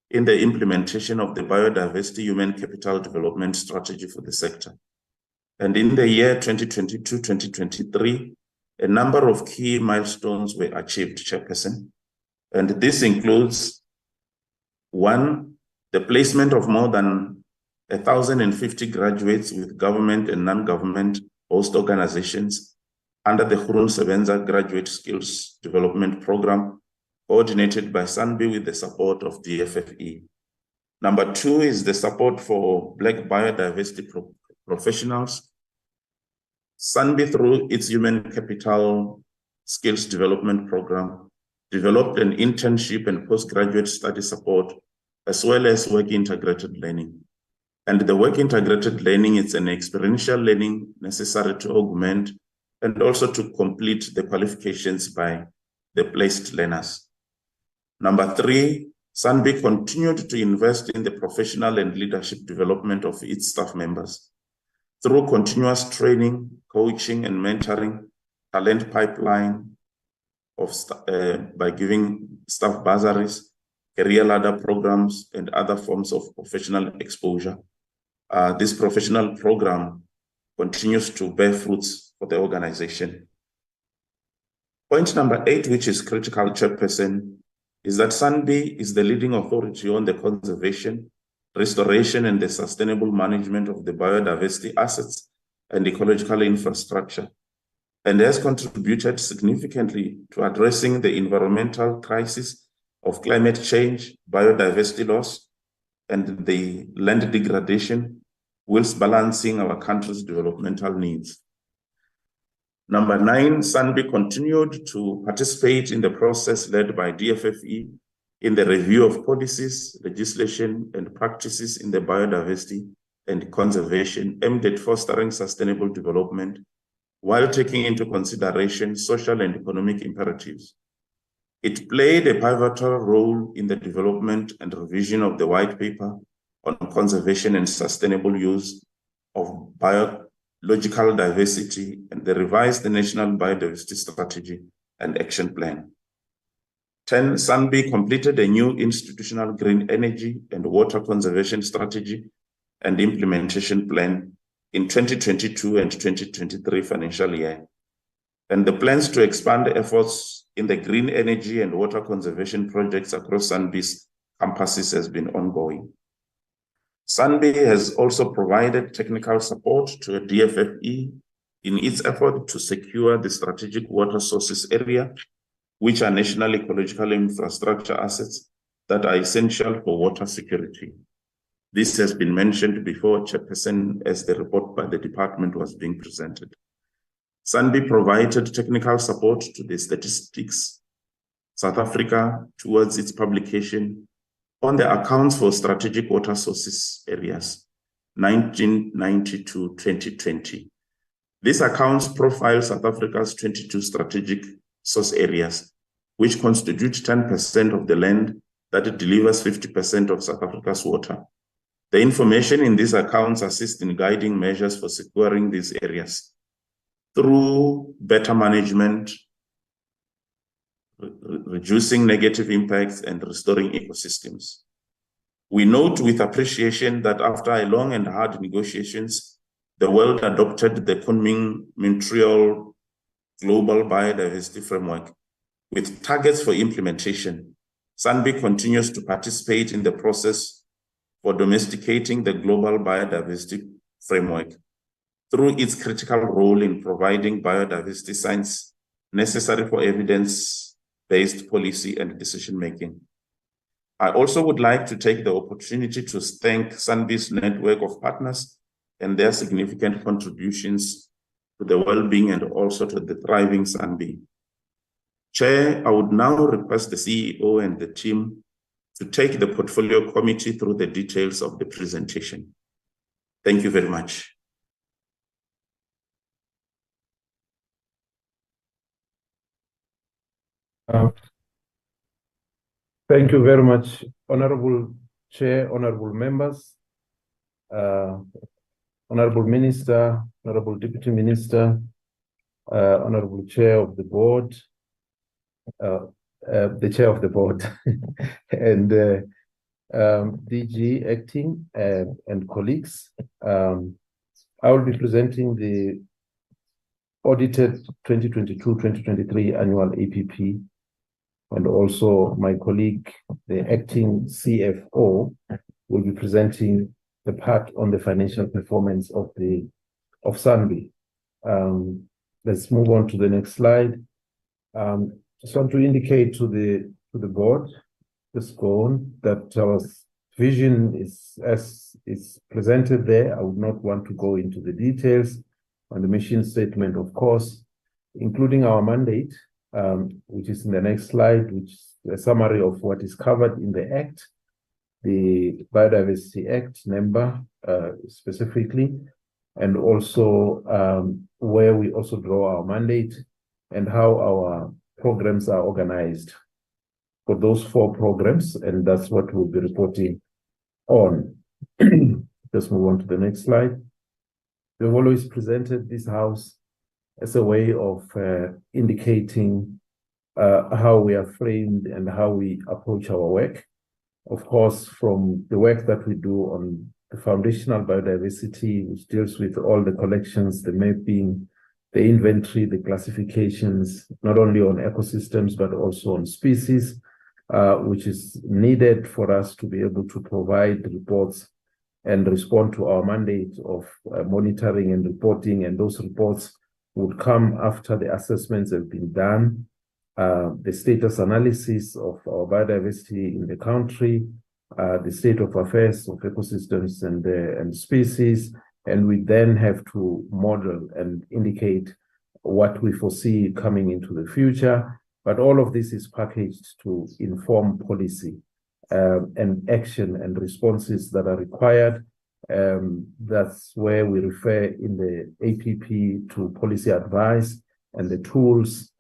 in the implementation of the biodiversity human capital development strategy for the sector. And in the year 2022-2023, a number of key milestones were achieved, Chairperson. And this includes 1, the placement of more than 1,050 graduates with government and non-government host organizations under the Hurun Sebenza Graduate Skills Development Program, coordinated by SANBI with the support of DFFE. Number 2 is the support for Black biodiversity professionals. SANBI, through its Human Capital Skills Development Program, developed an internship and postgraduate study support, as well as work integrated learning. And the work integrated learning is an experiential learning necessary to augment and also to complete the qualifications by the placed learners. Number 3, SANBI continued to invest in the professional and leadership development of its staff members through continuous training, coaching, and mentoring, talent pipeline by giving staff bursaries, career ladder programs, and other forms of professional exposure. This professional program continues to bear fruits for the organization. Point number 8, which is critical, Chairperson, is that SANBI is the leading authority on the conservation, restoration, and the sustainable management of the biodiversity assets and ecological infrastructure, and has contributed significantly to addressing the environmental crisis of climate change, biodiversity loss, and the land degradation, whilst balancing our country's developmental needs. Number 9, SANBI continued to participate in the process led by DFFE in the review of policies, legislation, and practices in the biodiversity and conservation aimed at fostering sustainable development while taking into consideration social and economic imperatives. It played a pivotal role in the development and revision of the white paper on conservation and sustainable use of biological diversity and the revised National Biodiversity Strategy and Action Plan. 10, SANBI completed a new institutional green energy and water conservation strategy and implementation plan in 2022 and 2023 financial year. And the plans to expand efforts in the green energy and water conservation projects across SANBI's campuses has been ongoing. SANBI has also provided technical support to a DFFE in its effort to secure the strategic water sources area, which are national ecological infrastructure assets that are essential for water security. This has been mentioned before, Chairperson, as the report by the department was being presented. SANBI provided technical support to the Statistics South Africa towards its publication on the accounts for strategic water sources areas, 1990-2020. These accounts profile South Africa's 22 strategic source areas, which constitute 10% of the land that delivers 50% of South Africa's water. The information in these accounts assists in guiding measures for securing these areas through better management, reducing negative impacts, and restoring ecosystems. We note with appreciation that after a long and hard negotiations, the world adopted the Kunming-Montreal Global Biodiversity Framework with targets for implementation. SANBI continues to participate in the process for domesticating the Global Biodiversity Framework through its critical role in providing biodiversity science necessary for evidence-based policy and decision-making. I also would like to take the opportunity to thank SANBI's network of partners and their significant contributions to the well-being and also to the thriving SANBI. Chair, I would now request the CEO and the team to take the portfolio committee through the details of the presentation. Thank you very much. Thank you very much, Honorable Chair, honorable members, Honorable Minister, Honorable Deputy Minister, Honorable Chair of the Board, the Chair of the Board, and DG Acting and colleagues. I will be presenting the audited 2022-2023 annual APP, and also my colleague, the Acting CFO, will be presenting the part on the financial performance of SANBI. Let's move on to the next slide. Just want to indicate to the board, just go on, that our vision is as is presented there. I would not want to go into the details on the mission statement, of course, including our mandate, which is in the next slide, which is a summary of what is covered in the Act, the Biodiversity Act number specifically, and also where we also draw our mandate and how our programs are organized for those 4 programs, and that's what we'll be reporting on. Let's move on to the next slide. We've always presented this house as a way of indicating how we are framed and how we approach our work. Of course, from the work that we do on the foundational biodiversity, which deals with all the collections, the mapping, the inventory, the classifications, not only on ecosystems, but also on species, which is needed for us to be able to provide reports and respond to our mandate of monitoring and reporting. And those reports would come after the assessments have been done, the status analysis of our biodiversity in the country, the state of affairs of ecosystems and species, and we then have to model and indicate what we foresee coming into the future. But all of this is packaged to inform policy and action and responses that are required. That's where we refer in the APP to policy advice and the tools.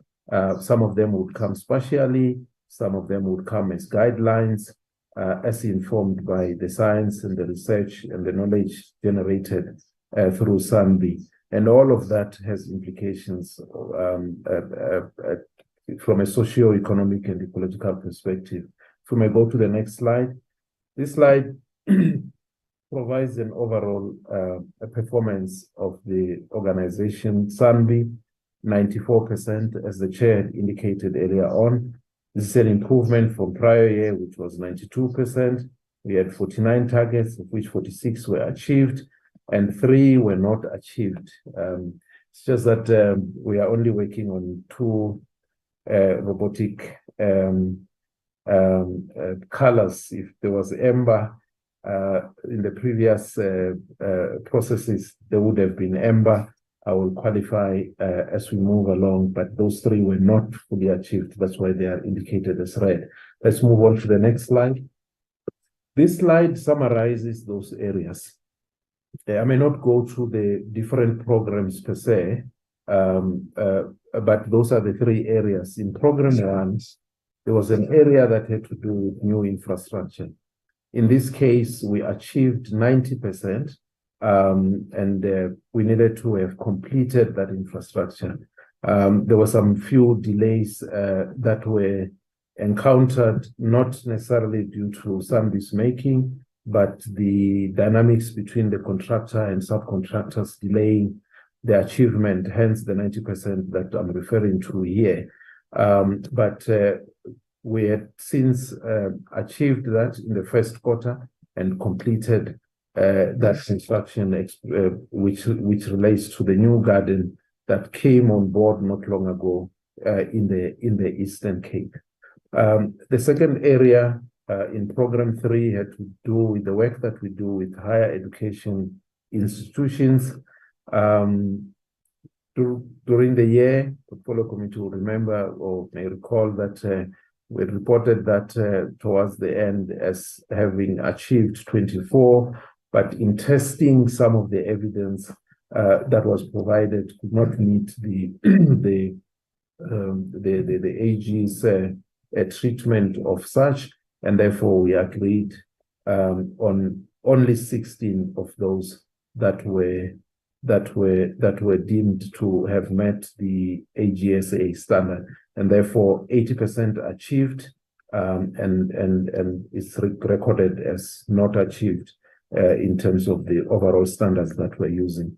Some of them would come spatially, some of them would come as guidelines, as informed by the science and the research and the knowledge generated through SANBI. And all of that has implications from a socio-economic and ecological perspective. If we may go to the next slide. This slide provides an overall performance of the organization SANBI, 94%, as the chair indicated earlier on. This is an improvement from prior year, which was 92%. We had 49 targets, of which 46 were achieved, and 3 were not achieved. It's just that we are only working on 2 robotic colors. If there was amber in the previous processes, there would have been amber. I will qualify as we move along, but those 3 were not fully achieved. That's why they are indicated as red. Let's move on to the next slide. This slide summarizes those areas. I may not go through the different programs per se, but those are the 3 areas. In program 1, there was an area that had to do with new infrastructure. In this case, we achieved 90%, and we needed to have completed that infrastructure. There were some few delays that were encountered, not necessarily due to SANBI's making, but the dynamics between the contractor and subcontractors delaying the achievement, hence the 90% that I'm referring to here. But we had since achieved that in the first quarter and completed that construction, which relates to the new garden that came on board not long ago in the Eastern Cape. The second area in program 3 had to do with the work that we do with higher education institutions. During the year, the portfolio committee will remember or may recall that we reported that towards the end as having achieved 24, but in testing, some of the evidence that was provided could not meet the AG's treatment of such, and therefore we agreed on only 16 of those that were deemed to have met the AGSA standard, and therefore 80% achieved, and it's recorded as not achieved in terms of the overall standards that we're using.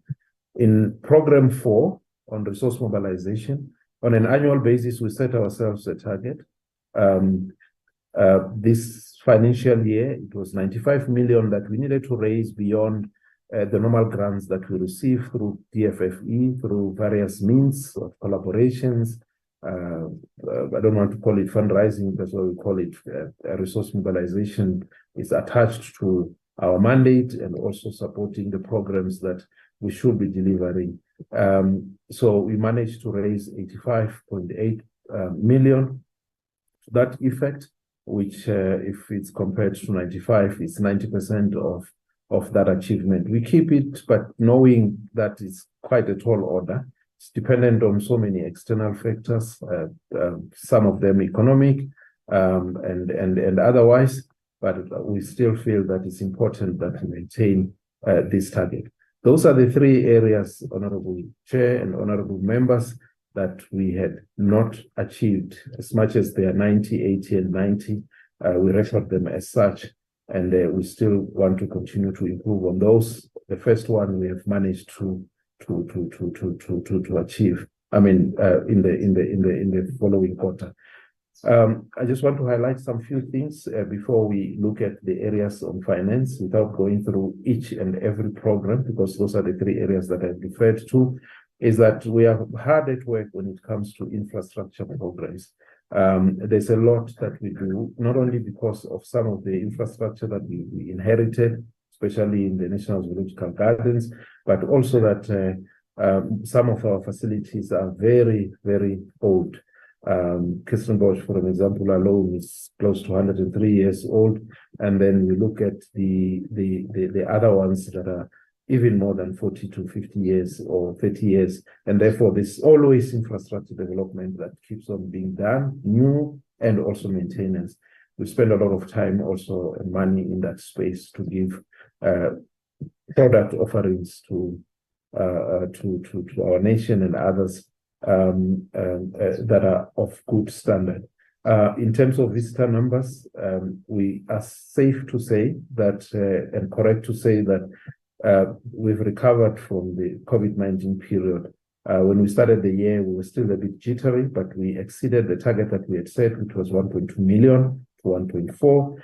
In Program 4 on resource mobilization, on an annual basis, we set ourselves a target. This financial year, it was 95 million that we needed to raise beyond the normal grants that we receive through DFFE, through various means of collaborations. I don't want to call it fundraising, that's what we call it. Resource mobilization is attached to our mandate and also supporting the programs that we should be delivering. So we managed to raise 85.8 million to that effect, which if it's compared to 95, it's 90% of that achievement. We keep it, but knowing that it's quite a tall order. It's dependent on so many external factors, some of them economic and otherwise, but we still feel that it's important that we maintain this target. Those are the three areas, Honorable Chair and Honorable Members, that we had not achieved. As much as they are 90, 80, and 90, we record them as such, and we still want to continue to improve on those. The first one we have managed to achieve. I mean, in the following quarter. I just want to highlight some few things before we look at the areas on finance, without going through each and every program, because those are the three areas that I've referred to. Is that we are hard at work when it comes to infrastructure programs. There's a lot that we do, not only because of some of the infrastructure that we inherited, especially in the National Zoological Gardens, but also that some of our facilities are very, very old. Kirstenbosch, for an example, alone is close to 103 years old, and then we look at the other ones that are even more than 40 to 50 years or 30 years, and therefore there's always infrastructure development that keeps on being done, new and also maintenance. We spend a lot of time also and money in that space to give product offerings to our nation and others that are of good standard. In terms of visitor numbers, we are safe to say that, and correct to say that we've recovered from the COVID-19 period. When we started the year, we were still a bit jittery, but we exceeded the target that we had set, which was 1.2 million to 1.4.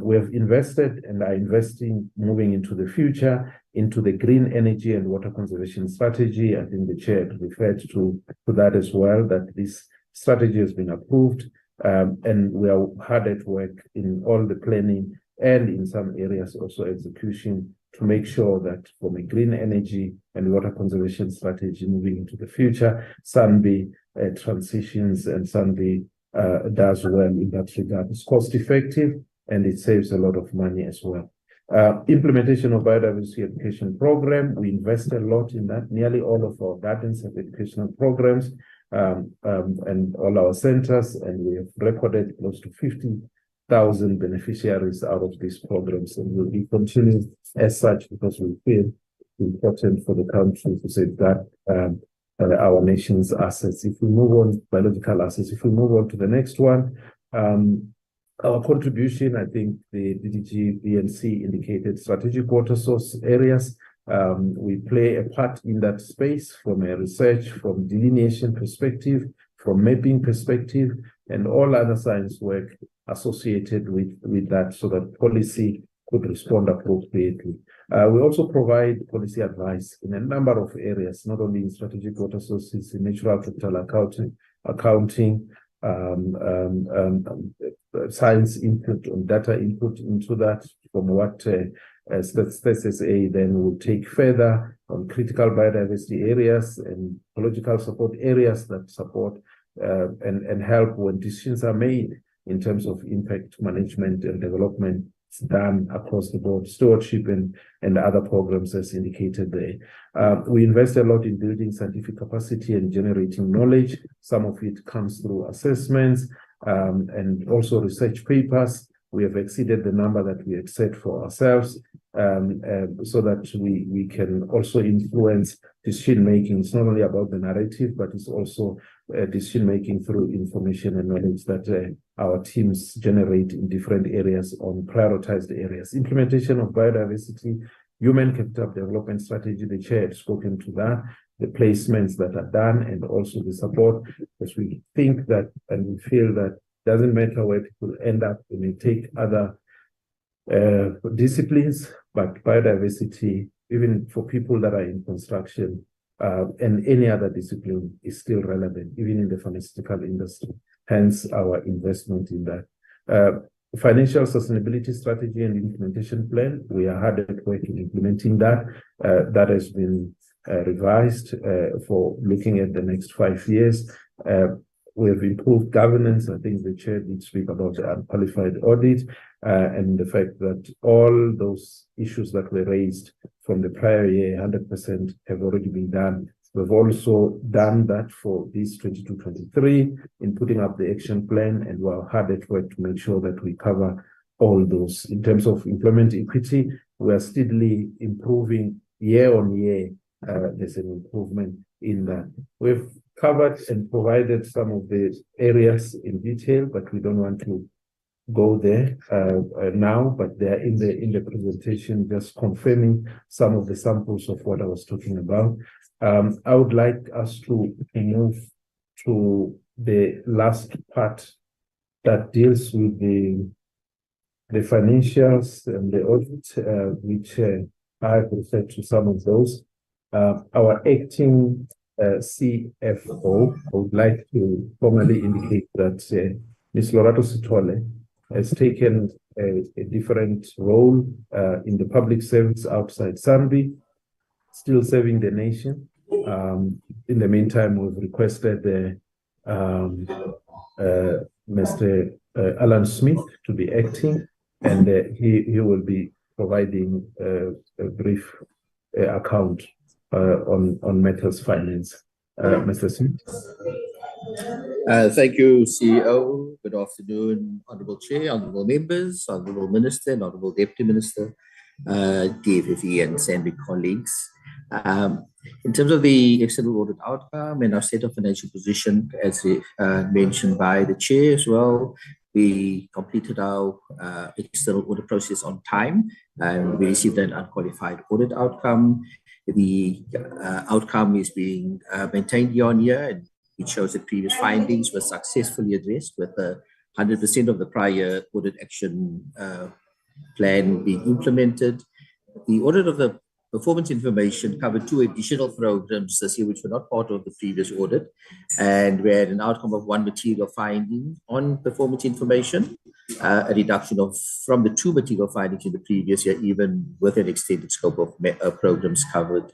We have invested and are investing moving into the future into the green energy and water conservation strategy. I think the chair referred to that as well, that this strategy has been approved, and we are hard at work in all the planning and in some areas also execution to make sure that from a green energy and water conservation strategy moving into the future, SANBI transitions and SANBI does well in that regard. It's cost effective and it saves a lot of money as well. Implementation of biodiversity education program, we invest a lot in that. Nearly all of our gardens have educational programs and all our centers, and we have recorded close to 50,000 beneficiaries out of these programs, and will be continued as such because we feel important for the country to safeguard our nation's assets. If we move on, biological assets, if we move on to the next one, our contribution, I think the DDG BNC indicated strategic water source areas. We play a part in that space from a research, from delineation perspective, from mapping perspective, and all other science work associated with that so that policy could respond appropriately. We also provide policy advice in a number of areas, not only in strategic water sources, in natural capital accounting, science input and data input into that, from what STSSA then will take further on critical biodiversity areas and ecological support areas that support and help when decisions are made in terms of impact management and development. It's done across the board, stewardship and other programs as indicated there. We invest a lot in building scientific capacity and generating knowledge. Some of it comes through assessments, and also research papers. We have exceeded the number that we had set for ourselves, so that we can also influence decision making. It's not only about the narrative, but it's also decision making through information and knowledge that our teams generate in different areas on prioritized areas. Implementation of biodiversity, human capital development strategy, the chair had spoken to that, the placements that are done, and also the support, because we think that and we feel that doesn't matter where people end up, we may take other disciplines, but biodiversity, even for people that are in construction and any other discipline, is still relevant, even in the pharmaceutical industry. Hence our investment in that. Financial sustainability strategy and implementation plan, we are hard at work in implementing that. That has been revised for looking at the next 5 years. We have improved governance. I think the chair did speak about the unqualified audit and the fact that all those issues that were raised from the prior year, 100% have already been done. We've also done that for this 22-23 in putting up the action plan, and we're hard at work to make sure that we cover all those. In terms of employment equity, we are steadily improving year on year. There's an improvement in that. We've covered and provided some of the areas in detail, but we don't want to go there now, but they're in the presentation, just confirming some of the samples of what I was talking about. I would like us to move to the last part that deals with the financials and the audit, which I have referred to some of those. Our acting CFO, I would like to formally indicate that Ms. Lorato Sithole has taken a different role in the public service outside Zambia, still serving the nation. In the meantime, we've requested Mr. Alan Smith to be acting, and he will be providing a brief account on matters finance. Mr. Smith. Thank you, CEO. Good afternoon, Honourable Chair, Honourable Members, Honourable Minister, and Honourable Deputy Minister, DFFE and SANBI colleagues. In terms of the external audit outcome and our set of financial position, as mentioned by the Chair as well, we completed our external audit process on time, and we received an unqualified audit outcome. The outcome is being maintained year on year, and it shows that previous findings were successfully addressed with 100% of the prior audit action plan being implemented. The audit of the performance information covered 2 additional programs this year, which were not part of the previous audit, and we had an outcome of 1 material finding on performance information, a reduction from the 2 material findings in the previous year, even with an extended scope of programs covered.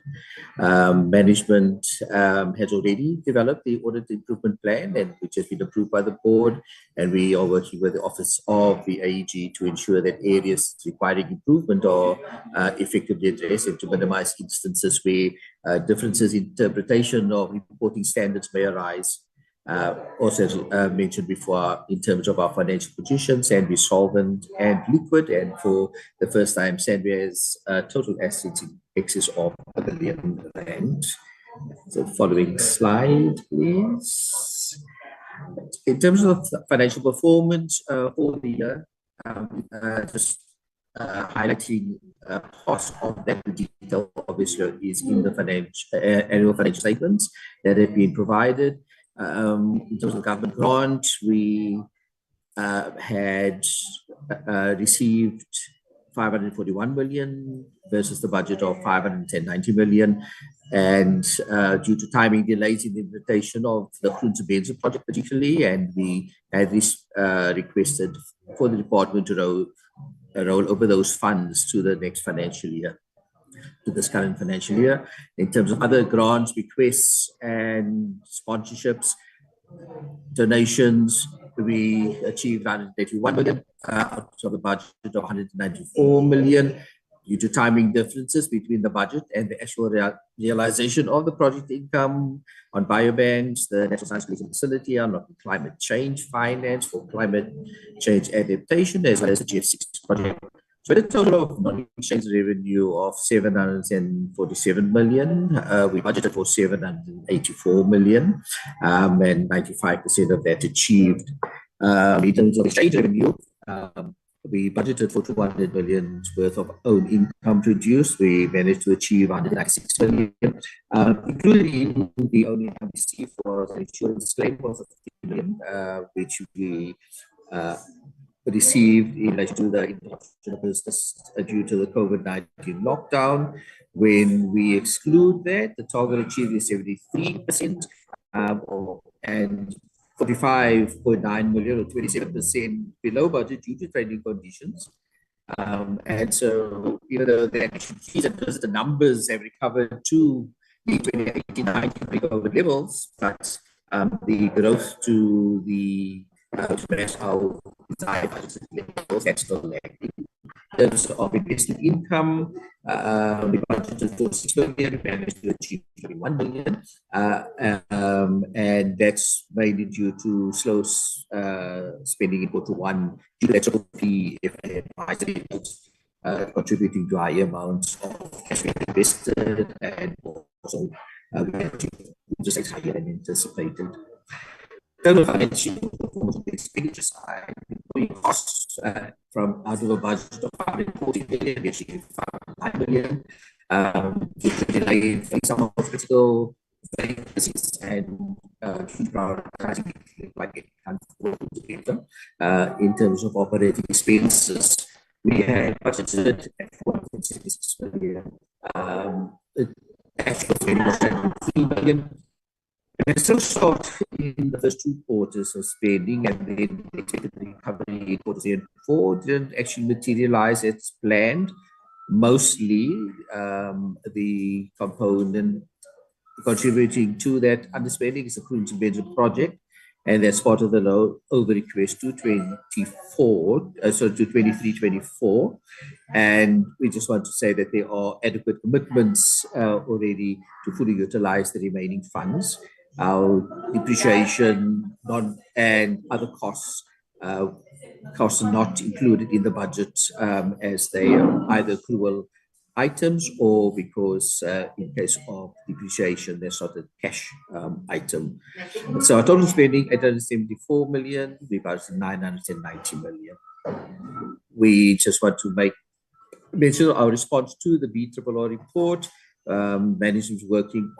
Management has already developed the audit improvement plan, and which has been approved by the board, and we are working with the Office of the AG to ensure that areas requiring improvement are effectively addressed, and to minimize instances where differences in interpretation of reporting standards may arise. Also, as mentioned before, in terms of our financial position, SANBI is solvent and liquid, and for the first time, SANBI has total assets in excess of R1 billion. So, following slide, please. In terms of financial performance for the year, just highlighting cost of that detail obviously is in the annual financial statements that have been provided. In terms of government grant, we had received 541 million versus the budget of 590 million. And due to timing delays in the implementation of the Groentebense project particularly, and we had requested for the department to roll over those funds to the next financial year, to this current financial year. In terms of other grants, requests and sponsorships, donations, we achieved 181 million out of a budget of 194 million. due to timing differences between the budget and the actual realization of the project income on biobanks, the National Science Collection Facility on climate change finance for climate change adaptation, as well as the GF6 project. So a total of non-exchange revenue of 747 million. We budgeted for 784 million, and 95% of that achieved. In terms of exchange revenue, we budgeted for 200 million worth of own income produced. We managed to achieve 196 million, including the own income received for an insurance claim of 50 million, which we received in relation to the interruption of business due to the COVID-19 lockdown. When we exclude that, the target achieved is 73%, and 45.9 million or 27% below budget due to trading conditions. And so, even though the numbers have recovered to the 2018-19 pre-COVID levels, but the growth to the how desired budgeted levels that's still lacking. In terms of investment income, we budgeted for 6 million, we managed to achieve 21 million, and that's mainly due to slow spending in quarter one due to the advisory contributing to higher amounts of cash invested, and also just higher than anticipated. Total financial performance on the expenditure side, costs from out of a budget of 540 million, we achieved 509 million. Due to delay in some of critical vacancies and prioritizing like in terms of operating expenses, we had budgeted at 476 million. Actual spending was 3 million. We're still short in the first 2 quarters of spending, and then the expected recovery in quarter 3 and 4 didn't actually materialize as planned. Mostly the component contributing to that underspending is the Cruise Benjamin project, and that's part of the low over request to 23-24. And we just want to say that there are adequate commitments already to fully utilize the remaining funds. Our depreciation and other costs are not included in the budget, as they are either accrual items or because in case of depreciation, there's not a cash item. So our total spending 874 million, we budgeted 990 million. We just want to mention our response to the BRRR report. Management is working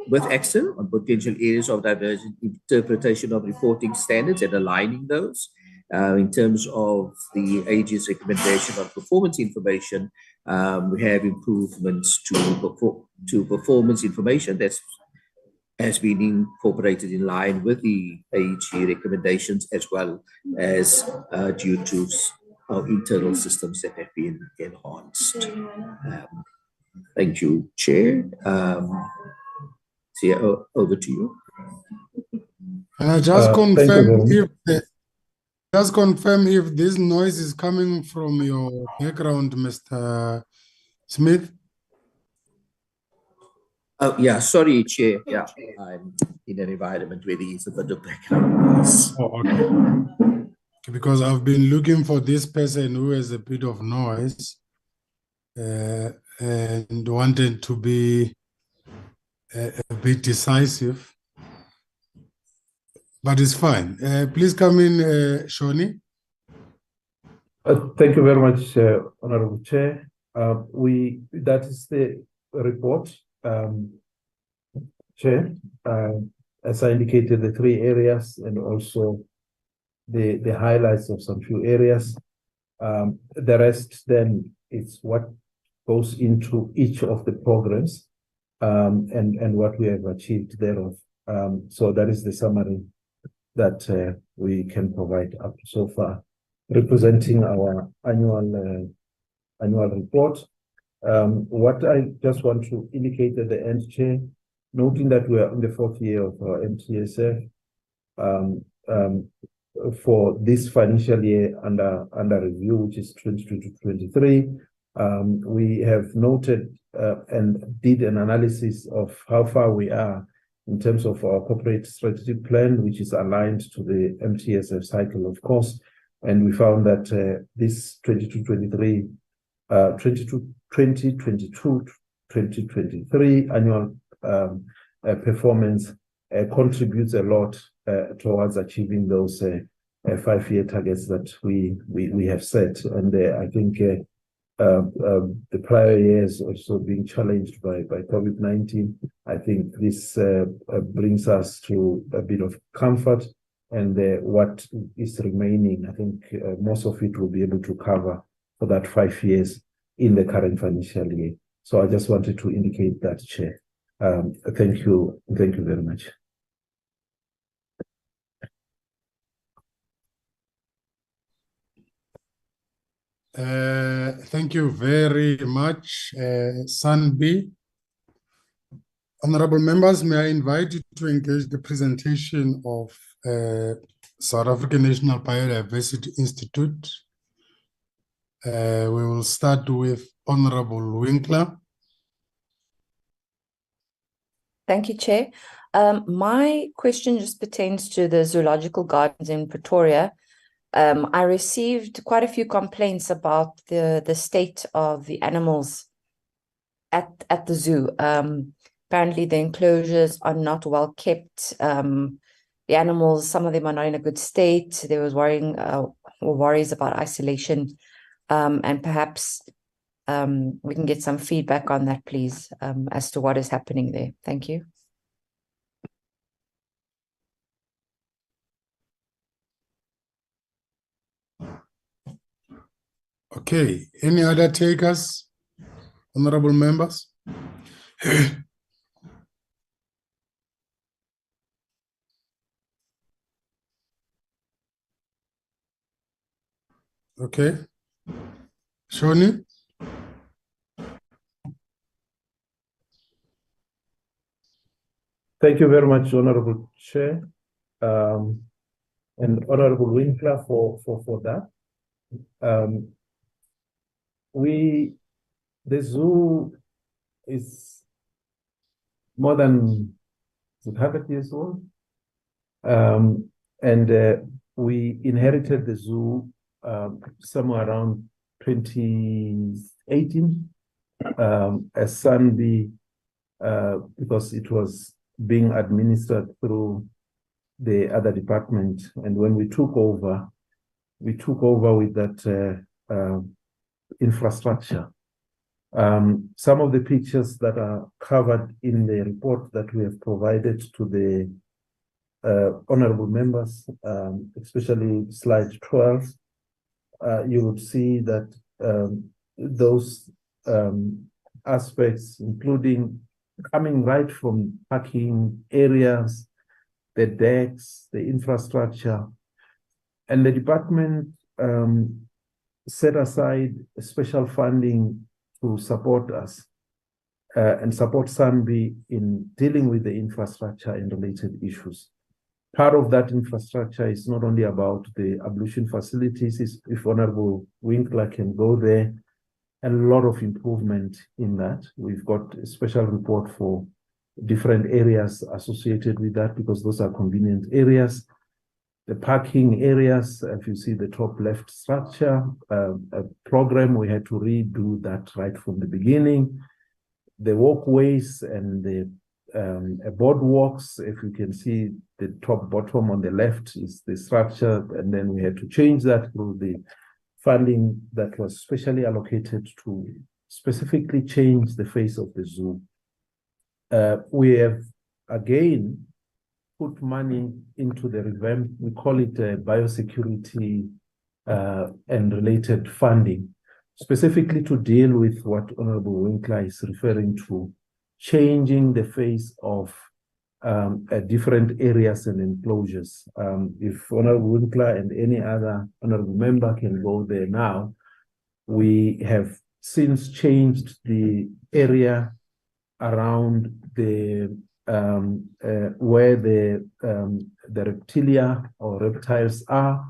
with AXA on potential areas of divergent interpretation of reporting standards and aligning those. In terms of the AG's recommendation on performance information, we have improvements to performance information that has been incorporated in line with the AG recommendations, as well as due to our internal systems that have been enhanced. Thank you, Chair. Sia, over to you. Just confirm if this noise is coming from your background, Mr. Smith. Oh, yeah, sorry, Chair. Yeah, I'm in an environment where there is a bit of background noise. Oh, okay. Because I've been looking for this person who has a bit of noise and wanted to be a bit decisive. But it's fine. Please come in, Shoni. Thank you very much, Honorable Chair. That is the report, Chair. As I indicated, the 3 areas and also the highlights of some few areas. The rest then is what goes into each of the programs and what we have achieved thereof. So that is the summary that we can provide up so far, representing our annual report. What I just want to indicate at the end, Chair, noting that we are in the 4th year of our MTSF, for this financial year under review, which is 2022-23, we have noted and did an analysis of how far we are in terms of our corporate strategic plan, which is aligned to the MTSF cycle, of course. And we found that this 2022-2023 annual performance contributes a lot towards achieving those 5-year targets that we have set. And I think the prior years also being challenged by COVID-19, I think this brings us to a bit of comfort, and what is remaining, I think most of it will be able to cover for that 5 years in the current financial year. So I just wanted to indicate that, Chair. Thank you very much. Thank you very much, Sanbi. Honorable members, may I invite you to engage the presentation of South African National Biodiversity Institute. We will start with Honorable Winkler. Thank you, Chair. My question just pertains to the zoological gardens in Pretoria. I received quite a few complaints about the state of the animals at the zoo. Apparently the enclosures are not well kept. The animals, some of them are not in a good state. There was worries about isolation, and perhaps we can get some feedback on that, please, as to what is happening there. Thank you. Okay, any other takers, honorable members? Okay, Shoni? Thank you very much, Honorable Chair, and Honorable Winkler for that. The zoo is more than 100 years old, and we inherited the zoo somewhere around 2018 as Sanbi, because it was being administered through the other department. And when we took over with that infrastructure. Some of the pictures that are covered in the report that we have provided to the honorable members, especially slide 12, you would see that those aspects, including coming right from parking areas, the decks, the infrastructure, and the department set aside special funding to support us and support Sanbi in dealing with the infrastructure and related issues. Part of that infrastructure is not only about the ablution facilities, if Honorable Winkler can go there, a lot of improvement in that. We've got a special report for different areas associated with that because those are convenient areas. The parking areas, if you see the top left structure, a program, we had to redo that right from the beginning. The walkways and the boardwalks, if you can see the top bottom on the left is the structure, and then we had to change that through the funding that was specially allocated to specifically change the face of the zoo. We have again put money into the revamp. We call it biosecurity and related funding, specifically to deal with what Honorable Winkler is referring to, changing the face of different areas and enclosures. If Honorable Winkler and any other honorable member can go there now, we have since changed the area around the where the reptilia or reptiles are,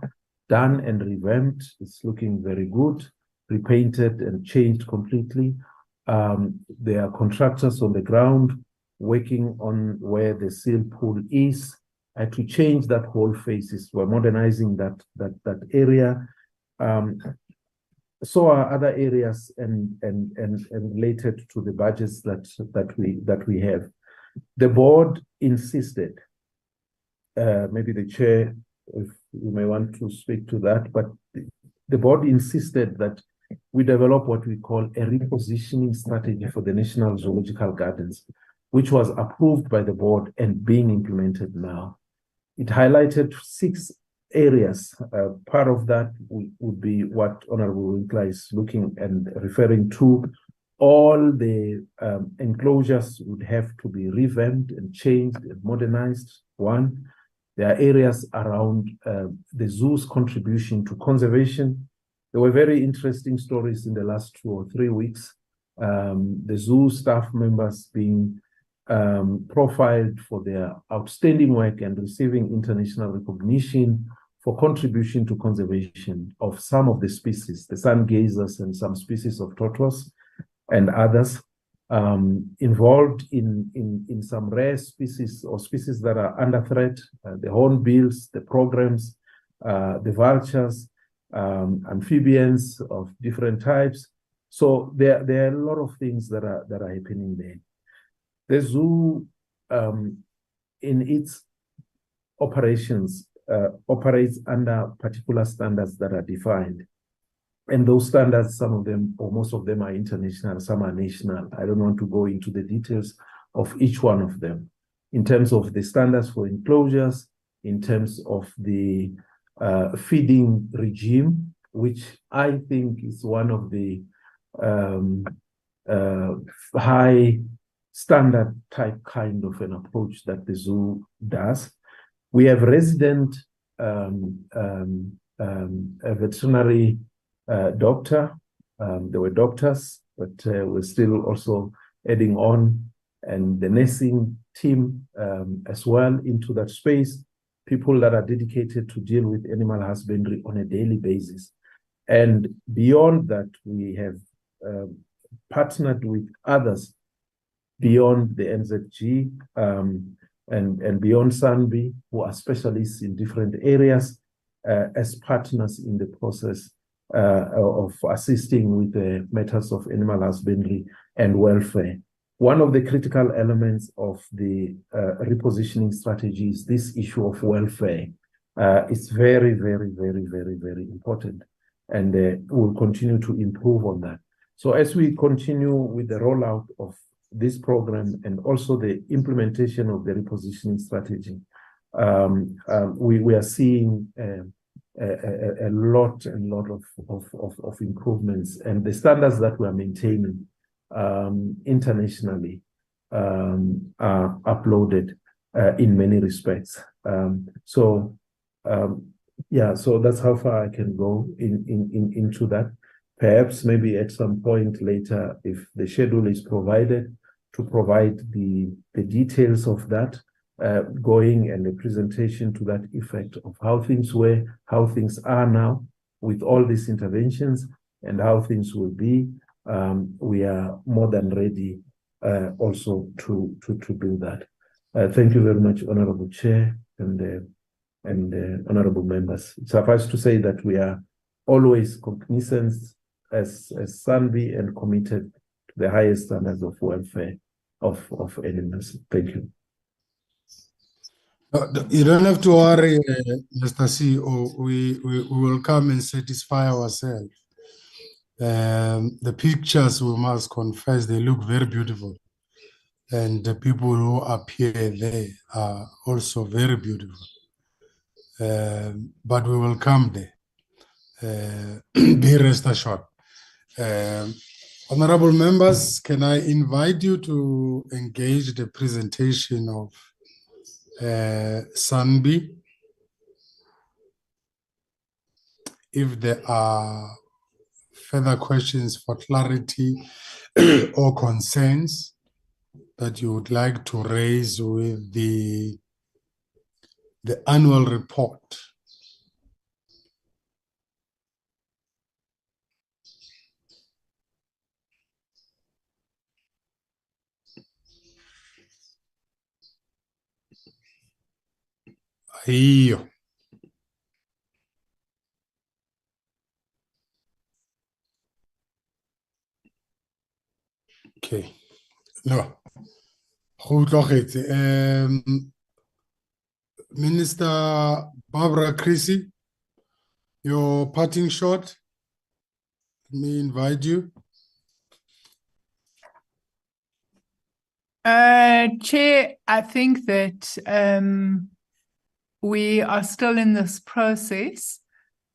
done and revamped. It's looking very good. repainted and changed completely. There are contractors on the ground working on where the seal pool is. To change that whole faces, we're modernizing that area. So are other areas and related to the budgets that we have. The board insisted, maybe the chair, if you may want to speak to that, but the board insisted that we develop what we call a repositioning strategy for the National Zoological Gardens, which was approved by the board and being implemented now. It highlighted 6 areas. Part of that would be what Honorable Winkler is looking and referring to. All the enclosures would have to be revamped and changed and modernized. One, there are areas around the zoo's contribution to conservation. There were very interesting stories in the last 2 or 3 weeks. The zoo staff members being profiled for their outstanding work and receiving international recognition for contribution to conservation of some of the species, the sun gazers and some species of tortoise and others, involved in some rare species or species that are under threat, the hornbills, the programs, the vultures, amphibians of different types. So there are a lot of things that are happening there. The zoo, in its operations, operates under particular standards that are defined. And those standards, some of them, or most of them, are international, some are national. I don't want to go into the details of each one of them. In terms of the standards for enclosures, in terms of the feeding regime, which I think is one of the high standard type kind of an approach that the zoo does. We have resident a veterinary doctor. There were doctors, but we're still also adding on, and the nursing team as well into that space, people that are dedicated to deal with animal husbandry on a daily basis. And beyond that, we have partnered with others beyond the NZG and beyond SANBI, who are specialists in different areas as partners in the process of assisting with the matters of animal husbandry and welfare. One of the critical elements of the repositioning strategy is this issue of welfare. It's very, very, very, very, very important, and we'll continue to improve on that. So as we continue with the rollout of this program and also the implementation of the repositioning strategy, we are seeing a lot of improvements, and the standards that we are maintaining internationally are uploaded in many respects. So that's how far I can go into that. Perhaps maybe at some point later, if the schedule is provided, to provide the details of that going, and the presentation to that effect of how things were, how things are now with all these interventions, and how things will be. We are more than ready also to do that. Thank you very much, Honorable Chair and honorable members. Suffice to say that we are always cognizant as SANBI and committed to the highest standards of welfare of animals. Thank you. You don't have to worry, Mr. CEO. We will come and satisfy ourselves. The pictures, we must confess, they look very beautiful. And the people who appear there are also very beautiful. But we will come there. Be rest assured. Honorable members, can I invite you to engage the presentation of SANBI? If there are further questions for clarity or concerns that you would like to raise with the annual report. Iyo. Okay. No. Go tlogetse. Minister Barbara Creasy, your parting shot. Let me invite you. Chair, I think that we are still in this process,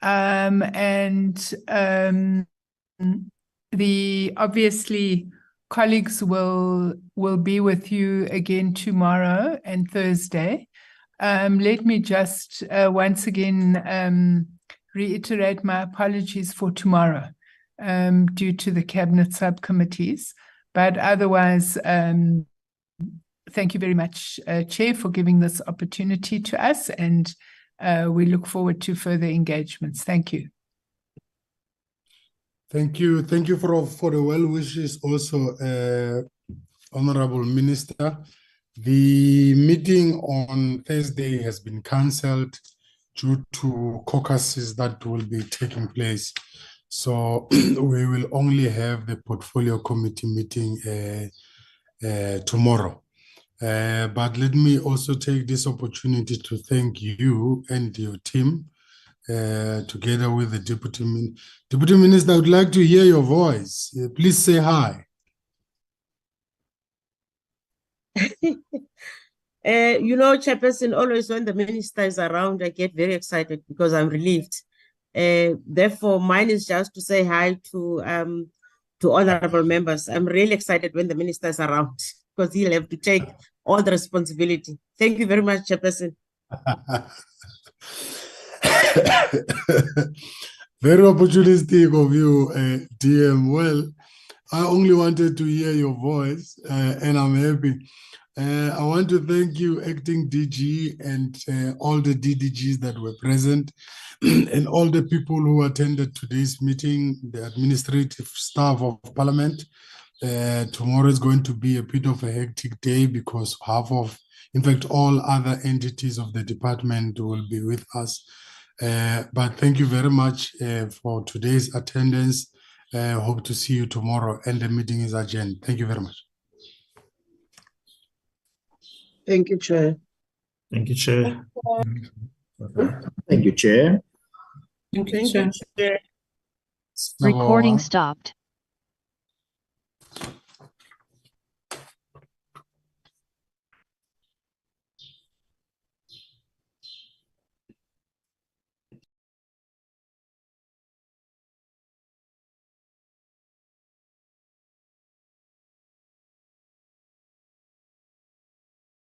and the obviously colleagues will be with you again tomorrow and Thursday. Let me just once again reiterate my apologies for tomorrow due to the cabinet subcommittees, but otherwise thank you very much, Chair, for giving this opportunity to us, and we look forward to further engagements. Thank you. Thank you. Thank you for the well wishes also, Honorable Minister. The meeting on Thursday has been cancelled due to caucuses that will be taking place. So we will only have the portfolio committee meeting tomorrow. But let me also take this opportunity to thank you and your team, together with the Deputy Minister. I would like to hear your voice. Please say hi. You know, Chairperson, always when the minister is around, I get very excited because I'm relieved. Therefore, mine is just to say hi to honorable members. I'm really excited when the minister is around because he'll have to take all the responsibility. Thank you very much, Chairperson. Very opportunistic of you, DM. Well, I only wanted to hear your voice, and I'm happy. I want to thank you, Acting DG, and all the DDGs that were present, and all the people who attended today's meeting, the administrative staff of Parliament. Tomorrow is going to be a bit of a hectic day because in fact, all other entities of the department will be with us. But thank you very much for today's attendance. Hope to see you tomorrow, and the meeting is adjourned. Thank you very much. Thank you, Chair. Thank you, Chair. Thank you, Chair. Thank you, Chair. Recording stopped.